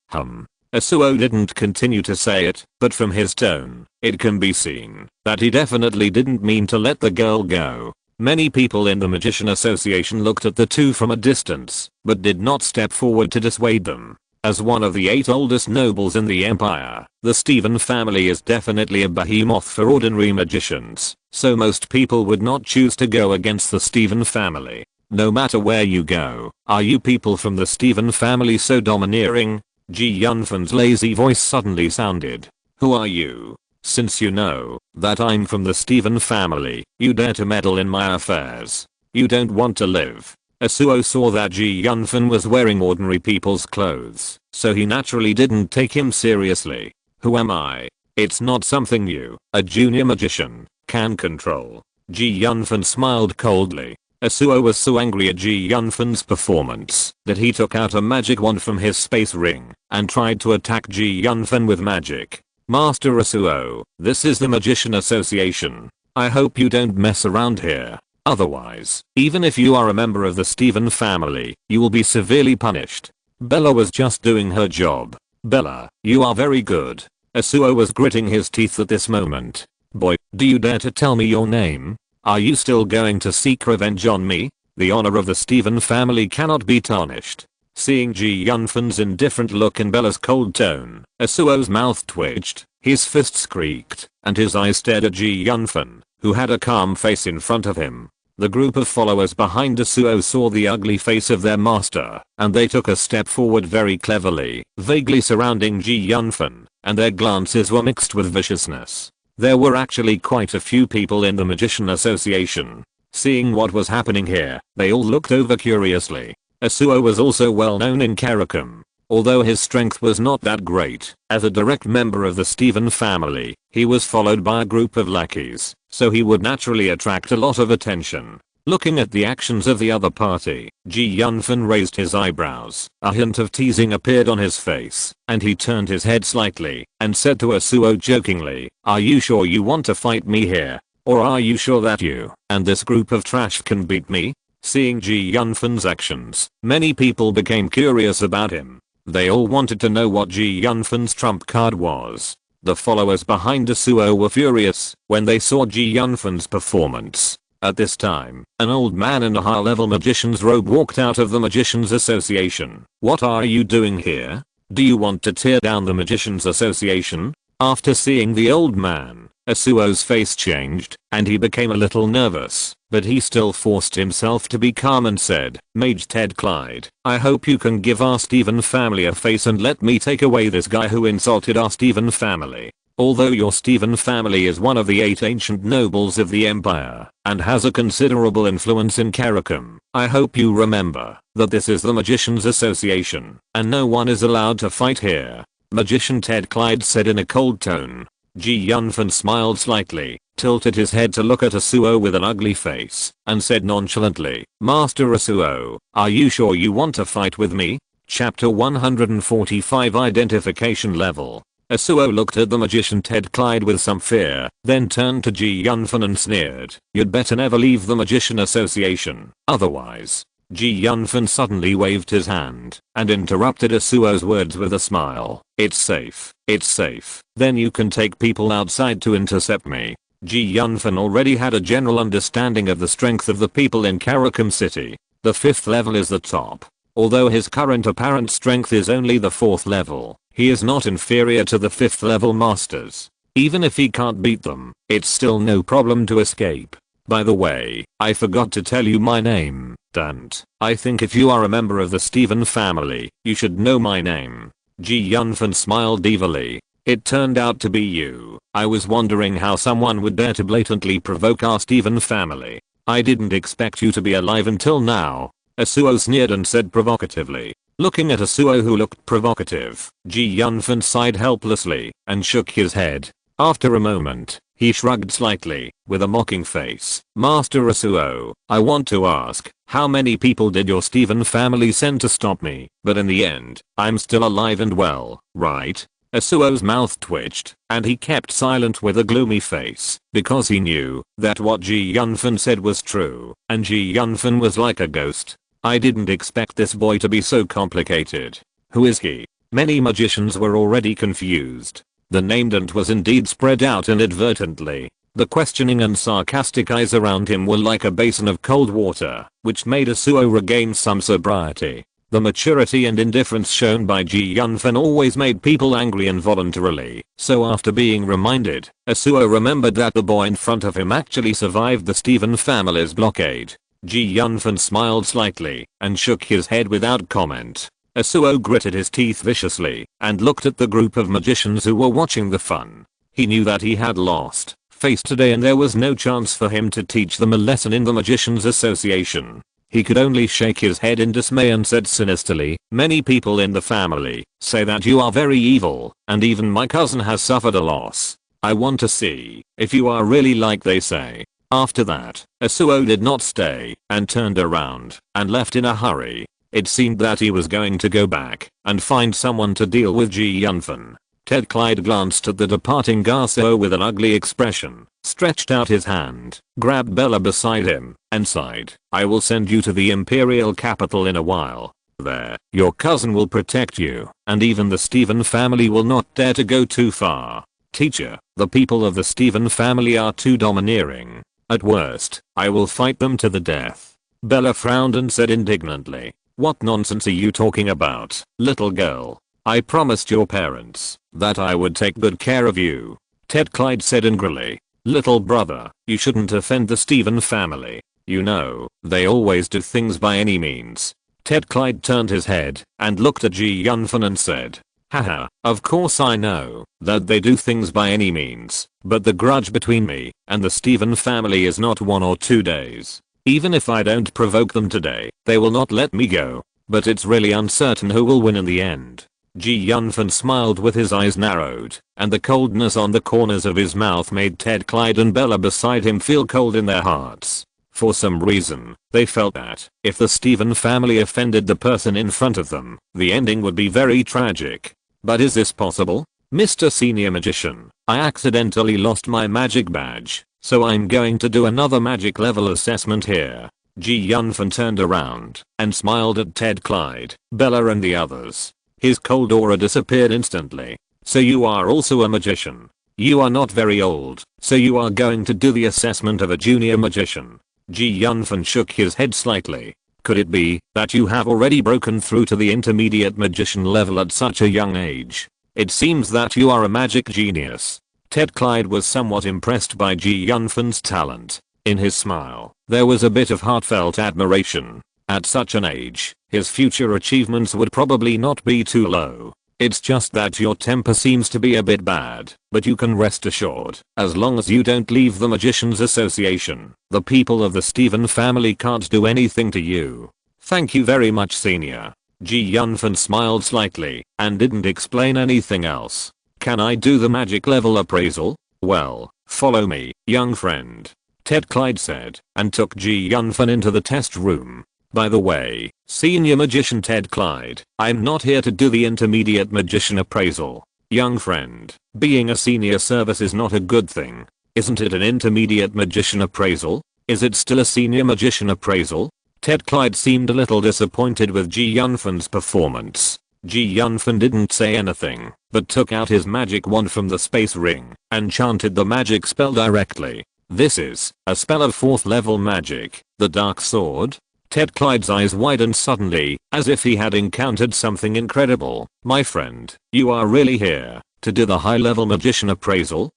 Asuo didn't continue to say it, but from his tone, it can be seen that he definitely didn't mean to let the girl go. Many people in the Magician Association looked at the two from a distance, but did not step forward to dissuade them. As one of the 8 oldest nobles in the empire, the Steven family is definitely a behemoth for ordinary magicians, so most people would not choose to go against the Steven family. No matter where you go, are you people from the Steven family so domineering? Yunfan's lazy voice suddenly sounded. Who are you? Since you know that I'm from the Steven family, you dare to meddle in my affairs. You don't want to live. Asuo saw that Yunfan was wearing ordinary people's clothes, so he naturally didn't take him seriously. Who am I? It's not something you, a junior magician, can control. Yunfan smiled coldly. Asuo was so angry at Yunfan's performance that he took out a magic wand from his space ring and tried to attack Yunfan with magic. Master Asuo, this is the Magician Association. I hope you don't mess around here. Otherwise, even if you are a member of the Steven family, you will be severely punished. Bella was just doing her job. Bella, you are very good. Asuo was gritting his teeth at this moment. Boy, do you dare to tell me your name? Are you still going to seek revenge on me? The honor of the Steven family cannot be tarnished. Seeing Yunfan's indifferent look and Bella's cold tone, Asuo's mouth twitched, his fists creaked, and his eyes stared at Yunfan, who had a calm face in front of him. The group of followers behind Asuo saw the ugly face of their master, and they took a step forward very cleverly, vaguely surrounding Yunfan, and their glances were mixed with viciousness. There were actually quite a few people in the Magician Association. Seeing what was happening here, they all looked over curiously. Asuo was also well known in Karakum. Although his strength was not that great, as a direct member of the Stephen family, he was followed by a group of lackeys, so he would naturally attract a lot of attention. Looking at the actions of the other party, Yunfan raised his eyebrows. A hint of teasing appeared on his face, and he turned his head slightly and said to Asuo jokingly, "Are you sure you want to fight me here? Or are you sure that you and this group of trash can beat me?" Seeing Yunfan's actions, many people became curious about him. They all wanted to know what Yunfan's trump card was. The followers behind Asuo were furious when they saw Yunfan's performance. At this time, an old man in a high-level magician's robe walked out of the Magicians Association. "What are you doing here? Do you want to tear down the Magicians Association?" After seeing the old man, Asuo's face changed, and he became a little nervous, but he still forced himself to be calm and said, "Mage Ted Clyde, I hope you can give our Stephen family a face and let me take away this guy who insulted our Stephen family. Although your Stephen family is one of the 8 ancient nobles of the empire, and has a considerable influence in Karakum, I hope you remember that this is the Magicians Association, and no one is allowed to fight here." Magician Ted Clyde said in a cold tone. Yunfan smiled slightly, tilted his head to look at Asuo with an ugly face, and said nonchalantly, "Master Asuo, are you sure you want to fight with me?" Chapter 145 Identification Level. Asuo looked at the magician Ted Clyde with some fear, then turned to Yunfan and sneered, "You'd better never leave the Magician Association, otherwise." Yunfan suddenly waved his hand and interrupted Asuo's words with a smile. "It's safe. It's safe. Then you can take people outside to intercept me." Yunfan already had a general understanding of the strength of the people in Karakum City. The 5th level is the top. Although his current apparent strength is only the 4th level, he is not inferior to the 5th level masters. Even if he can't beat them, it's still no problem to escape. "By the way, I forgot to tell you my name, Dante. I think if you are a member of the Stephen family, you should know my name." Yunfan smiled evilly. "It turned out to be you. I was wondering how someone would dare to blatantly provoke our Stephen family. I didn't expect you to be alive until now." Asuo sneered and said provocatively. Looking at Asuo who looked provocative, Yunfan sighed helplessly and shook his head. After a moment, he shrugged slightly, with a mocking face. "Master Asuo, I want to ask, how many people did your Stephen family send to stop me? But in the end, I'm still alive and well, right?" Asuo's mouth twitched, and he kept silent with a gloomy face, because he knew that what Yunfan said was true, and Yunfan was like a ghost. "I didn't expect this boy to be so complicated. Who is he?" Many magicians were already confused. The name Dante was indeed spread out inadvertently. The questioning and sarcastic eyes around him were like a basin of cold water, which made Asuo regain some sobriety. The maturity and indifference shown by Yunfan always made people angry involuntarily, so after being reminded, Asuo remembered that the boy in front of him actually survived the Stephen family's blockade. Yunfan smiled slightly and shook his head without comment. Asuo gritted his teeth viciously and looked at the group of magicians who were watching the fun. He knew that he had lost face today and there was no chance for him to teach them a lesson in the Magicians Association. He could only shake his head in dismay and said sinisterly, "Many people in the family say that you are very evil, and even my cousin has suffered a loss. I want to see if you are really like they say." After that, Asuo did not stay and turned around and left in a hurry. It seemed that he was going to go back and find someone to deal with Yunfan. Ted Clyde glanced at the departing Asuo with an ugly expression, stretched out his hand, grabbed Bella beside him, and sighed, "I will send you to the imperial capital in a while. There, your cousin will protect you, and even the Stephen family will not dare to go too far. Teacher, the people of the Stephen family are too domineering. At worst, I will fight them to the death." Bella frowned and said indignantly, "What nonsense are you talking about, little girl? I promised your parents that I would take good care of you." Ted Clyde said angrily, "Little brother, you shouldn't offend the Stephen family. You know, they always do things by any means." Ted Clyde turned his head and looked at Yunfan and said, Haha, of course I know that they do things by any means, but the grudge between me and the Stephen family is not 1 or 2 days. Even if I don't provoke them today, they will not let me go. But it's really uncertain who will win in the end. Yunfan smiled with his eyes narrowed, and the coldness on the corners of his mouth made Ted, Clyde and Bella beside him feel cold in their hearts. For some reason, they felt that if the Stephen family offended the person in front of them, the ending would be very tragic. But is this possible? Mr. Senior Magician, I accidentally lost my magic badge, so I'm going to do another magic level assessment here. Yunfan turned around and smiled at Ted, Clyde, Bella and the others. His cold aura disappeared instantly. So you are also a magician. You are not very old, so you are going to do the assessment of a junior magician. Yunfan shook his head slightly. Could it be that you have already broken through to the intermediate magician level at such a young age? It seems that you are a magic genius. Ted, Clyde was somewhat impressed by Yunfan's talent. In his smile, there was a bit of heartfelt admiration. At such an age, his future achievements would probably not be too low. It's just that your temper seems to be a bit bad, but you can rest assured, as long as you don't leave the Magicians Association, the people of the Stephen family can't do anything to you. Thank you very much, Senior. Yunfan smiled slightly, and didn't explain anything else. Can I do the magic level appraisal? Well, follow me, young friend. Ted, Clyde said, and took Yunfan into the test room. By the way, Senior Magician Ted, Clyde, I'm not here to do the intermediate magician appraisal. Young friend, being a senior service is not a good thing. Isn't it an intermediate magician appraisal? Is it still a senior magician appraisal? Ted, Clyde seemed a little disappointed with Yunfan's performance. Yunfan didn't say anything, but took out his magic wand from the space ring and chanted the magic spell directly. This is a spell of 4th level magic, the Dark Sword. Ted, Clyde's eyes widened suddenly, as if he had encountered something incredible. My friend, you are really here to do the high-level magician appraisal?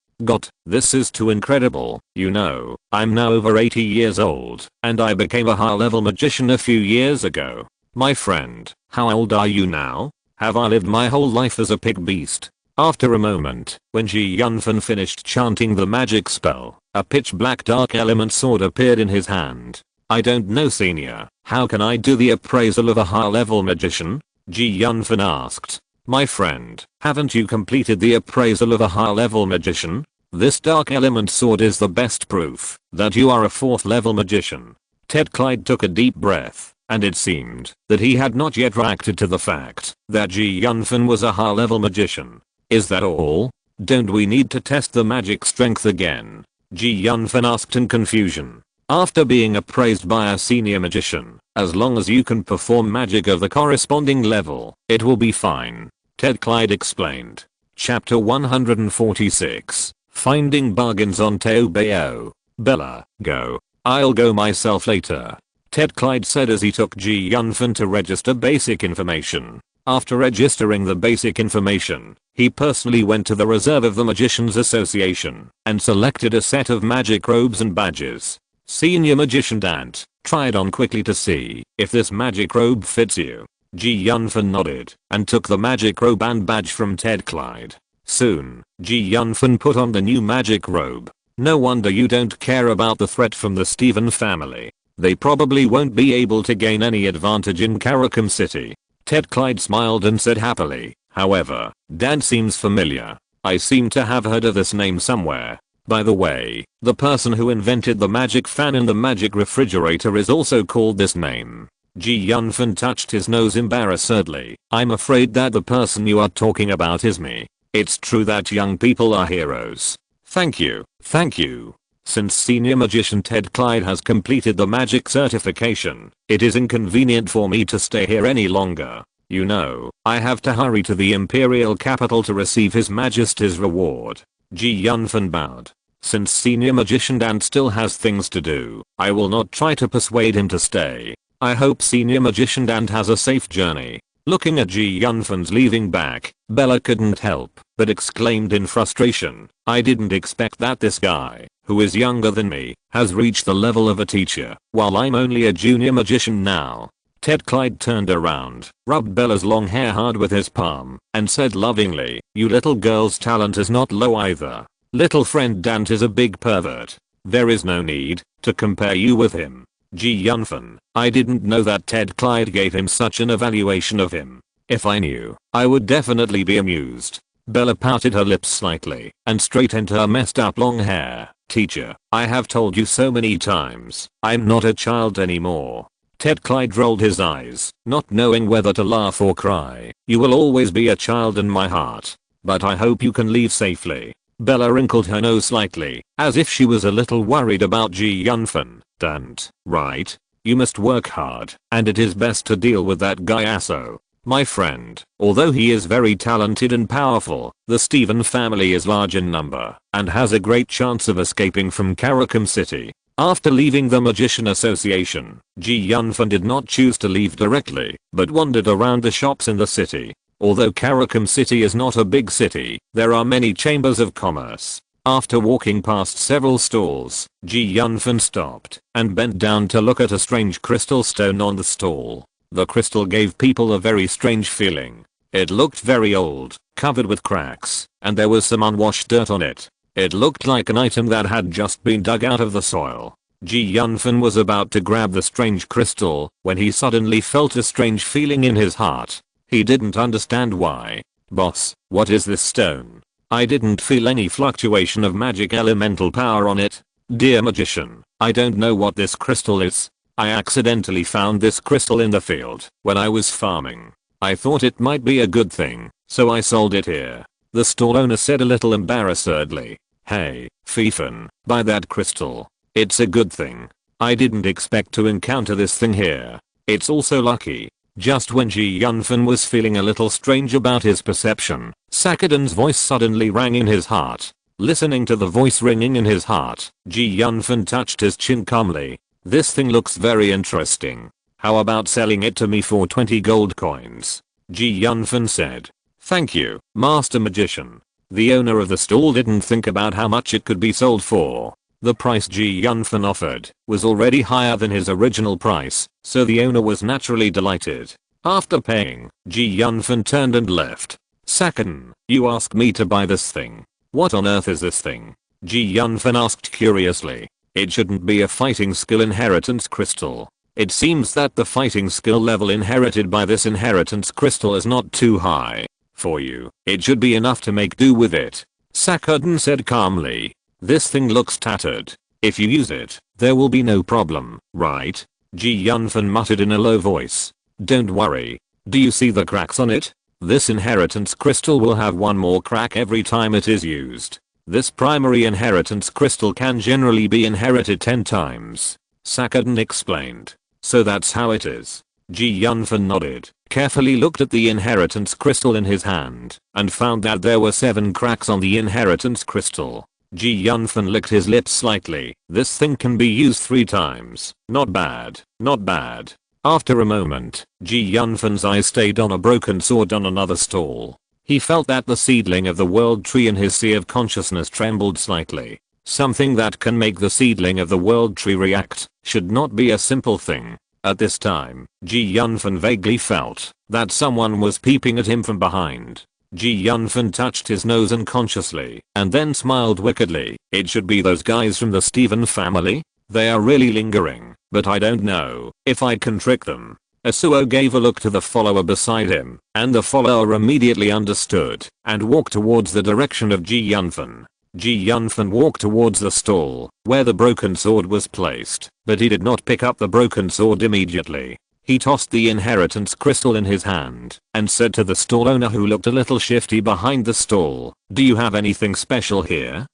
This is too incredible. You know, I'm now over 80 years old, and I became a high-level magician a few years ago. My friend, how old are you now? Have I lived my whole life as a pig beast? After a moment, when Yunfan finished chanting the magic spell, a pitch-black dark element sword appeared in his hand. I don't know, Senior. How can I do the appraisal of a high-level magician? Yunfan asked. My friend, haven't you completed the appraisal of a high-level magician? This dark element sword is the best proof that you are a 4th level magician. Ted, Clyde took a deep breath, and it seemed that he had not yet reacted to the fact that Yunfan was a high-level magician. Is that all? Don't we need to test the magic strength again? Yunfan asked in confusion. After being appraised by a senior magician, as long as you can perform magic of the corresponding level, it will be fine. Ted, Clyde explained. Chapter 146. Finding bargains on Teobeo. Bella, go. I'll go myself later. Ted, Clyde said as he took Yunfan to register basic information. After registering the basic information, he personally went to the reserve of the Magicians Association and selected a set of magic robes and badges. Senior Magician Dante tried on quickly to see if this magic robe fits you. Yunfan nodded and took the magic robe and badge from Ted, Clyde. Soon, Yunfan put on the new magic robe. No wonder you don't care about the threat from the Stephen family. They probably won't be able to gain any advantage in Karakum City. Ted, Clyde smiled and said happily, however, Dad seems familiar. I seem to have heard of this name somewhere. By the way, the person who invented the magic fan and the magic refrigerator is also called this name. Yunfan touched his nose embarrassedly. I'm afraid that the person you are talking about is me. It's true that young people are heroes. Thank you. Thank you. Since Senior Magician Ted, Clyde has completed the magic certification, it is inconvenient for me to stay here any longer. You know, I have to hurry to the Imperial capital to receive His Majesty's reward. Yunfan bowed. Since Senior Magician Dante still has things to do, I will not try to persuade him to stay. I hope Senior Magician Dante has a safe journey. Looking at Yunfan's leaving back, Bella couldn't help but exclaimed in frustration, I didn't expect that this guy, who is younger than me, has reached the level of a teacher, while I'm only a junior magician now. Ted Clyde turned around, rubbed Bella's long hair hard with his palm, and said lovingly, "You little girl's talent is not low either. Little friend Dante is a big pervert. There is no need to compare you with him." Gee Yunfan, I didn't know that Ted Clyde gave him such an evaluation of him. If I knew, I would definitely be amused. Bella pouted her lips slightly and straightened her messed up long hair. "Teacher, I have told you so many times, I'm not a child anymore." Ted Clyde rolled his eyes, not knowing whether to laugh or cry. "You will always be a child in my heart. But I hope you can leave safely." Bella wrinkled her nose slightly, as if she was a little worried about Ji Yunfan. "Don't, right? You must work hard, and it is best to deal with that guy Asso. My friend, although he is very talented and powerful, the Steven family is large in number, and has a great chance of escaping from Karakum City." After leaving the Magician Association, Ji Yunfan did not choose to leave directly, but wandered around the shops in the city. Although Karakum City is not a big city, there are many chambers of commerce. After walking past several stalls, Ji Yunfan stopped and bent down to look at a strange crystal stone on the stall. The crystal gave people a very strange feeling. It looked very old, covered with cracks, and there was some unwashed dirt on it. It looked like an item that had just been dug out of the soil. Ji Yunfan was about to grab the strange crystal when he suddenly felt a strange feeling in his heart. He didn't understand why. "Boss, what is this stone? I didn't feel any fluctuation of magic elemental power on it." "Dear magician, I don't know what this crystal is. I accidentally found this crystal in the field when I was farming. I thought it might be a good thing, so I sold it here," the stall owner said a little embarrassedly. "Hey, Fifan, buy that crystal. It's a good thing. I didn't expect to encounter this thing here. It's also lucky." Just when Ji Yunfan was feeling a little strange about his perception, Sakadin's voice suddenly rang in his heart. Listening to the voice ringing in his heart, Ji Yunfan touched his chin calmly. "This thing looks very interesting. How about selling it to me for 20 gold coins?" Ji Yunfan said. "Thank you, Master Magician." The owner of the stall didn't think about how much it could be sold for. The price Ji Yunfan offered was already higher than his original price, so the owner was naturally delighted. After paying, Ji Yunfan turned and left. "Sakadin, you asked me to buy this thing. What on earth is this thing?" Ji Yunfan asked curiously. "It shouldn't be a fighting skill inheritance crystal. It seems that the fighting skill level inherited by this inheritance crystal is not too high. For you, it should be enough to make do with it," Sakadin said calmly. "This thing looks tattered. If you use it, there will be no problem, right?" Ji Yunfan muttered in a low voice. "Don't worry. Do you see the cracks on it? This inheritance crystal will have one more crack every time it is used. This primary inheritance crystal can generally be inherited 10 times. Sakadin explained. "So that's how it is." Ji Yunfan nodded, carefully looked at the inheritance crystal in his hand, and found that there were 7 cracks on the inheritance crystal. Ji Yunfan licked his lips slightly. "This thing can be used 3 times. Not bad, not bad." After a moment, Ji Yunfan's eyes stayed on a broken sword on another stall. He felt that the seedling of the world tree in his sea of consciousness trembled slightly. Something that can make the seedling of the world tree react should not be a simple thing. At this time, Ji Yunfan vaguely felt that someone was peeping at him from behind. Ji Yunfan touched his nose unconsciously and then smiled wickedly. "It should be those guys from the Steven family. They are really lingering, but I don't know if I can trick them." Asuo gave a look to the follower beside him, and the follower immediately understood and walked towards the direction of Ji Yunfan. Ji Yunfan walked towards the stall where the broken sword was placed, but he did not pick up the broken sword immediately. He tossed the inheritance crystal in his hand and said to the stall owner, who looked a little shifty behind the stall, "Do you have anything special here?"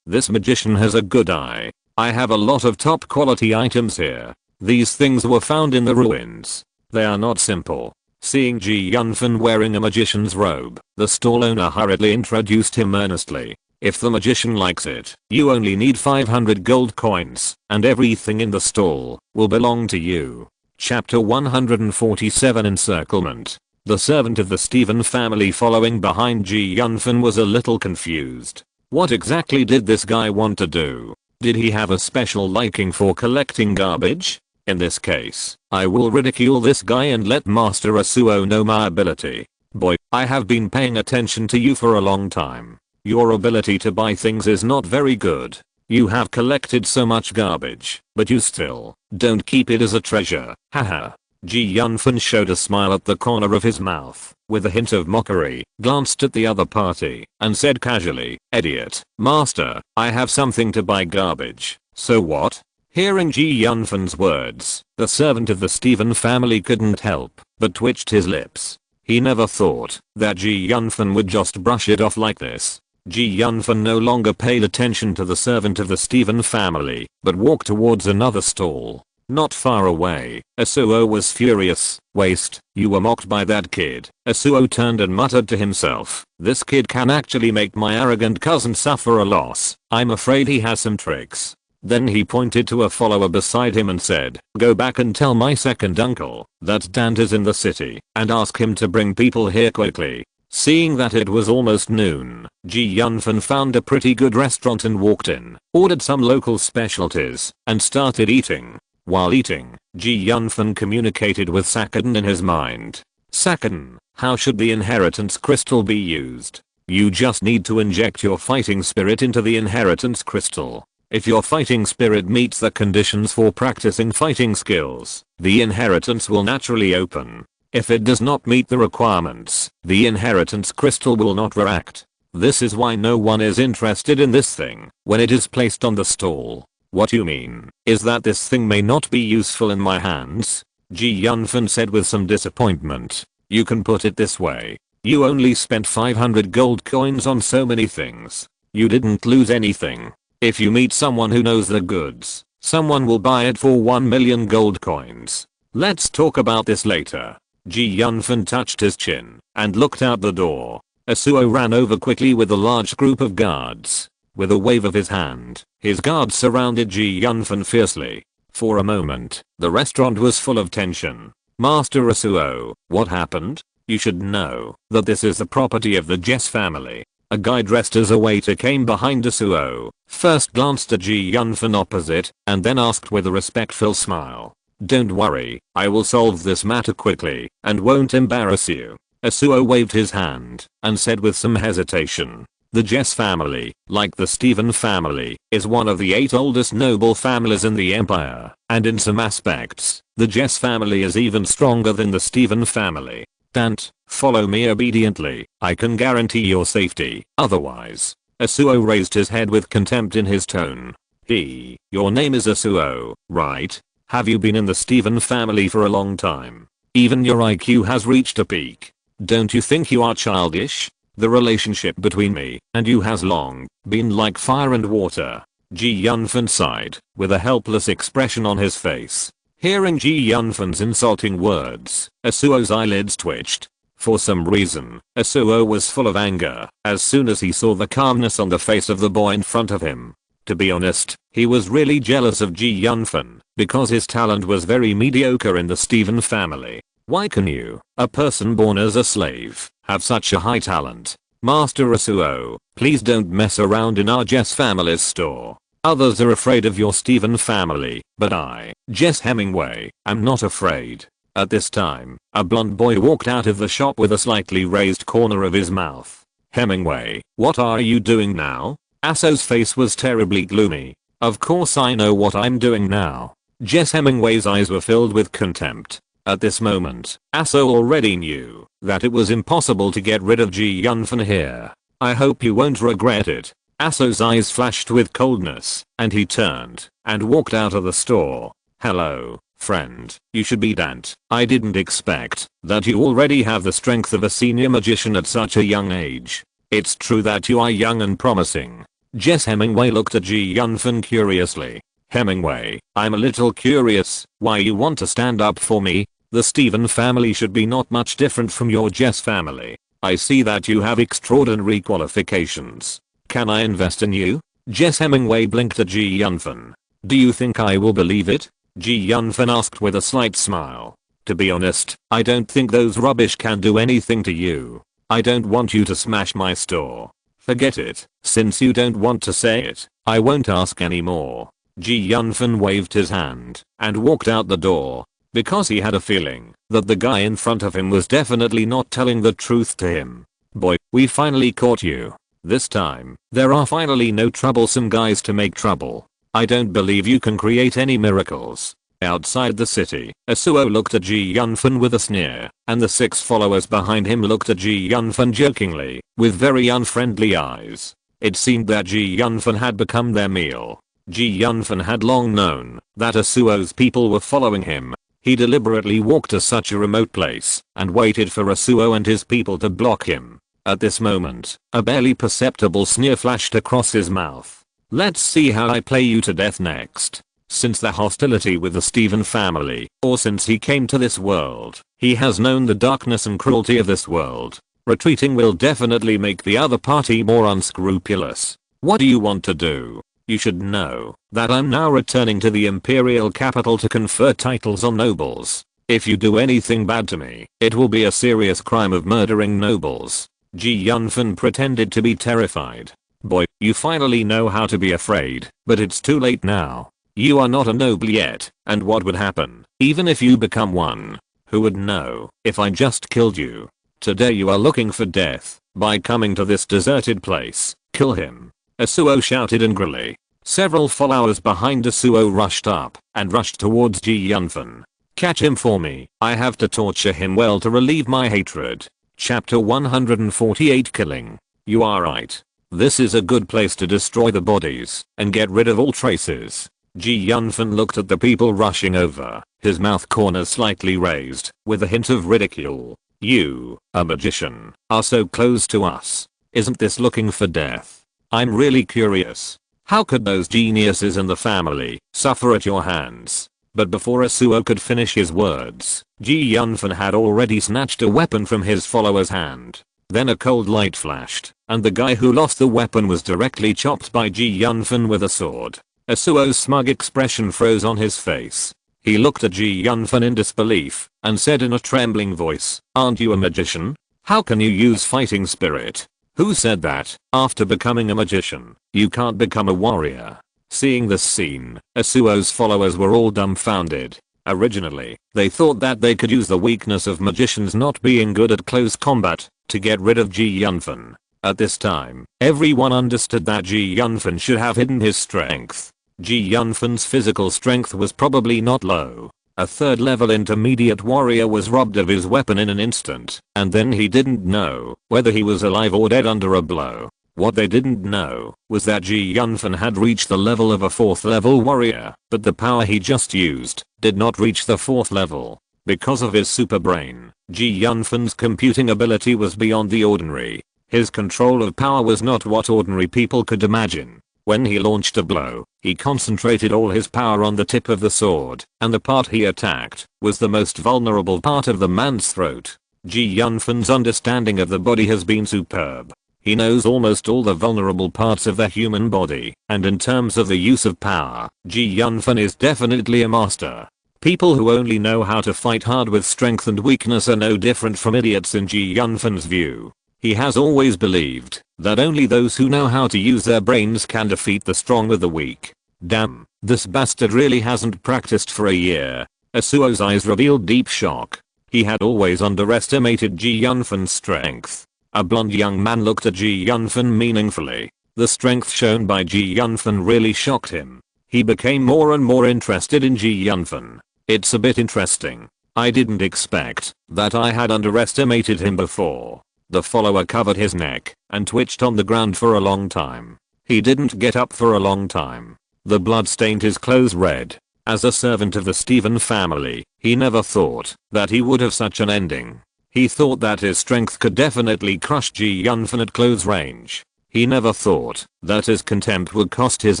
This magician has a good eye. "I have a lot of top quality items here. These things were found in the ruins. They are not simple." Seeing Ji Yunfan wearing a magician's robe, the stall owner hurriedly introduced him earnestly. "If the magician likes it, you only need 500 gold coins, and everything in the stall will belong to you." Chapter 147 Encirclement. The servant of the Steven family following behind Ji Yunfan was a little confused. What exactly did this guy want to do? Did he have a special liking for collecting garbage? In this case, I will ridicule this guy and let Master Asuo know my ability. Boy, I have been paying attention to you for a long time. Your ability to buy things is not very good. You have collected so much garbage, but you still don't keep it as a treasure. Haha. Yunfan showed a smile at the corner of his mouth, with a hint of mockery, glanced at the other party, and said casually, "Idiot. Master, I have something to buy garbage. So what?" Hearing Yunfan's words, the servant of the Steven family couldn't help but twitched his lips. He never thought that Yunfan would just brush it off like this. Yunfan no longer paid attention to the servant of the Steven family, but walked towards another stall. Not far away, Asuo was furious. "Waste, you were mocked by that kid." Asuo turned and muttered to himself, "This kid can actually make my arrogant cousin suffer a loss. I'm afraid he has some tricks." Then he pointed to a follower beside him and said, "Go back and tell my second uncle that Dante's in the city and ask him to bring people here quickly." Seeing that it was almost noon, Yunfan found a pretty good restaurant and walked in, ordered some local specialties, and started eating. While eating, Yunfan communicated with Sakadin in his mind. "Sakadin, how should the inheritance crystal be used? You just need to inject your fighting spirit into the inheritance crystal. If your fighting spirit meets the conditions for practicing fighting skills, the inheritance will naturally open. If it does not meet the requirements, the inheritance crystal will not react. This is why no one is interested in this thing when it is placed on the stall." "What you mean is that this thing may not be useful in my hands?" Yunfan said with some disappointment. "You can put it this way. You only spent 500 gold coins on so many things. You didn't lose anything. If you meet someone who knows the goods, someone will buy it for 1 million gold coins. Let's talk about this later." Yunfan touched his chin and looked out the door. Asuo ran over quickly with a large group of guards. With a wave of his hand, his guards surrounded Yunfan fiercely. For a moment, the restaurant was full of tension. "Master Asuo, what happened? You should know that this is the property of the Jess family." A guy dressed as a waiter came behind Asuo, first glanced at Yunfan opposite, and then asked with a respectful smile, "Don't worry, I will solve this matter quickly, and won't embarrass you." Asuo waved his hand, and said with some hesitation, "The Jess family, like the Steven family, is one of the 8 oldest noble families in the empire, and in some aspects, the Jess family is even stronger than the Steven family. Dante, follow me obediently. I can guarantee your safety, otherwise." Asuo raised his head with contempt in his tone. Your name is Asuo, right? Have you been in the Steven family for a long time? Even your IQ has reached a peak. Don't you think you are childish? The relationship between me and you has long been like fire and water." Yunfan sighed, with a helpless expression on his face. Hearing Yunfan's insulting words, Asuo's eyelids twitched. For some reason, Asuo was full of anger as soon as he saw the calmness on the face of the boy in front of him. To be honest, he was really jealous of Yunfan because his talent was very mediocre in the Steven family. Why can you, a person born as a slave, have such a high talent? Master Asuo, please don't mess around in our Jess family's store. Others are afraid of your Steven family, but I, Jess Hemingway, am not afraid. At this time, a blond boy walked out of the shop with a slightly raised corner of his mouth. "Hemingway, what are you doing now?" Asuo's face was terribly gloomy. "Of course I know what I'm doing now." Jess Hemingway's eyes were filled with contempt. At this moment, Asuo already knew that it was impossible to get rid of Yunfan here. "I hope you won't regret it." Asuo's eyes flashed with coldness, and he turned and walked out of the store. "Hello, friend. You should be Dante. I didn't expect that you already have the strength of a senior magician at such a young age. It's true that you are young and promising." Jess Hemingway looked at Yunfan curiously. "Hemingway, I'm a little curious why you want to stand up for me. The Steven family should be not much different from your Jess family. I see that you have extraordinary qualifications. Can I invest in you?" Jess Hemingway blinked at Yunfan. "Do you think I will believe it?" Yunfan asked with a slight smile. "To be honest, I don't think those rubbish can do anything to you. I don't want you to smash my store. Forget it. Since you don't want to say it, I won't ask anymore." Ji Yunfan waved his hand and walked out the door because he had a feeling that the guy in front of him was definitely not telling the truth to him. Boy, we finally caught you. This time, there are finally no troublesome guys to make trouble. I don't believe you can create any miracles. Outside the city, Asuo looked at Ji Yunfan with a sneer, and the 6 followers behind him looked at Ji Yunfan jokingly, with very unfriendly eyes. It seemed that Ji Yunfan had become their meal. Ji Yunfan had long known that Asuo's people were following him. He deliberately walked to such a remote place and waited for Asuo and his people to block him. At this moment, a barely perceptible sneer flashed across his mouth. Let's see how I play you to death next. Since the hostility with the Steven family, or since he came to this world, he has known the darkness and cruelty of this world. Retreating will definitely make the other party more unscrupulous. What do you want to do? You should know that I'm now returning to the imperial capital to confer titles on nobles. If you do anything bad to me, it will be a serious crime of murdering nobles. Ji Yunfan pretended to be terrified. Boy, you finally know how to be afraid, but it's too late now. You are not a noble yet, and what would happen, even if you become one? Who would know if I just killed you? Today you are looking for death by coming to this deserted place. Kill him. Asuo shouted angrily. Several followers behind Asuo rushed up and rushed towards Ji Yunfan. Catch him for me. I have to torture him well to relieve my hatred. Chapter 148 Killing. You are right. This is a good place to destroy the bodies and get rid of all traces. Ji Yunfan looked at the people rushing over, his mouth corners slightly raised, with a hint of ridicule. You, a magician, are so close to us. Isn't this looking for death? I'm really curious. How could those geniuses in the family suffer at your hands? But before Asuo could finish his words, Ji Yunfan had already snatched a weapon from his follower's hand. Then a cold light flashed, and the guy who lost the weapon was directly chopped by Ji Yunfan with a sword. Asuo's smug expression froze on his face. He looked at Ji Yunfan in disbelief and said in a trembling voice, "Aren't you a magician? How can you use fighting spirit? Who said that, after becoming a magician, you can't become a warrior?" Seeing this scene, Asuo's followers were all dumbfounded. Originally, they thought that they could use the weakness of magicians not being good at close combat to get rid of Ji Yunfan. At this time, everyone understood that Ji Yunfan should have hidden his strength. Ji Yunfan's physical strength was probably not low. A 3rd level intermediate warrior was robbed of his weapon in an instant, and then he didn't know whether he was alive or dead under a blow. What they didn't know was that Ji Yunfan had reached the level of a 4th level warrior, but the power he just used did not reach the 4th level. Because of his super brain, Ji Yunfan's computing ability was beyond the ordinary. His control of power was not what ordinary people could imagine. When he launched a blow, he concentrated all his power on the tip of the sword, and the part he attacked was the most vulnerable part of the man's throat. Ji Yunfan's understanding of the body has been superb. He knows almost all the vulnerable parts of the human body, and in terms of the use of power, Ji Yunfan is definitely a master. People who only know how to fight hard with strength and weakness are no different from idiots in Ji Yunfan's view. He has always believed that only those who know how to use their brains can defeat the strong with the weak. Damn, this bastard really hasn't practiced for a year. Asuo's eyes revealed deep shock. He had always underestimated Ji Yunfan's strength. A blonde young man looked at Ji Yunfan meaningfully. The strength shown by Ji Yunfan really shocked him. He became more and more interested in Ji Yunfan. It's a bit interesting. I didn't expect that I had underestimated him before. The follower covered his neck and twitched on the ground for a long time. He didn't get up for a long time. The blood stained his clothes red. As a servant of the Steven family, he never thought that he would have such an ending. He thought that his strength could definitely crush Ji Yunfan at close range. He never thought that his contempt would cost his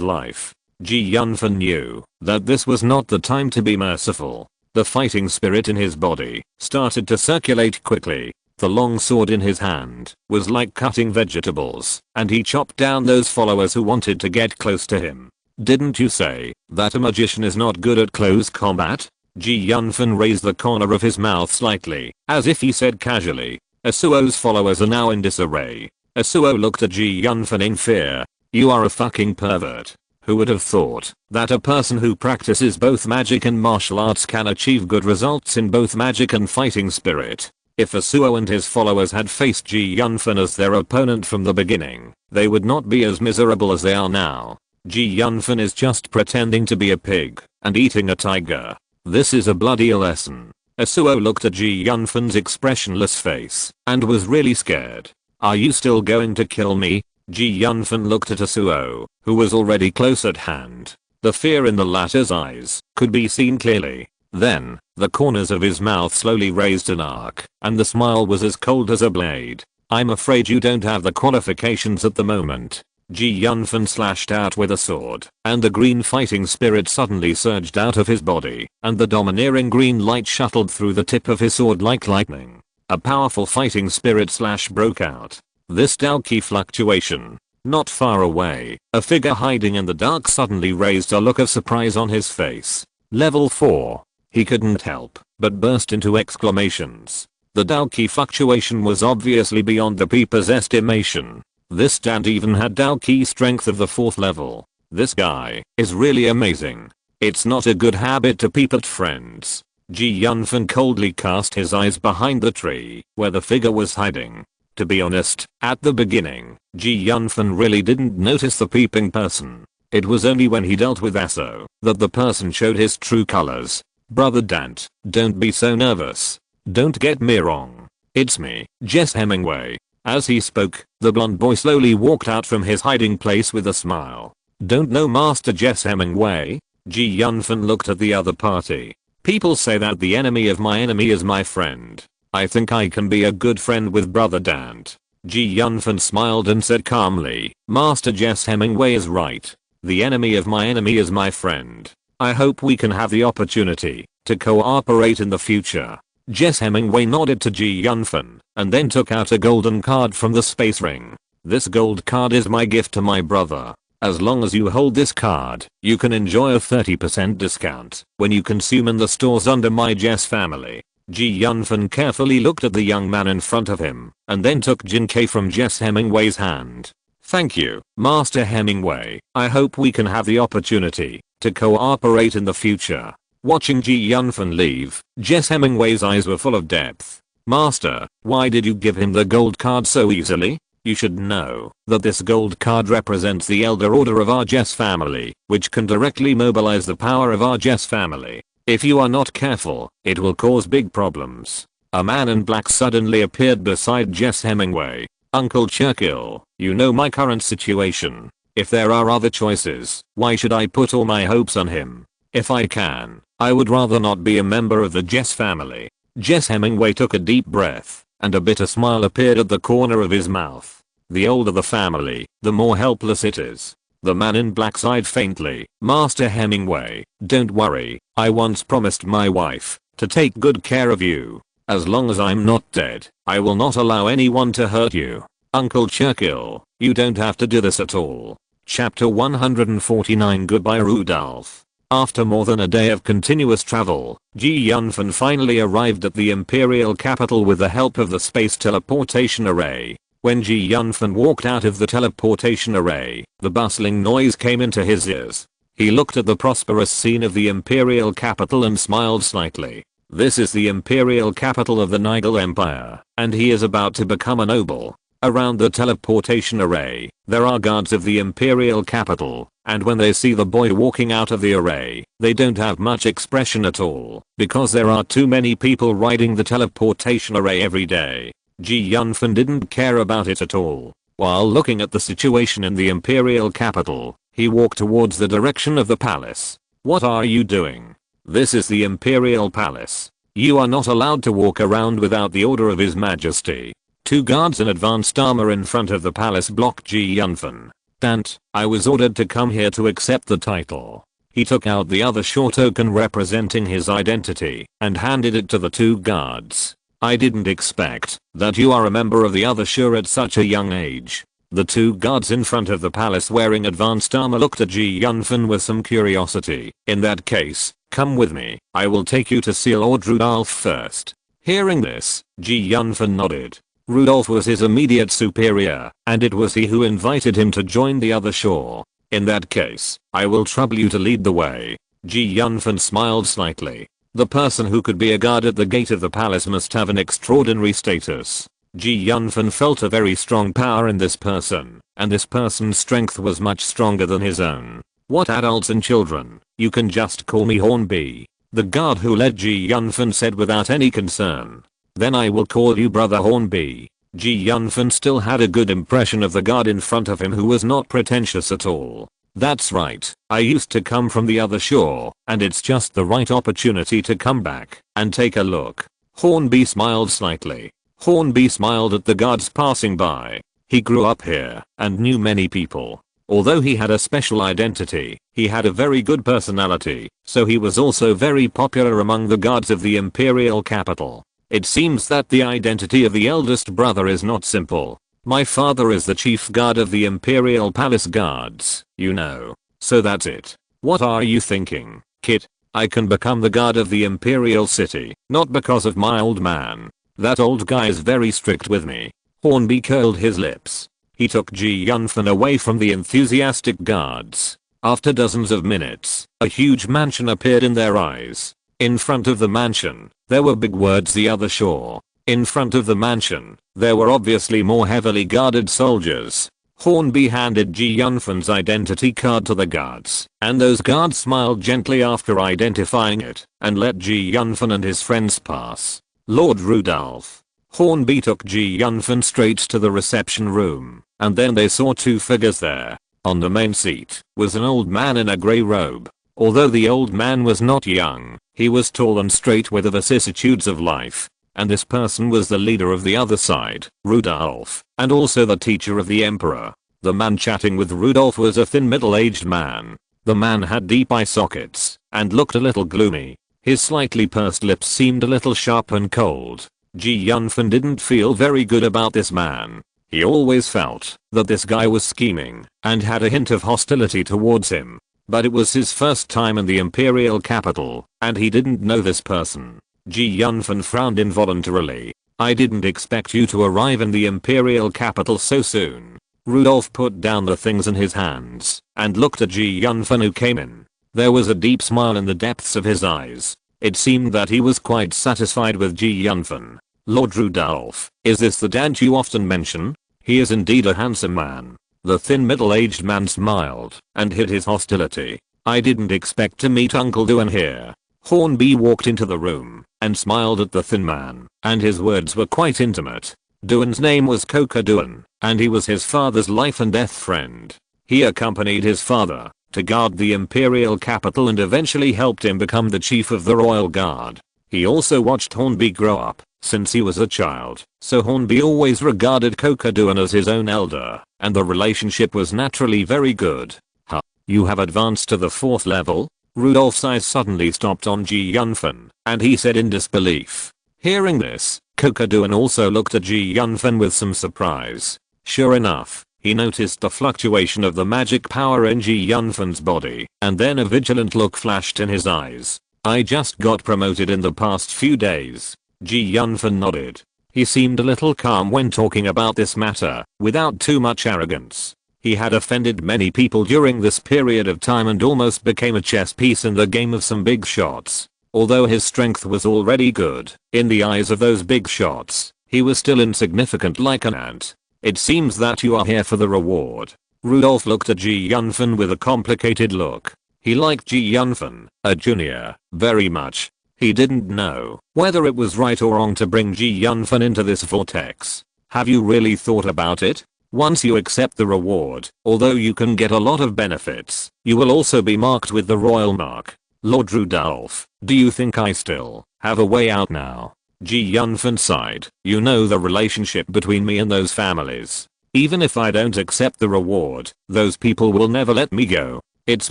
life. Ji Yunfan knew that this was not the time to be merciful. The fighting spirit in his body started to circulate quickly. The long sword in his hand was like cutting vegetables, and he chopped down those followers who wanted to get close to him. Didn't you say that a magician is not good at close combat? Ji Yunfan raised the corner of his mouth slightly, as if he said casually. Asuo's followers are now in disarray. Asuo looked at Ji Yunfan in fear. You are a fucking pervert. Who would have thought that a person who practices both magic and martial arts can achieve good results in both magic and fighting spirit? If Yasuo and his followers had faced Yunfan as their opponent from the beginning, they would not be as miserable as they are now. Yunfan is just pretending to be a pig and eating a tiger. This is a bloody lesson. Yasuo looked at Yunfan's expressionless face and was really scared. Are you still going to kill me? Yunfan looked at Yasuo, who was already close at hand. The fear in the latter's eyes could be seen clearly. Then, the corners of his mouth slowly raised an arc, and the smile was as cold as a blade. I'm afraid you don't have the qualifications at the moment. Yunfan slashed out with a sword, and the green fighting spirit suddenly surged out of his body, and the domineering green light shuttled through the tip of his sword like lightning. A powerful fighting spirit slash broke out. This Dante fluctuation. Not far away, a figure hiding in the dark suddenly raised a look of surprise on his face. Level 4. He couldn't help but burst into exclamations. The Dante fluctuation was obviously beyond the peeper's estimation. This stand even had Dante strength of the 4th level. This guy is really amazing. It's not a good habit to peep at friends. Yunfan coldly cast his eyes behind the tree where the figure was hiding. To be honest, at the beginning, Yunfan really didn't notice the peeping person. It was only when he dealt with Yasuo that the person showed his true colors. Brother Dante, don't be so nervous. Don't get me wrong. It's me, Jess Hemingway. As he spoke, the blonde boy slowly walked out from his hiding place with a smile. Don't know Master Jess Hemingway? Yunfan looked at the other party. People say that the enemy of my enemy is my friend. I think I can be a good friend with Brother Dante. Yunfan smiled and said calmly, Master Jess Hemingway is right. The enemy of my enemy is my friend. I hope we can have the opportunity to cooperate in the future. Jess Hemingway nodded to Yunfan and then took out a golden card from the space ring. This gold card is my gift to my brother. As long as you hold this card, you can enjoy a 30% discount when you consume in the stores under my Jess family. Yunfan carefully looked at the young man in front of him and then took Jinkei from Jess Hemingway's hand. Thank you, Master Hemingway. I hope we can have the opportunity to cooperate in the future. Watching Yunfan leave, Jess Hemingway's eyes were full of depth. Master, why did you give him the gold card so easily? You should know that this gold card represents the Elder Order of our Jess family, which can directly mobilize the power of our Jess family. If you are not careful, it will cause big problems. A man in black suddenly appeared beside Jess Hemingway. Uncle Churchill, you know my current situation. If there are other choices, why should I put all my hopes on him? If I can, I would rather not be a member of the Jess family. Jess Hemingway took a deep breath, and a bitter smile appeared at the corner of his mouth. The older the family, the more helpless it is. The man in black sighed faintly. Master Hemingway, don't worry, I once promised my wife to take good care of you. As long as I'm not dead, I will not allow anyone to hurt you. Uncle Churchill, you don't have to do this at all. Chapter 149 Goodbye Rudolph. After more than a day of continuous travel, Yunfan finally arrived at the Imperial capital with the help of the space teleportation array. When Yunfan walked out of the teleportation array, the bustling noise came into his ears. He looked at the prosperous scene of the Imperial capital and smiled slightly. This is the Imperial capital of the Nigel Empire, and he is about to become a noble. Around the teleportation array, there are guards of the Imperial capital, and when they see the boy walking out of the array, they don't have much expression at all, because there are too many people riding the teleportation array every day. Yunfan didn't care about it at all. While looking at the situation in the Imperial capital, he walked towards the direction of the palace. What are you doing? This is the Imperial palace. You are not allowed to walk around without the order of His Majesty. Two guards in advanced armor in front of the palace blocked Yunfan. Dante, I was ordered to come here to accept the title. He took out the other short token representing his identity and handed it to the two guards. I didn't expect that you are a member of the other Shur at such a young age. The two guards in front of the palace wearing advanced armor looked at Yunfan with some curiosity. In that case, come with me. I will take you to see Lord Rudolph first. Hearing this, Yunfan nodded. Rudolph was his immediate superior, and it was he who invited him to join the other Shur. In that case, I will trouble you to lead the way. Ji Yunfan smiled slightly. The person who could be a guard at the gate of the palace must have an extraordinary status. Ji Yunfan felt a very strong power in this person, and this person's strength was much stronger than his own. What, adults and children, you can just call me Hornby, the guard who led Ji Yunfan said without any concern. Then I will call you Brother Hornby. Ji Yunfan still had a good impression of the guard in front of him, who was not pretentious at all. That's right, I used to come from the other shore, and it's just the right opportunity to come back and take a look. Hornby smiled slightly. Hornby smiled at the guards passing by. He grew up here and knew many people. Although he had a special identity, he had a very good personality, so he was also very popular among the guards of the imperial capital. It seems that the identity of the eldest brother is not simple. My father is the chief guard of the imperial palace guards, you know. So that's it. What are you thinking, kid? I can become the guard of the imperial city, not because of my old man. That old guy is very strict with me. Hornby curled his lips. He took Ji Yunfan away from the enthusiastic guards. After dozens of minutes, a huge mansion appeared in their eyes. In front of the mansion, there were big words, the other shore. In front of the mansion, there were obviously more heavily guarded soldiers. Hornby handed Ji Yunfan's identity card to the guards, and those guards smiled gently after identifying it, and let Ji Yunfan and his friends pass. Lord Rudolph. Hornby took Ji Yunfan straight to the reception room, and then they saw two figures there. On the main seat was an old man in a grey robe. Although the old man was not young, he was tall and straight with the vicissitudes of life. And this person was the leader of the other side, Rudolph, and also the teacher of the emperor. The man chatting with Rudolph was a thin middle-aged man. The man had deep eye sockets and looked a little gloomy. His slightly pursed lips seemed a little sharp and cold. Ji Yunfan didn't feel very good about this man. He always felt that this guy was scheming and had a hint of hostility towards him. But it was his first time in the imperial capital, and he didn't know this person. Ji Yunfan frowned involuntarily. I didn't expect you to arrive in the imperial capital so soon. Rudolph put down the things in his hands and looked at Ji Yunfan, who came in. There was a deep smile in the depths of his eyes. It seemed that he was quite satisfied with Ji Yunfan. Lord Rudolph, is this the dad you often mention? He is indeed a handsome man. The thin middle-aged man smiled and hid his hostility. I didn't expect to meet Uncle Duan here. Hornby walked into the room and smiled at the thin man, and his words were quite intimate. Duan's name was Kuska Duan, and he was his father's life and death friend. He accompanied his father to guard the imperial capital and eventually helped him become the chief of the royal guard. He also watched Hornby grow up since he was a child, so Hornby always regarded Kuska Duan as his own elder, and the relationship was naturally very good. Huh? You have advanced to the 4th level? Rudolph's eyes suddenly stopped on Ji Yunfan, and he said in disbelief. Hearing this, Kuska Duan also looked at Ji Yunfan with some surprise. Sure enough, he noticed the fluctuation of the magic power in Ji Yunfan's body, and then a vigilant look flashed in his eyes. I just got promoted in the past few days. Ji Yunfan nodded. He seemed a little calm when talking about this matter, without too much arrogance. He had offended many people during this period of time and almost became a chess piece in the game of some big shots. Although his strength was already good, in the eyes of those big shots, he was still insignificant like an ant. It seems that you are here for the reward. Rudolph looked at Ji Yunfan with a complicated look. He liked Ji Yunfan, a junior, very much. He didn't know whether it was right or wrong to bring Ji Yunfan into this vortex. Have you really thought about it? Once you accept the reward, although you can get a lot of benefits, you will also be marked with the royal mark. Lord Rudolph, do you think I still have a way out now? Ji Yunfan sighed. You know the relationship between me and those families. Even if I don't accept the reward, those people will never let me go. It's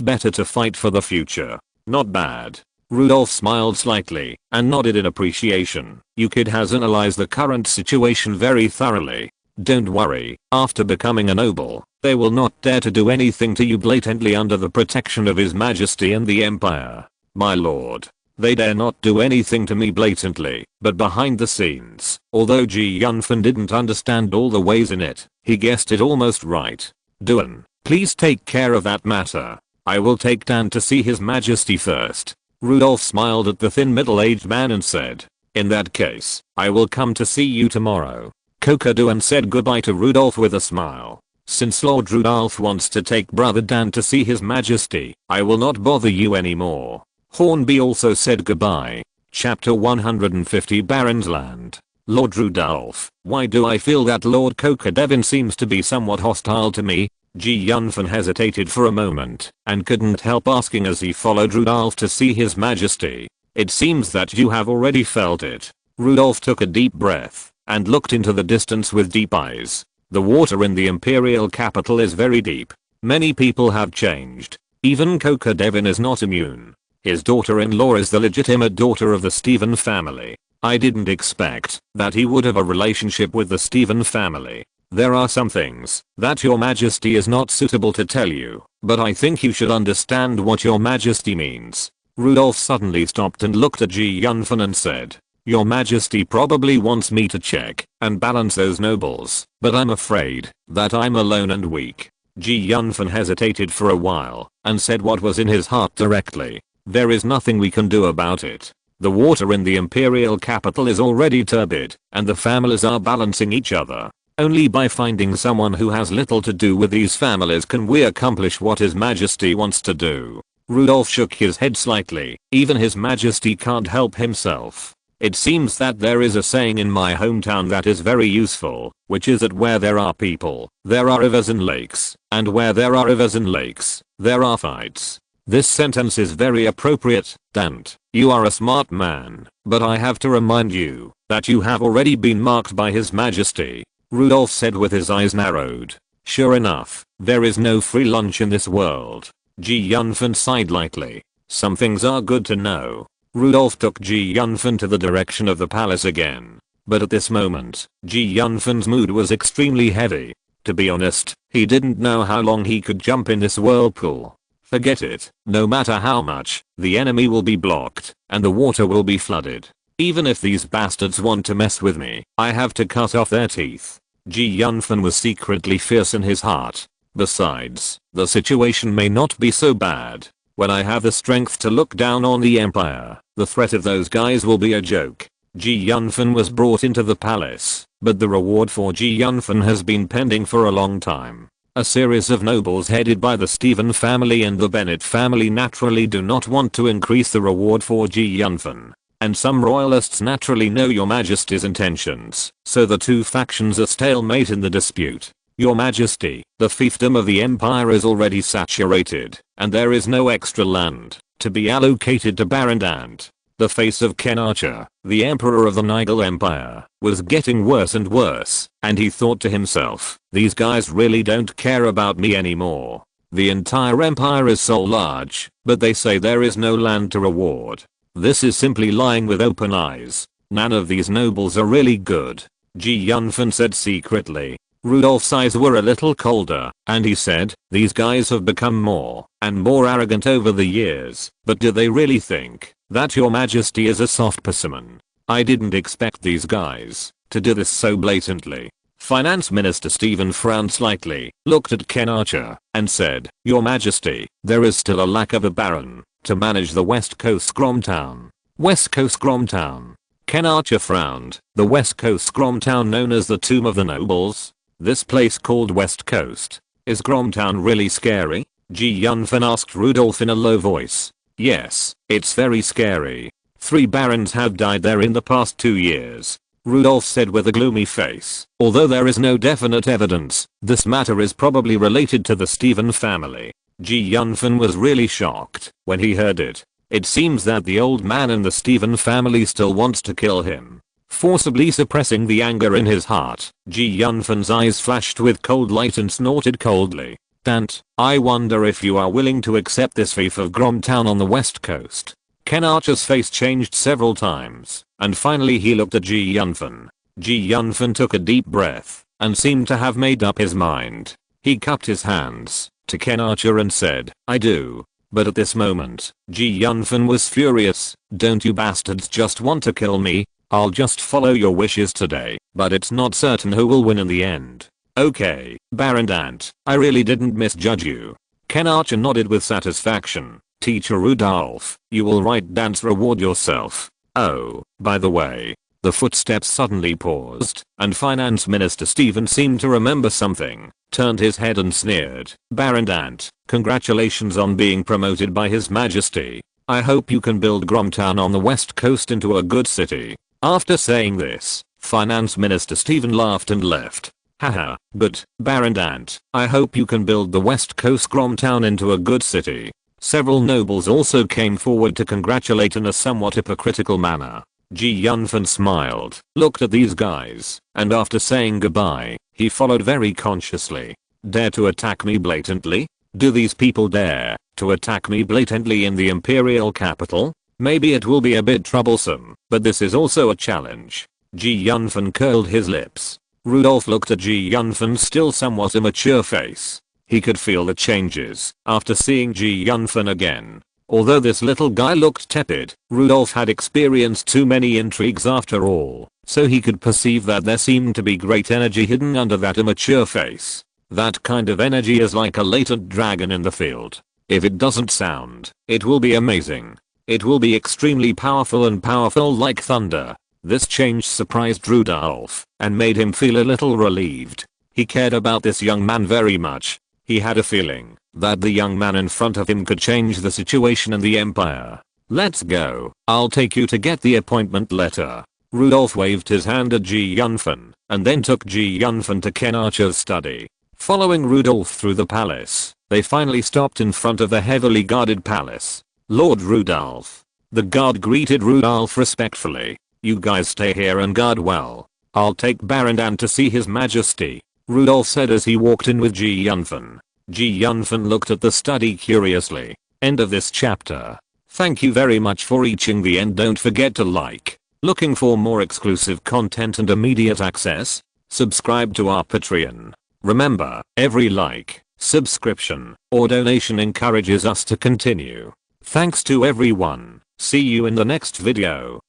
better to fight for the future. Not bad. Rudolph smiled slightly and nodded in appreciation. You kid has analyzed the current situation very thoroughly. Don't worry, after becoming a noble, they will not dare to do anything to you blatantly under the protection of His Majesty and the Empire. My lord. They dare not do anything to me blatantly, but behind the scenes. Although Ji Yunfan didn't understand all the ways in it, he guessed it almost right. Duan, Please take care of that matter. I will take Dan to see his majesty first. Rudolph smiled at the thin middle-aged man and said, in that case, I will come to see you tomorrow. Kokoduan said goodbye to Rudolph with a smile. Since Lord Rudolph wants to take brother Dan to see his majesty, I will not bother you anymore. Hornby also said goodbye. Chapter 150 Baron's Land. Lord Rudolph, why do I feel that Lord Kokodevin seems to be somewhat hostile to me? Yunfan hesitated for a moment and couldn't help asking as he followed Rudolph to see his majesty. It seems that you have already felt it. Rudolph took a deep breath and looked into the distance with deep eyes. The water in the imperial capital is very deep. Many people have changed. Even Kokodevin is not immune. His daughter-in-law is the legitimate daughter of the Stephen family. I didn't expect that he would have a relationship with the Stephen family. There are some things that your majesty is not suitable to tell you, but I think you should understand what your majesty means. Rudolph suddenly stopped and looked at Yunfan and said, your majesty probably wants me to check and balance those nobles, but I'm afraid that I'm alone and weak. Yunfan hesitated for a while and said what was in his heart directly. There is nothing we can do about it. The water in the imperial capital is already turbid, and the families are balancing each other. Only by finding someone who has little to do with these families can we accomplish what his majesty wants to do. Rudolph shook his head slightly. Even his majesty can't help himself. It seems that there is a saying in my hometown that is very useful, which is that where there are people, there are rivers and lakes, and where there are rivers and lakes, there are fights. This sentence is very appropriate, Dante. You are a smart man, but I have to remind you that you have already been marked by his majesty. Rudolph said with his eyes narrowed. Sure enough, there is no free lunch in this world. Yunfan sighed lightly. Some things are good to know. Rudolph took Yunfan to the direction of the palace again. But at this moment, Yunfan's mood was extremely heavy. To be honest, he didn't know how long he could jump in this whirlpool. Forget it. No matter how much, the enemy will be blocked, and the water will be flooded. Even if these bastards want to mess with me, I have to cut off their teeth. Yunfan was secretly fierce in his heart. Besides, the situation may not be so bad. When I have the strength to look down on the empire, the threat of those guys will be a joke. Yunfan was brought into the palace, but the reward for Yunfan has been pending for a long time. A series of nobles headed by the Stephen family and the Bennett family naturally do not want to increase the reward for Yunfan. And some royalists naturally know your majesty's intentions, so the two factions are stalemate in the dispute. Your majesty, the fiefdom of the empire is already saturated, and there is no extra land to be allocated to Baron Dante. The face of Ken Archer, the emperor of the Nigel Empire, was getting worse and worse, and he thought to himself, these guys really don't care about me anymore. The entire empire is so large, but they say there is no land to reward. This is simply lying with open eyes. None of these nobles are really good. Yunfan said secretly. Rudolph's eyes were a little colder, and he said, these guys have become more and more arrogant over the years, but do they really think that your majesty is a soft persimmon? I didn't expect these guys to do this so blatantly. Finance Minister Stephen frowned slightly, looked at Ken Archer, and said, your majesty, there is still a lack of a baron to manage the West Coast Scromtown. West Coast Scromtown. Ken Archer frowned. The West Coast Scromtown known as the Tomb of the Nobles? This place called West Coast. Is Scromtown really scary? Yunfan asked Rudolph in a low voice. Yes, it's very scary. 3 barons have died there in the past 2 years. Rudolph said with a gloomy face. Although there is no definite evidence, this matter is probably related to the Stephen family. Yunfan was really shocked when he heard it. It seems that the old man in the Stephen family still wants to kill him. Forcibly suppressing the anger in his heart, Yunfan's eyes flashed with cold light and snorted coldly. Dante, I wonder if you are willing to accept this fief of Gromtown on the west coast. Ken Archer's face changed several times, and finally he looked at Yunfan. Yunfan took a deep breath, and seemed to have made up his mind. He cupped his hands to Ken Archer and said, I do. But at this moment, Yunfan was furious. Don't you bastards just want to kill me? I'll just follow your wishes today, but it's not certain who will win in the end. Okay, Baron Dant, I really didn't misjudge you. Ken Archer nodded with satisfaction. Teacher Rudolph, you will write Dant's reward yourself. Oh, by the way. The footsteps suddenly paused, and Finance Minister Stephen seemed to remember something, turned his head and sneered. Baron Dant, congratulations on being promoted by His Majesty. I hope you can build Gromtown on the west coast into a good city. After saying this, Finance Minister Stephen laughed and left. Haha, good, Baron Dant, I hope you can build the west coast Gromtown into a good city. Several nobles also came forward to congratulate in a somewhat hypocritical manner. Yunfan smiled, looked at these guys, and after saying goodbye, he followed very consciously. Dare to attack me blatantly? Do these people dare to attack me blatantly in the imperial capital? Maybe it will be a bit troublesome, but this is also a challenge. Yunfan curled his lips. Rudolph looked at Yunfan's still somewhat immature face. He could feel the changes after seeing Yunfan again. Although this little guy looked tepid, Rudolph had experienced too many intrigues after all, so he could perceive that there seemed to be great energy hidden under that immature face. That kind of energy is like a latent dragon in the field. If it doesn't sound, it will be amazing. It will be extremely powerful and powerful like thunder. This change surprised Rudolph and made him feel a little relieved. He cared about this young man very much. He had a feeling that the young man in front of him could change the situation in the empire. Let's go. I'll take you to get the appointment letter. Rudolph waved his hand at Yunfan and then took Yunfan to Ken Archer's study. Following Rudolph through the palace, they finally stopped in front of the heavily guarded palace. Lord Rudolph. The guard greeted Rudolph respectfully. You guys stay here and guard well. I'll take Baron Dant to see His Majesty, Rudolph said as he walked in with Yunfan. Yunfan looked at the study curiously. End of this chapter. Thank you very much for reaching the end. Don't forget to like. Looking for more exclusive content and immediate access? Subscribe to our Patreon. Remember, every like, subscription, or donation encourages us to continue. Thanks to everyone. See you in the next video.